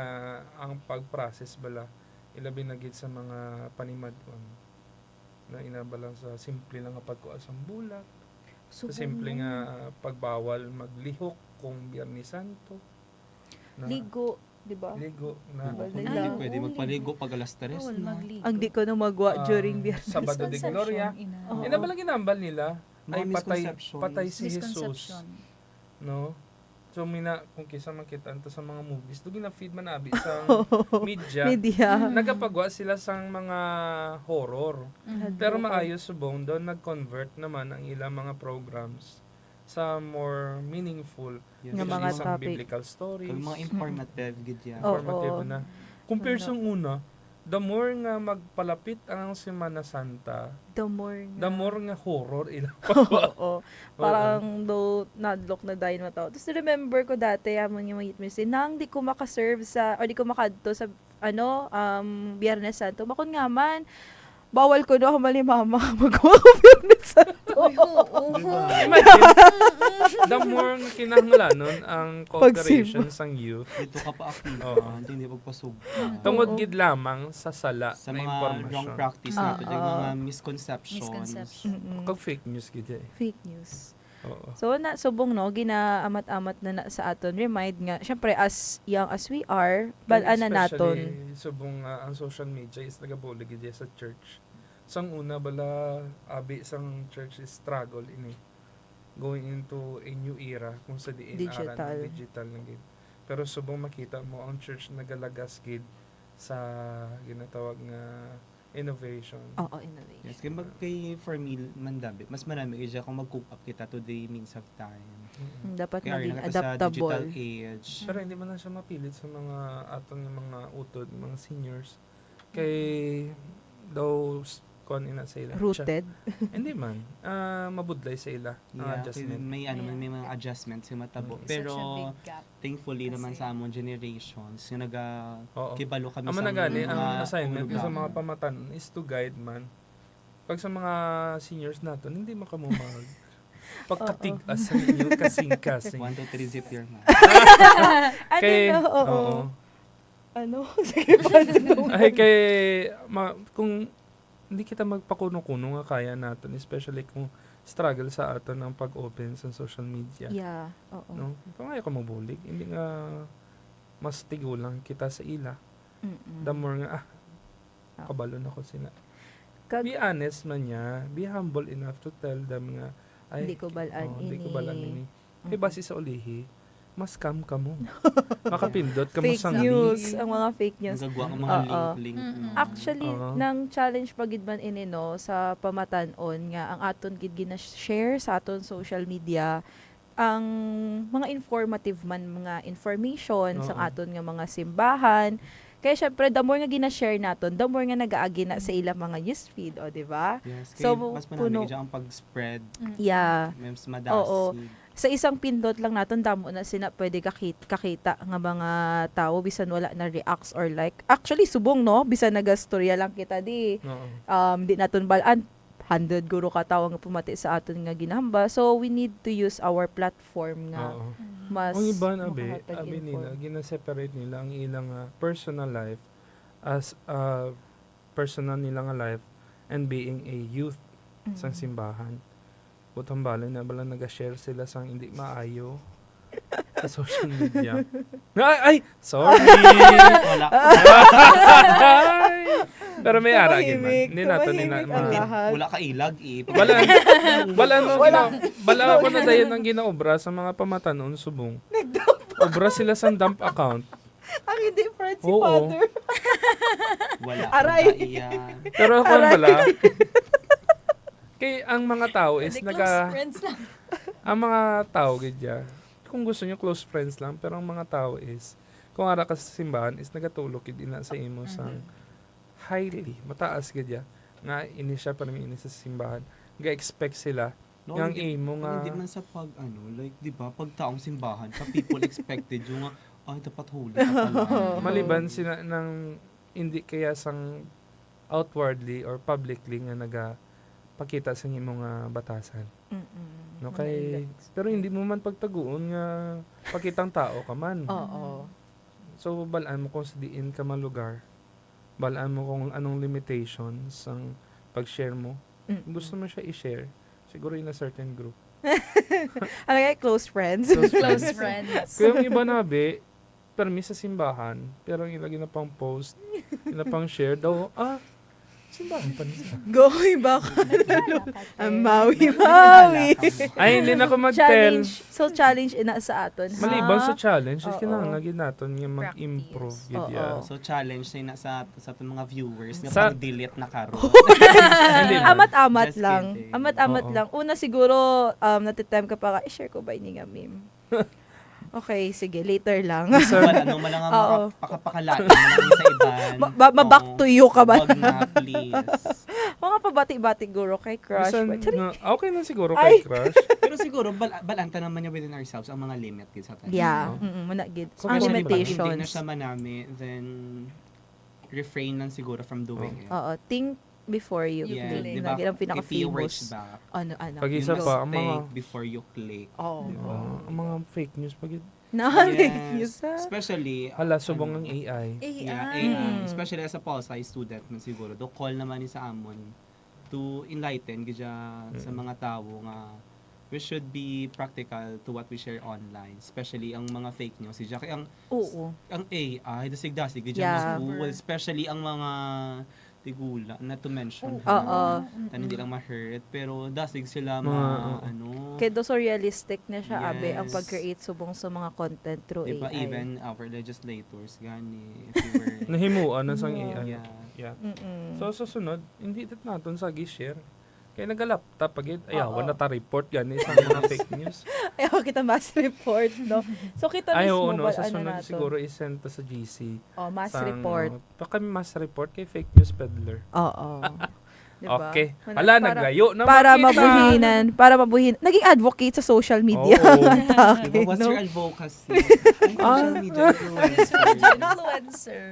ang pag-process bala ilabi na gid sa mga panimadon na inabalang sa simple lang nga pagkuha sa bulat, sa simple nga pagbawal maglihok kung Biyernes Santo. Na, Ligo, di ba? ligo na Bawal Hindi na lang. pwede magpaligo pag alas 3 Bawal na. magligo. Ang di ko na magwa during Biyernes. Sabado de Gloria. Oo. Inabalang ginambal nila ay Mga patay misconceptions. patay si Jesus, Misconception. no? So kung kisa makita to sa mga movies, do gina-feed man abi sa media. Media. Nagapagawa sila sang mga horror. Mhm. Pero maayos subong doon nag-convert naman ang ilang mga programs sa more meaningful Yes. Nga mga isang topic. biblical stories. Kag mga informative gid yan. Oo. Informative na. Compare sa una, the more nga magpalapit ang Semana Santa, The more the more nga horror ilang Oo. Parang do nadlock na dahil mataw. Tapos remember ko dati, amon yung mga hitmis, nang di ko makaserve sa, o di ko makadto sa, Biyernes Santo. Makon nga man, bawal ko na mali mama magawa ko Biyernes Santo. Imagine, the more nga kinahanglanon ang cooperation sang youth Dito ka pa active. Oo. Hindi pagpasug. tungod gid lamang sa sala Sa na mga wrong impormasyon. practice nato, yung mga misconceptions. Misconception. Kag fake news gid eh. Fake news. Oo. So na subong no ginaamat-amat na sa aton remind nga syempre as young as we are balaan na naton. Especially, subong ang social media is nagabulig gid sa church. Sang una bala abi sang church is struggle ini going into a new era kung sa diin Digital. aran ng digital na gid. Pero subong makita mo ang church nagalagas gid sa ginatawag nga innovation. Oo, innovation. Yes, kay for me mandabi, mas marami kaya kung mag-cook up kita to the means of time. Dapat Kaya maging rin sa digital adaptable. age. Pero hindi man na siya mapilit sa mga aton nga mga utod, mga seniors. Kay those kon ina sa ila. Rooted. Hindi man. Mabudlay sa ila ang Yeah, adjustment. may may mga adjustments yung matabo. Mm. Pero Such a big gap. thankfully naman Kasi- sa among generations, yung Oo. kibalo kami Ang sa managani, mga ang assignment hulugan. sa mga pamatan is to guide man. Pag sa mga seniors natin, hindi makamumag. Pagkatigas sa inyong kasing-kasing. 1, 2, 3, zip your mouth. Kay, Ano, oo. oo. Ano? Sige pa. Ay, kay, kung hindi kita magpakuno-kuno nga kaya natin, especially kung struggle sa atin ng pag-open sa social media. Yeah, oo. No? Kung ayaw ka mabulig, hindi nga mas tigulang kita sa ila. Mm-mm. The more nga, kabalon ako sila. Kag- Be honest man niya, be humble enough to tell them nga, ay, Hindi ko balaan hindi ko ini. balaan ini. Kay base sa ulihi, mas scam ka mo. Makapindot ka mo Fake sang news, link. ang mga fake news. Nagagawa ang mga Oo. link. Actually, Oo. nang challenge pagid man ini no sa pamatan-on nga ang aton gid gina-share sa aton social media ang mga informative man mga information sa Oo. aton nga mga simbahan. Kaya syempre, the more nga gina-share naton, the more nga nag-aagi na sa ilang mga newsfeed, o di ba? Yes, So, kaya mas puno- manamig dyan ang pag-spread. Yeah. Mas madasig. Oo. Sa isang pindot lang naton damo na sina pwede kakita nga mga tao bisan wala na reacts or like. Actually subong no, bisan nagastorya lang kita di. Oo. Di naton balaan 100 guro ka tawo nga pumati sa aton nga ginahamba. So we need to use our platform nga Oo. mas Ang iba na makahatag abi info. nila, gina-separate nila ang ilang personal life as a personal nila nga life and being a youth sang simbahan. Butang balay na bala nag-share sila sang hindi maayo sa social media. Ay! Sorry! Wala. Ay! Pero may aragin man. Hindi nato Wala ka ilag eh. Bala ako na dayon ang ginaobra sa mga pamatanon subong. Obra sila sa dump account. Ang hindi friend si Oo. father. Wala. Aray. Wala iyan. Pero ako bala. Kay ang mga tao is friends lang. ang mga tao gadya. Kung gusto nyo close friends lang, pero ang mga tao is kung ara ka sa simbahan is nagatulog gid ina sa imo sang highly mataas gadya nga ini siya para ini sa simbahan. Ga-expect sila No, yang hindi- imo nga Hindi man sa pag like, di ba, pag taong simbahan, ka people expected yung nga, ay, dapat huli ka pala. maliban sila ng hindi kaya sang outwardly or publicly nga pakita sa imong nga batasan. No kay pero hindi mo man pagtaguon nga pakitang tao ka man. Oo. So balaan mo kung sa diin ka man lugar. Balaan mo kung anong limitations ang pag-share mo. Kung gusto mo siya i-share, siguro in a certain group. Ano kaya, close friends? Close friends. Kaya yung iba nabi, permi sa simbahan, pero ang ilagay na pang post, ina pang share daw, simbahan pa nila. Goy baka. Ang mawi. Ay, hindi na ko mag-tell. Challenge. So, challenge ina sa aton. ha? Maliban sa challenge, Oo. kinahanglan natin nga mag-improve. Practice. Gid ya. Oo. So, challenge na sa ating mga viewers nga Sa- pag-delete na karo. Hindi na. Amat-amat Just lang. kidding. Amat-amat Oo. lang. Una siguro, natitime ka pa i-share ko ba ini nga meme? Okay, sige. Later lang. Wala nung malang Oo. pakapakalain mo lang sa iban. Back to you ka ba? Wag na, please. Mga pabati-bati guro kay crush. Minsan, But, okay na siguro Ay. kay crush. Pero siguro, balanta naman niya within ourselves ang mga limit gid sa tayo. yeah. Oo. Managid. So, Ang kung Pag hindi na limitations. siya manami, then refrain lang siguro from doing it. Oo. Think before you Yeah, click. di ba? Ang If you reach pinaka-famous. back, Ano. Pag-isa you pa, must ang mga, think before you click. Oo. ang mga fake news, pag Yes. Especially, hala, subong ang AI. yeah, AI. Especially as a pol-sci student man siguro. Do call naman ni sa amon to enlighten gidya sa mga tao nga we should be practical to what we share online. Especially ang mga fake news. Kaya Oo. ang AI, dasig-dasig, Yeah. mas especially ang mga tigula, not to mention, Oo. tan hindi lang ma-hurt, pero dasig sila Mga- Kaya do so realistic na siya, abe, ang Yes. pag-create subong sa mga content through diba, AI. even our legislators, gani, if you were, Nahimuan na sang AI. yeah. Yeah. Mm-mm. So, susunod, hindi tit natin sa share. Kaya nag-laptop pagid, ayaw, Oo. na ta-report gani sa mga fake news. Ayaw kita mass report, no? So, kita Ay, mismo oo, no, ba, sa ano sunod nato? siguro isend to sa GC. Mass Sang, report. Pa kami mass report kay fake news peddler. Oo. Diba? Okay. Para- Hala, naglayo na para makita. mabuhinan. Naging advocate sa social media. Oo. Ang taki, Diba, what's no? your advocacy? Social media influencer. Influencer.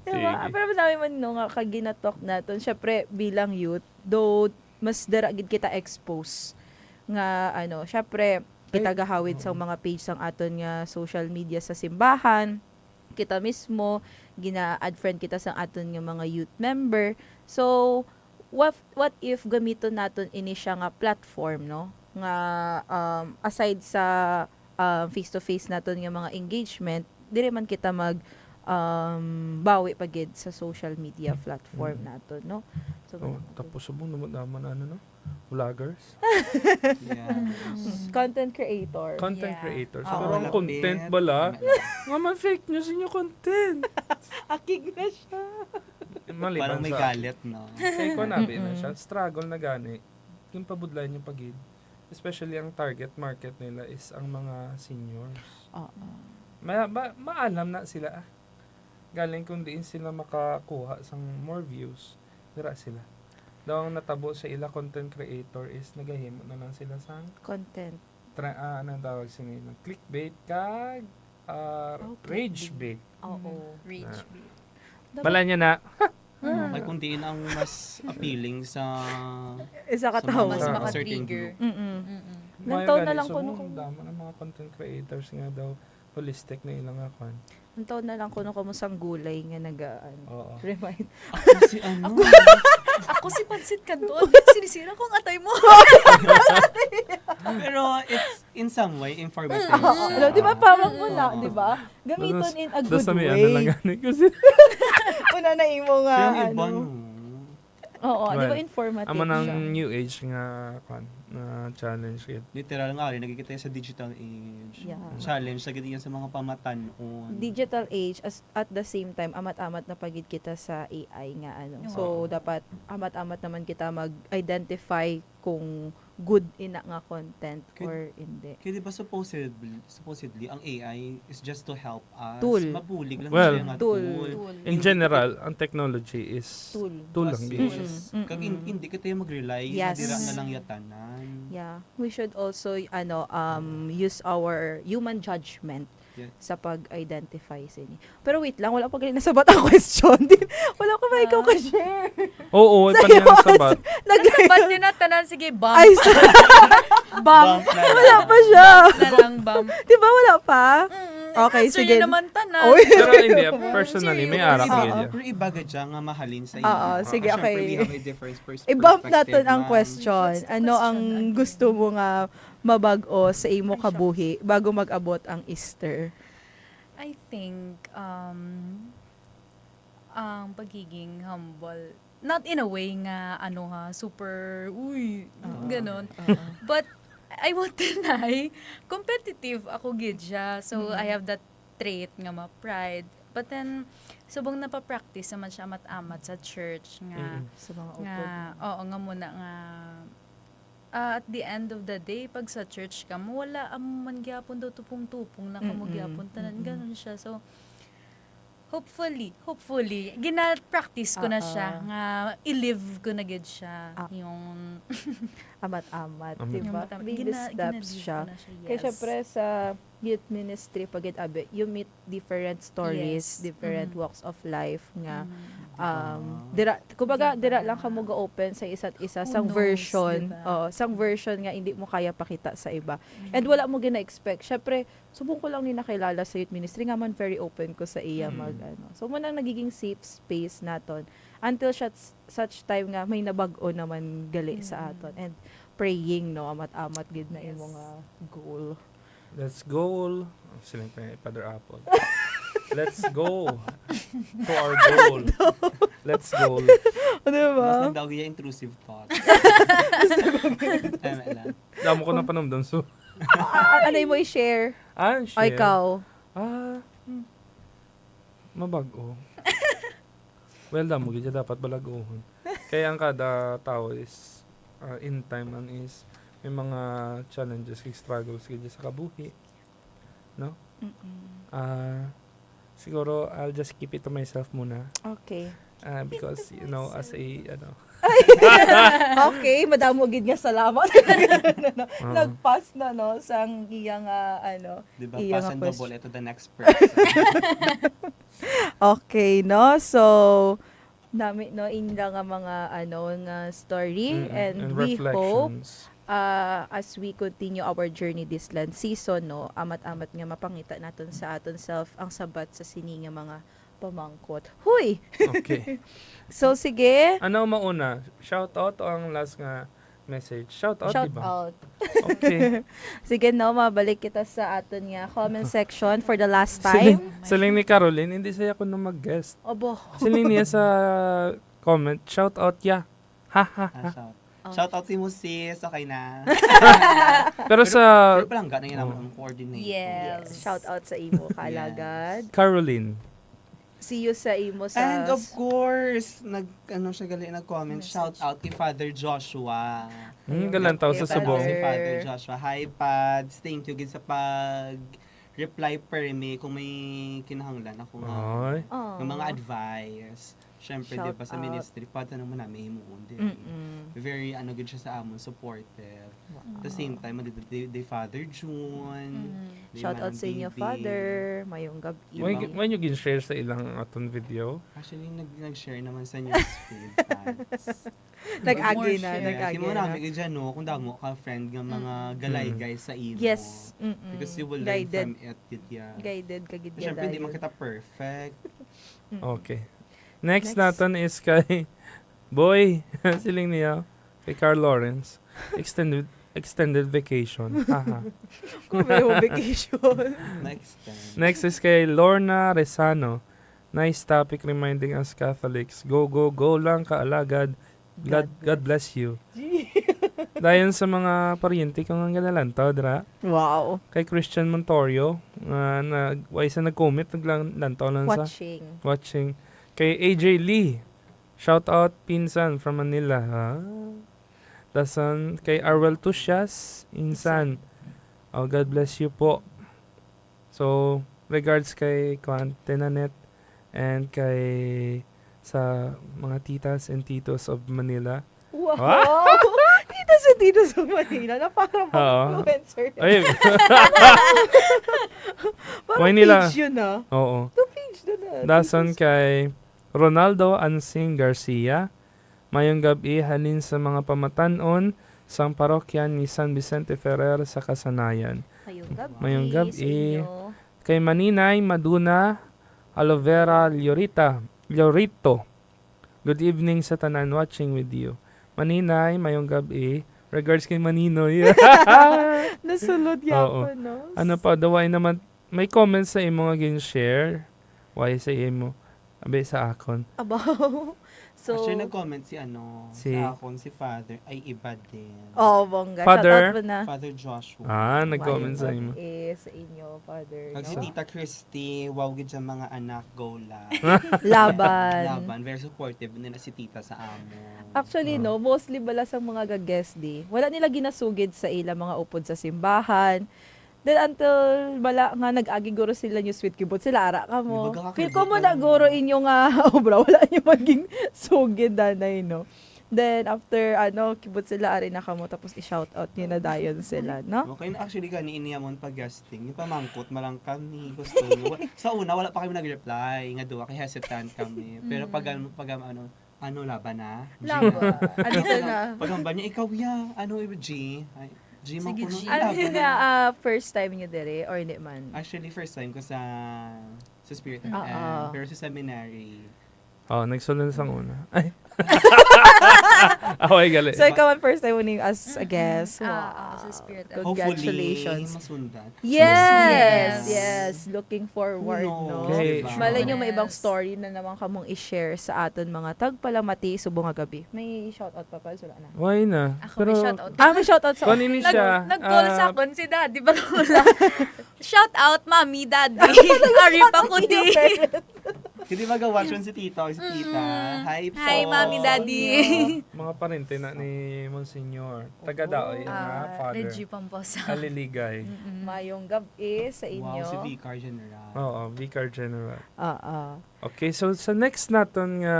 Diba? Sige. Pero madami man no nga kaginatok natin. Syempre, bilang youth, though mas daragid kita expose nga syempre kita gahawid sa mga page sang aton nga social media sa simbahan. Kita mismo gina-add friend kita sa aton nga mga youth member. So what if gamiton naton ini siya nga platform, no? Nga aside sa face to face naton nga mga engagement, dire man kita mag bawi pagid sa social media platform naton, no? So, Tapos subong naman no? Vloggers. Yeah. content creator. Content Yeah. creators. Oo. Pero ang Malapit. content bala, nga man fake news inyo content. Akig na siya. Maliban Parang may sa- galit, no? Kaya ko nabi na siya, struggle na gani. Yung pabudlayan yung pagid. Especially ang target market nila is ang mga seniors. Oo. Maalam na sila. Galing kung diin sila makakuha sang more views, dira sila. Daw ang natabo sa ila content creator is nagahimo na lang sila sang Content. anong tawag sa nila? Clickbait kag rage bait. Oo. Rich. Bala niya na. Ay, kung diin ang mas appealing sa Isa ka sa tao. Mas certain maka-trigger. group. Mm-mm. Mm-mm. Nang taon na lang so, kuno damo ng mga content creators nga daw holistic na ilang akon. Ang taon na lang kuno kamusang gulay nga Oo. remind. Si ano? Ako si Pansit Canton. Sinisira ko ang atay mo. Pero it's in some way informative Oo, siya. di ba parang muna, di ba? Gamiton in a good Doon sa may ano lang way. gani kasi. Una na imo nga, Pero yung iba, ano. no? Oo, di ba Well, informative Amo siya? ng new age nga na challenge it. Literal nga rin, nagkikita sa digital age. Yeah. Challenge, sa yan sa mga pamatanon. Digital age, at the same time, amat-amat na pagid kita sa AI nga, ano. So, dapat amat-amat naman kita mag-identify kung good ina nga content or hindi. Kaya di ba supposedly, ang AI is just to help us. Tool. Mabulig lang Well, siya nga tool. tool. In general, ang technology is Tool. lang As gyud. is. Mm-mm. Kag hindi ka tayo mag-rely, Yes. nadira na lang yatanan. Yeah, we should also use our human judgment Yeah. sa pag-identify sa inyo. Pero wait lang, wala pa galing nasabat ang question. Wala ko ba ikaw ka-share? Oo, pa niya sabat. Nasabat yun na tanan. Sige, bump. Ay, sorry. Bam. Bump na Wala pa siya. na lang, bump. Di ba wala pa? Okay, Answer sige. yun naman tanan. Oy. Pero hindi, personally, may arak Sige, gyud. pero iba gadya nga mahalin sa inyo. Oo, sige, Syempre, okay. we have a different I-bump perspective natin ang na- question. What's the Ano question? ang gusto mo nga mabago sa imo kabuhi bago mag-abot ang Easter? I think, ang pagiging humble, not in a way nga, super, ganon. But, I won't deny, competitive ako gid siya. So, I have that trait nga pride. But then, subong napapractice naman siya amat-amat sa church nga. Sa mga Nga, oo nga muna nga, at the end of the day, pag sa church ka mo, wala man gyapon daw tupong-tupong na kamo gyapon tanan, ganun siya. So, hopefully, gina-practice ko na siya, nga i-live ko na gid siya, yung Amat-amat, Amat. di ba? amat-amat. Baby steps Gina-live siya. ko na siya, Kaya yes. syempre sa youth ministry pagit abe, you meet different stories, Yes. different walks of life nga. Mm. Dira lang ka mo ga-open sa isa't isa Who sang knows, version. diba? Oh, sang version nga hindi mo kaya pakita sa iba. And wala mo gina-expect. Syempre, subong ko lang ni nakilala sa youth ministry nga man very open ko sa iya So mo nang nagiging safe space naton until such time nga may nabag-o naman gali sa aton. And praying, no, amat-amat gid na imo nga goal. Let's go. Siling pa yung Father Apple. Let's go to our goal. Let's go. Diba? Mas nagdaw yung intrusive thoughts. Tama lang. Damo ko na panamdam. So, Ano mo i-share? O share. ikaw? Mabago. Well, damo gid dapat balaguhon. Kaya ang kada tao is in time man is may mga challenges, struggles gid sa kabuhi. No? Siguro I'll just keep it to myself muna. Okay. Because as a Okay, madamo gid nga salamat. Nag-pass na no sang iyang Diba? iyang Pass and question. double ito the next person. Okay, no? So, nami no inla nga mga nga story and we hope reflections. as we continue our journey this land season, no, amat-amat nga mapangita naton sa aton self ang sabat sa sini nga mga pamangkot. Huy! Okay. So, sige. Ano mauna? Shout out o ang last nga message? Shout out, Shout diba? out. Okay. Sige, no, mabalik kita sa aton nga comment section for the last time. Siling ni Caroline, hindi saya ko na mag-guest. Obo. Siling niya sa comment, shout out ya. Ha ha ha. Shout out si mo sis, okay na. Pero sa Pero palang gano'n yun ang coordinate. Yes. Shout out sa imo kalagad. Caroline. See you sa imo sa And of course, nag-comment, shout out kay Father Joshua. Galantaw sa Shout out subong. si Father Joshua. Hi, Pads. Thank you gid sa pag-reply per me kung may kinahanglan ako Ay. Oh. ng mga advice. Syempre, Shout di ba, sa out. ministry, pata naman namin himuon. Very, good siya sa amon, supportive. At the same time, di Father June. di Shout out Manang sa inyo, Bibi. Father. Mayong gabi. When you gin-share sa ilang aton video? Actually, nag-share naman sa newsfeed. Nag-agi na, Yes, nag-agi yung mga na. namin dyan, no, kung damo ka friend ng mga galay guys sa imo. Yes. Because you will learn Guided. from it. Yeah. Guided kagid ya Siyempre, hindi man dayon. kita perfect. Okay. Next natin is kay Boy. Siling niya. Kay Carl Lawrence. Extended vacation. Haha. Kung may vacation. Next time. Next is kay Lorna Resano. Nice topic reminding us Catholics. Go, go, go lang kaalagad. God bless you. Dayon sa mga pariente kung ang ganalantaw, dra. Wow. Kay Christian Montorio, isa nag-comment, naglantaw lang sa watching. Kay AJ Lee, shout out pinsan from Manila. Dasan kay Arwel Tusyas, insan. Oh, God bless you po. So, regards kay Tenanet and kay sa mga titas and titos of Manila. Wow! Dito sa Manila na parang Oo. influencer. Ay, Parang Why nila? page yun ah. oo. Page doon na. Dasan kay Ronaldo Ansing Garcia. Mayong gabi halin sa mga pamatanon sang parokya ni San Vicente Ferrer sa Kasanayan. Mayong gabi. Kay Maninay Maduna Alovera Llorito. Good evening sa tanan watching with you. Maninay, mayong gabi. Regards kay Maninoy. Nasulod Oo. yapon, no? Ano pa, daway naman, may comments sa imo nga gin-share. Why sa imo? Abe sa akon. Abaw. So, Actually, nag-comment sa akon, si Father, ay iba din. oh, bongga. Father? Shoutout mo na. Father Joshua. Nag-comment sa imo. Sa inyo, Father. Kag si no? Tita Christy, wow gid siya mga anak, go la. Laban. Very supportive nila si Tita sa amo. Actually, no, mostly bala sa mga ga-guest di. Wala nila ginasugid sa ila mga upod sa simbahan. Then until bala nga nag-agi guro sila yung sweet kibot sila ara ka mo. Di ba Feel ko mo na guro inyo nga obra wala niyo maging sugid danay no. Then after kibot sila ari na kamo tapos i-shout out niyo na dayon sila, no? Okay, actually gani iniyamon pag-guesting. Yung pamangkot malang kami gusto niyo. Sa una wala pa kami nag-reply, nga duwa kay hesitant kami. Pero pag laban na. Laban. Andito na. Pag niya ikaw ya, G? Ay, G man ko no. Ano yun nga, first time niyo dire or hindi man? Actually first time ko sa Spirit FM, pero sa seminary. Oh, nagsulod sa una. Ay. Away gali. So ikaw ang first time mo as a guest. Sa Spirit FM. Congratulations. Hopefully, masundan. Yes. Looking forward, Who no? knows, Okay. diba? Malay nyo may ibang story na naman kamong i-share sa aton mga tagpalamati subong nga gabi. May shoutout pa pa wala na. Why na? Ako may shoutout. May shoutout sa Kung ini siya, Nag-call sa akin si Daddy Bagula. Shout out, Mami, Daddy. Ari pa ko di. Hindi mag-watch yun si Tita o si Tita. Hi po. Hi, Mami, Daddy. mga parente na ni Monsignor. Taga-daoy nga father. Reggie Pamposa. Aliligay. Mayong gabi sa inyo. Wow, si Vicar General. Oo, Vicar General. Oo. Okay, so sa next natin nga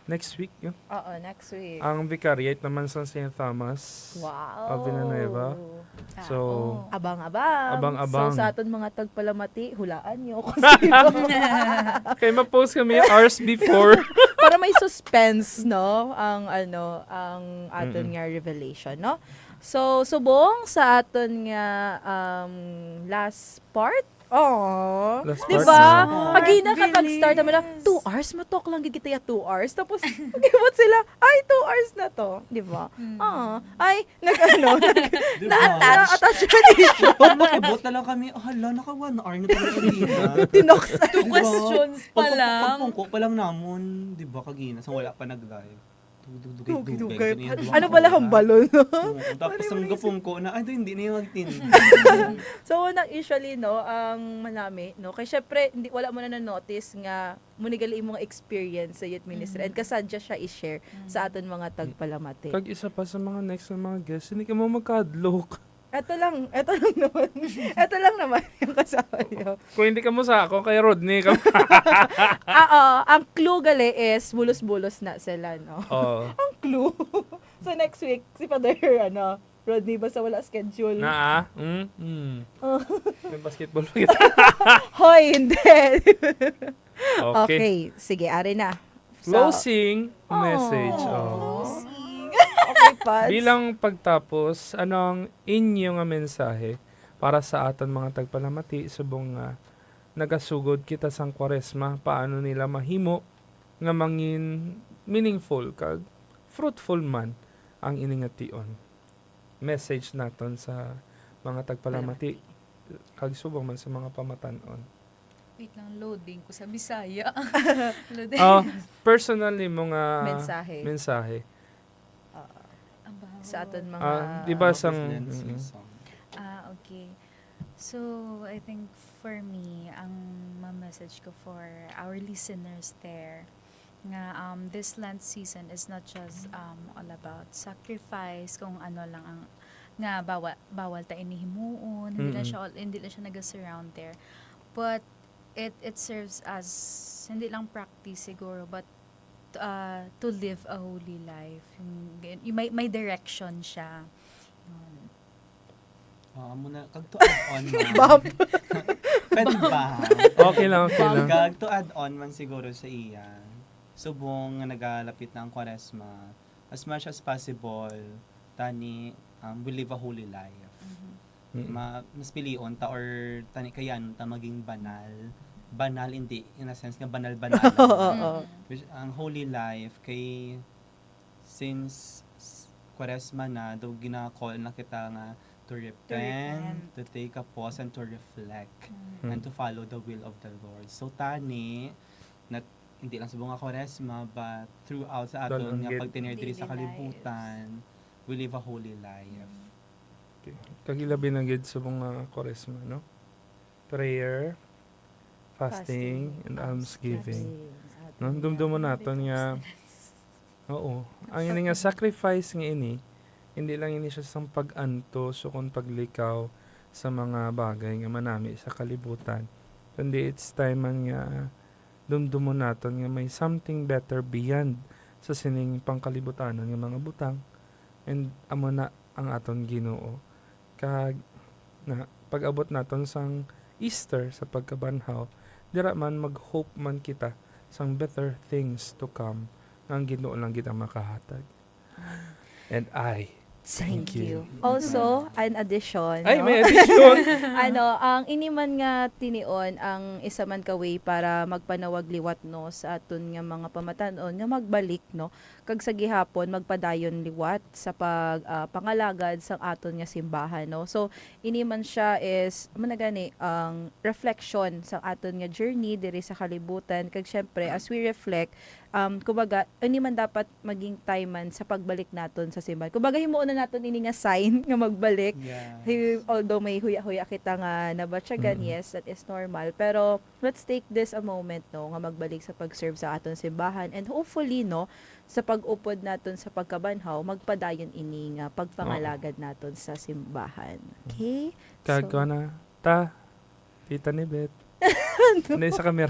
next week, yun. Oo, next week. Ang vicariate naman sa St. Thomas Wow. of Villanueva. So, Abang-abang. Abang-abang. So sa aton mga tagpalamati, hulaan nyo kung kaya ma-post kami hours before. para may suspense, no? Ang aton nga revelation, no? So subong sa aton nga last part. Oh, Last di part, ba? no? Agi na kapag-start naman na 2 hours matok lang gid kita 2 hours tapos magibot sila, ay 2 hours na to, di ba? Ay na-attach relation. Makibot na lang kami, hala, naka 1 hour na tayo. Tinoksa. 2 questions pa lang. Pagpungko pa lang namon, di ba kagina, sa wala pa nag-live. Dugay. Ano pala ang balon, no? Tapos ang gapungko na, ay, hindi na yung magtindi. So, usually, no, ang manami, no, kaya syempre, wala mo na na-notice nga, munigali yung mga experience sa youth ministry, and kasadya siya i-share sa aton mga tagpalamati. Kag isa pa sa mga next na mga guests, hindi ka mo magkadlock. Ito lang naman. Ito lang naman yung kasama niyo. Kung hindi ka mo sa ako, kay Rodney ka. Ang clue gali is bulos-bulos na sila, no? Oo. Ang clue. So next week, si Father, Rodney, basta wala schedule. May basketball pa kita. Hoy, hindi. Okay. Okay, sige, ari na. So, Closing message. okay, Pads. Bilang pagtapos, anong inyong mensahe para sa aton mga tagpalamati subong nga nagasugod kita sang Kwaresma, paano nila mahimo nga mangin meaningful kag fruitful man ang iningation. Message naton sa mga tagpalamati kag subong man sa mga pamatan-on. Wait lang, loading ko sa Bisaya. Loading. Personally mga mensahe. Sa aton mga... Di ba sang... Okay. So, I think for me, ang ma-message ko for our listeners there, nga this Lent season is not just all about sacrifice, kung ano lang ang nga bawal ta inihimuon, hindi lang siya nag-surround there. But it serves as hindi lang practice siguro, but to live a holy life. May direction siya. Muna, kag to add on man. Bob. Pwede ba? Okay lang. Kag to add on man siguro sa iya. Subong nga nagalapit na ang Kwaresma, as much as possible, tani, we live a holy life. Mas pilion ta or tani kayan ta maging banal. Banal hindi, in a sense nga banal-banal. Ang holy life, kay since Kwaresma na, daw ginakall na kita nga to repent, to take a pause, and to reflect, and to follow the will of the Lord. So tani, hindi lang sa bunga Kwaresma, but throughout sa aton nga pagtinerdiri sa kalibutan, we live a holy life. Okay. Kagilabi na gid sa mga Kwaresma, no? Prayer, fasting, and almsgiving. No? Dumdumo naton nga, oo, ang ini nga sacrifice nga ini, hindi lang ini siya sang pag-anto, so kung paglikaw sa mga bagay nga manami sa kalibutan, kundi it's time man nga dumdumo naton nga may something better beyond sa sining pangkalibutanon nga mga butang, and amo na ang aton Ginoo. Kag na pag-abot naton sang Easter sa pagkabanhaw, dira man mag-hope man kita sang better things to come nga ang Ginoo lang kita makahatag. And I thank you. Also, an addition. Ay, no? may addition. Ang iniman nga tinion, ang isa man ka way para magpanawag liwat no sa aton nga mga pamatanon nga magbalik no kag sa gihapon magpadayon liwat sa pangalagad sa aton nga simbahan no. So iniman siya is managani ang reflection sa aton nga journey diri sa kalibutan kag syempre as we reflect kumbaga ini man dapat maging time man sa pagbalik naton sa simbahan. Kumbaga himuon na naton ini nga sign nga magbalik. Although may huya-huya kita nga nabatyagan, yes, that is normal. Pero let's take this a moment no nga magbalik sa pag-serve sa aton simbahan, and hopefully no sa pag-upod naton sa pagkabanhaw magpadayon ini nga pagpangalagad naton sa simbahan. Okay? Kag na ta tita ni Bet. Ano sa camera?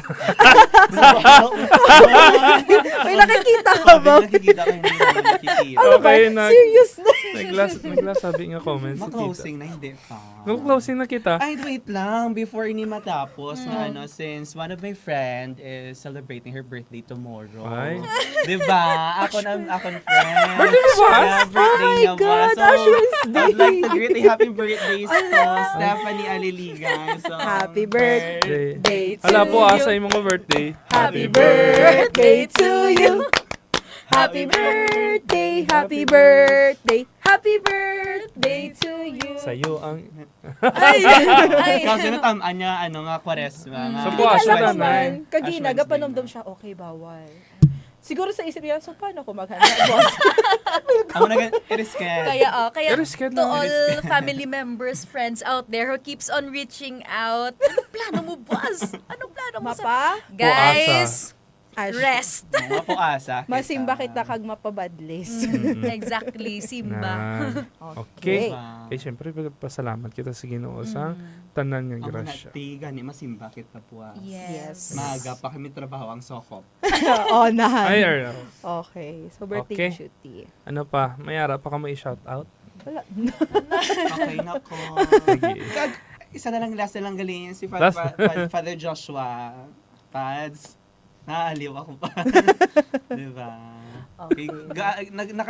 May nakikita ka ba? Nakikita ko hindi nakikita. Okay, Serious na. Naglas sabi nga comments. Ma-closing na, hindi pa. Closing na kita. Ay, wait lang. Before ini matapos, since one of my friend is celebrating her birthday tomorrow. Ay. Diba? Ako friend. Birthday mo ba? Birthday niya ba? So, I'd like to greet a happy birthday to Stephanie Aliligan. So, Happy birthday to Ala po you. sa imong birthday. Happy birthday to you. Happy birthday, happy birthday, happy birthday to you. Sa'yo ang... Kasi natamaan niya, Kwaresma. So, buwas Alam na naman, na. kagina, gapanomdom siya, okay, bawal. Siguro sa isip niya, so paano ko maghanda, boss? Ako na-risket. Kaya Risket to na. all family members, friends out there who keeps on reaching out, anong plano mo, boss? Anong plano mo Mapa? Guys, rest. Mga po asa. Masimba kita kag mapabadlis. Exactly, Simba. Okay. Diba? Eh, syempre, pasalamat kita sa Ginoo sa tanan nga Ang grasya. manati, gani, masimba kita po. Yes. Maaga pa kami trabaho ang sokop. Oo, nahan. Ay, araw. Okay. So, birthday Okay. cutie. Ano pa? Mayara pa ka may shout out? Wala. Okay na ko. Sige. Isa na lang last na lang galing si Last. Father Joshua. Pads. Naaliw ako pa. Diba? Okay.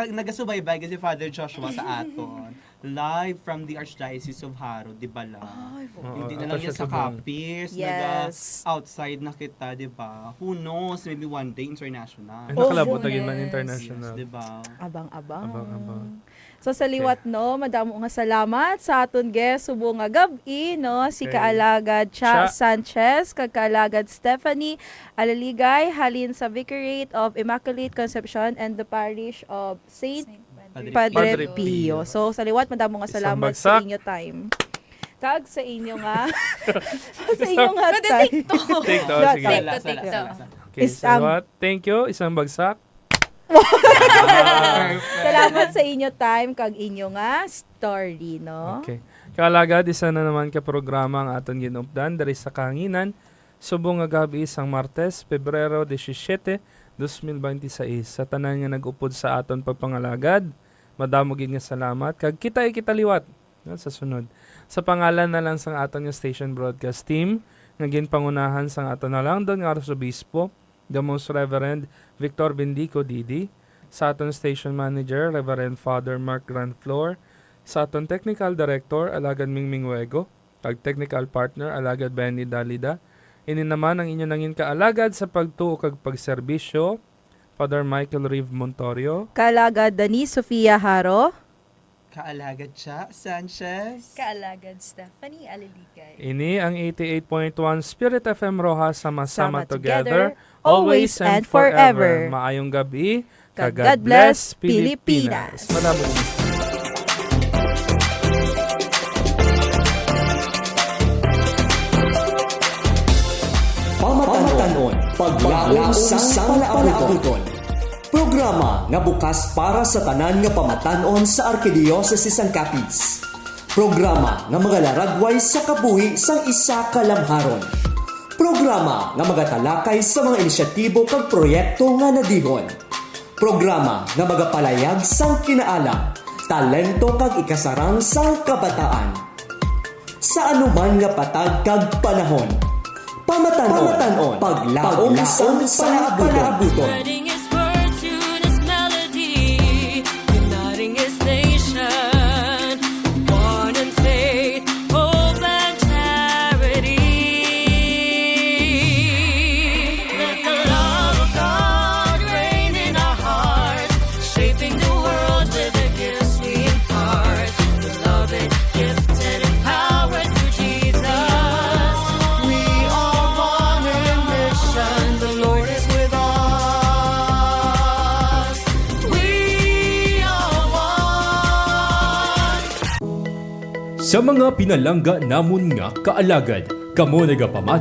Nagasubaybay kasi Father Joshua sa aton. Live from the Archdiocese of Haro, di ba lang? Hindi na lang ato yan siya sa buong- Capiz. Yes. Outside na kita, di ba? Who knows? Maybe one day international. Ay, nakalabot Oh, na yun man yes. international. Di ba? Abang-abang. Abang-abang. So sa liwat no, madamo nga salamat sa aton guest subo nga gabi no, si Okay. Kaalagad Cha Cha. Sanchez, kag Kaalagad Stephanie Alaligay, halin sa Vicariate of Immaculate Conception and the Parish of Saint Padre Padre Pio. Pio. So sa liwat madamo nga Isang salamat bagsak. sa inyo time. Kag sa inyo nga sa inyo nga time. Take to, Lahat. sige. Take to. Okay, Is, salamat. Thank you. Isang bagsak. Salamat sa inyo time kag inyo nga story no. Okay. Kalagad, isa na naman ka programa ang aton ginupdan dari sa Kahanginan. Subong nga gabi isang Martes, Pebrero 17, 2026. Sa tanan nga nag-upod sa aton pagpangalagad, madamo gid nga salamat. Kag kita liwat sa sunod. Sa pangalan na lang sang aton nga station broadcast team, nga ginpangunahan sang aton na lang doon nga Arsobispo, the Most Reverend Victor Bendico Didi, sa aton station manager, Reverend Father Mark Grandflor, sa aton technical director, Alagad Mingming Wego, kag technical partner, Alagad Benny Dalida. Ini naman ang inyo nangin kaalagad sa pagtuo kag pagserbisyo, Father Michael Rive Montorio. Kaalagad Dani Sofia Haro. Kaalagad Cha Sanchez. Kaalagad Stephanie Alaligay. Ini ang 88.1 Spirit FM Rojas, sama-sama Sama together, together, always and forever. forever. Maayong gabi. Kag God God bless, bless Pilipinas. Pilipinas. Maraming Pamatanon, paglaom sang palaabuton. Programa nga bukas para sa tanan nga pamatanon sa Arkidiocese sang Capiz. Programa nga magalaragway sa kabuhi sang isa ka lamharon. Programa nga magatalakay sa mga inisyatibo kag proyekto nga nadihon. Programa nga magapalayag sang kinaalam, talento kag ikasarang sang kabataan. Sa anuman nga patag kag panahon. Pamatanon, paglaom sang palaabuton. Spreading his word, tune his melody, uniting his nation, one in faith, hope and charity. Let the love of God reign in our hearts, shaping the world with the gifts we impart. Beloved, gifted, empowered through Jesus. We are one in mission. The Lord is with us. We are one. Sa mga pinalangga namon nga kaalagad, kamo nagapamat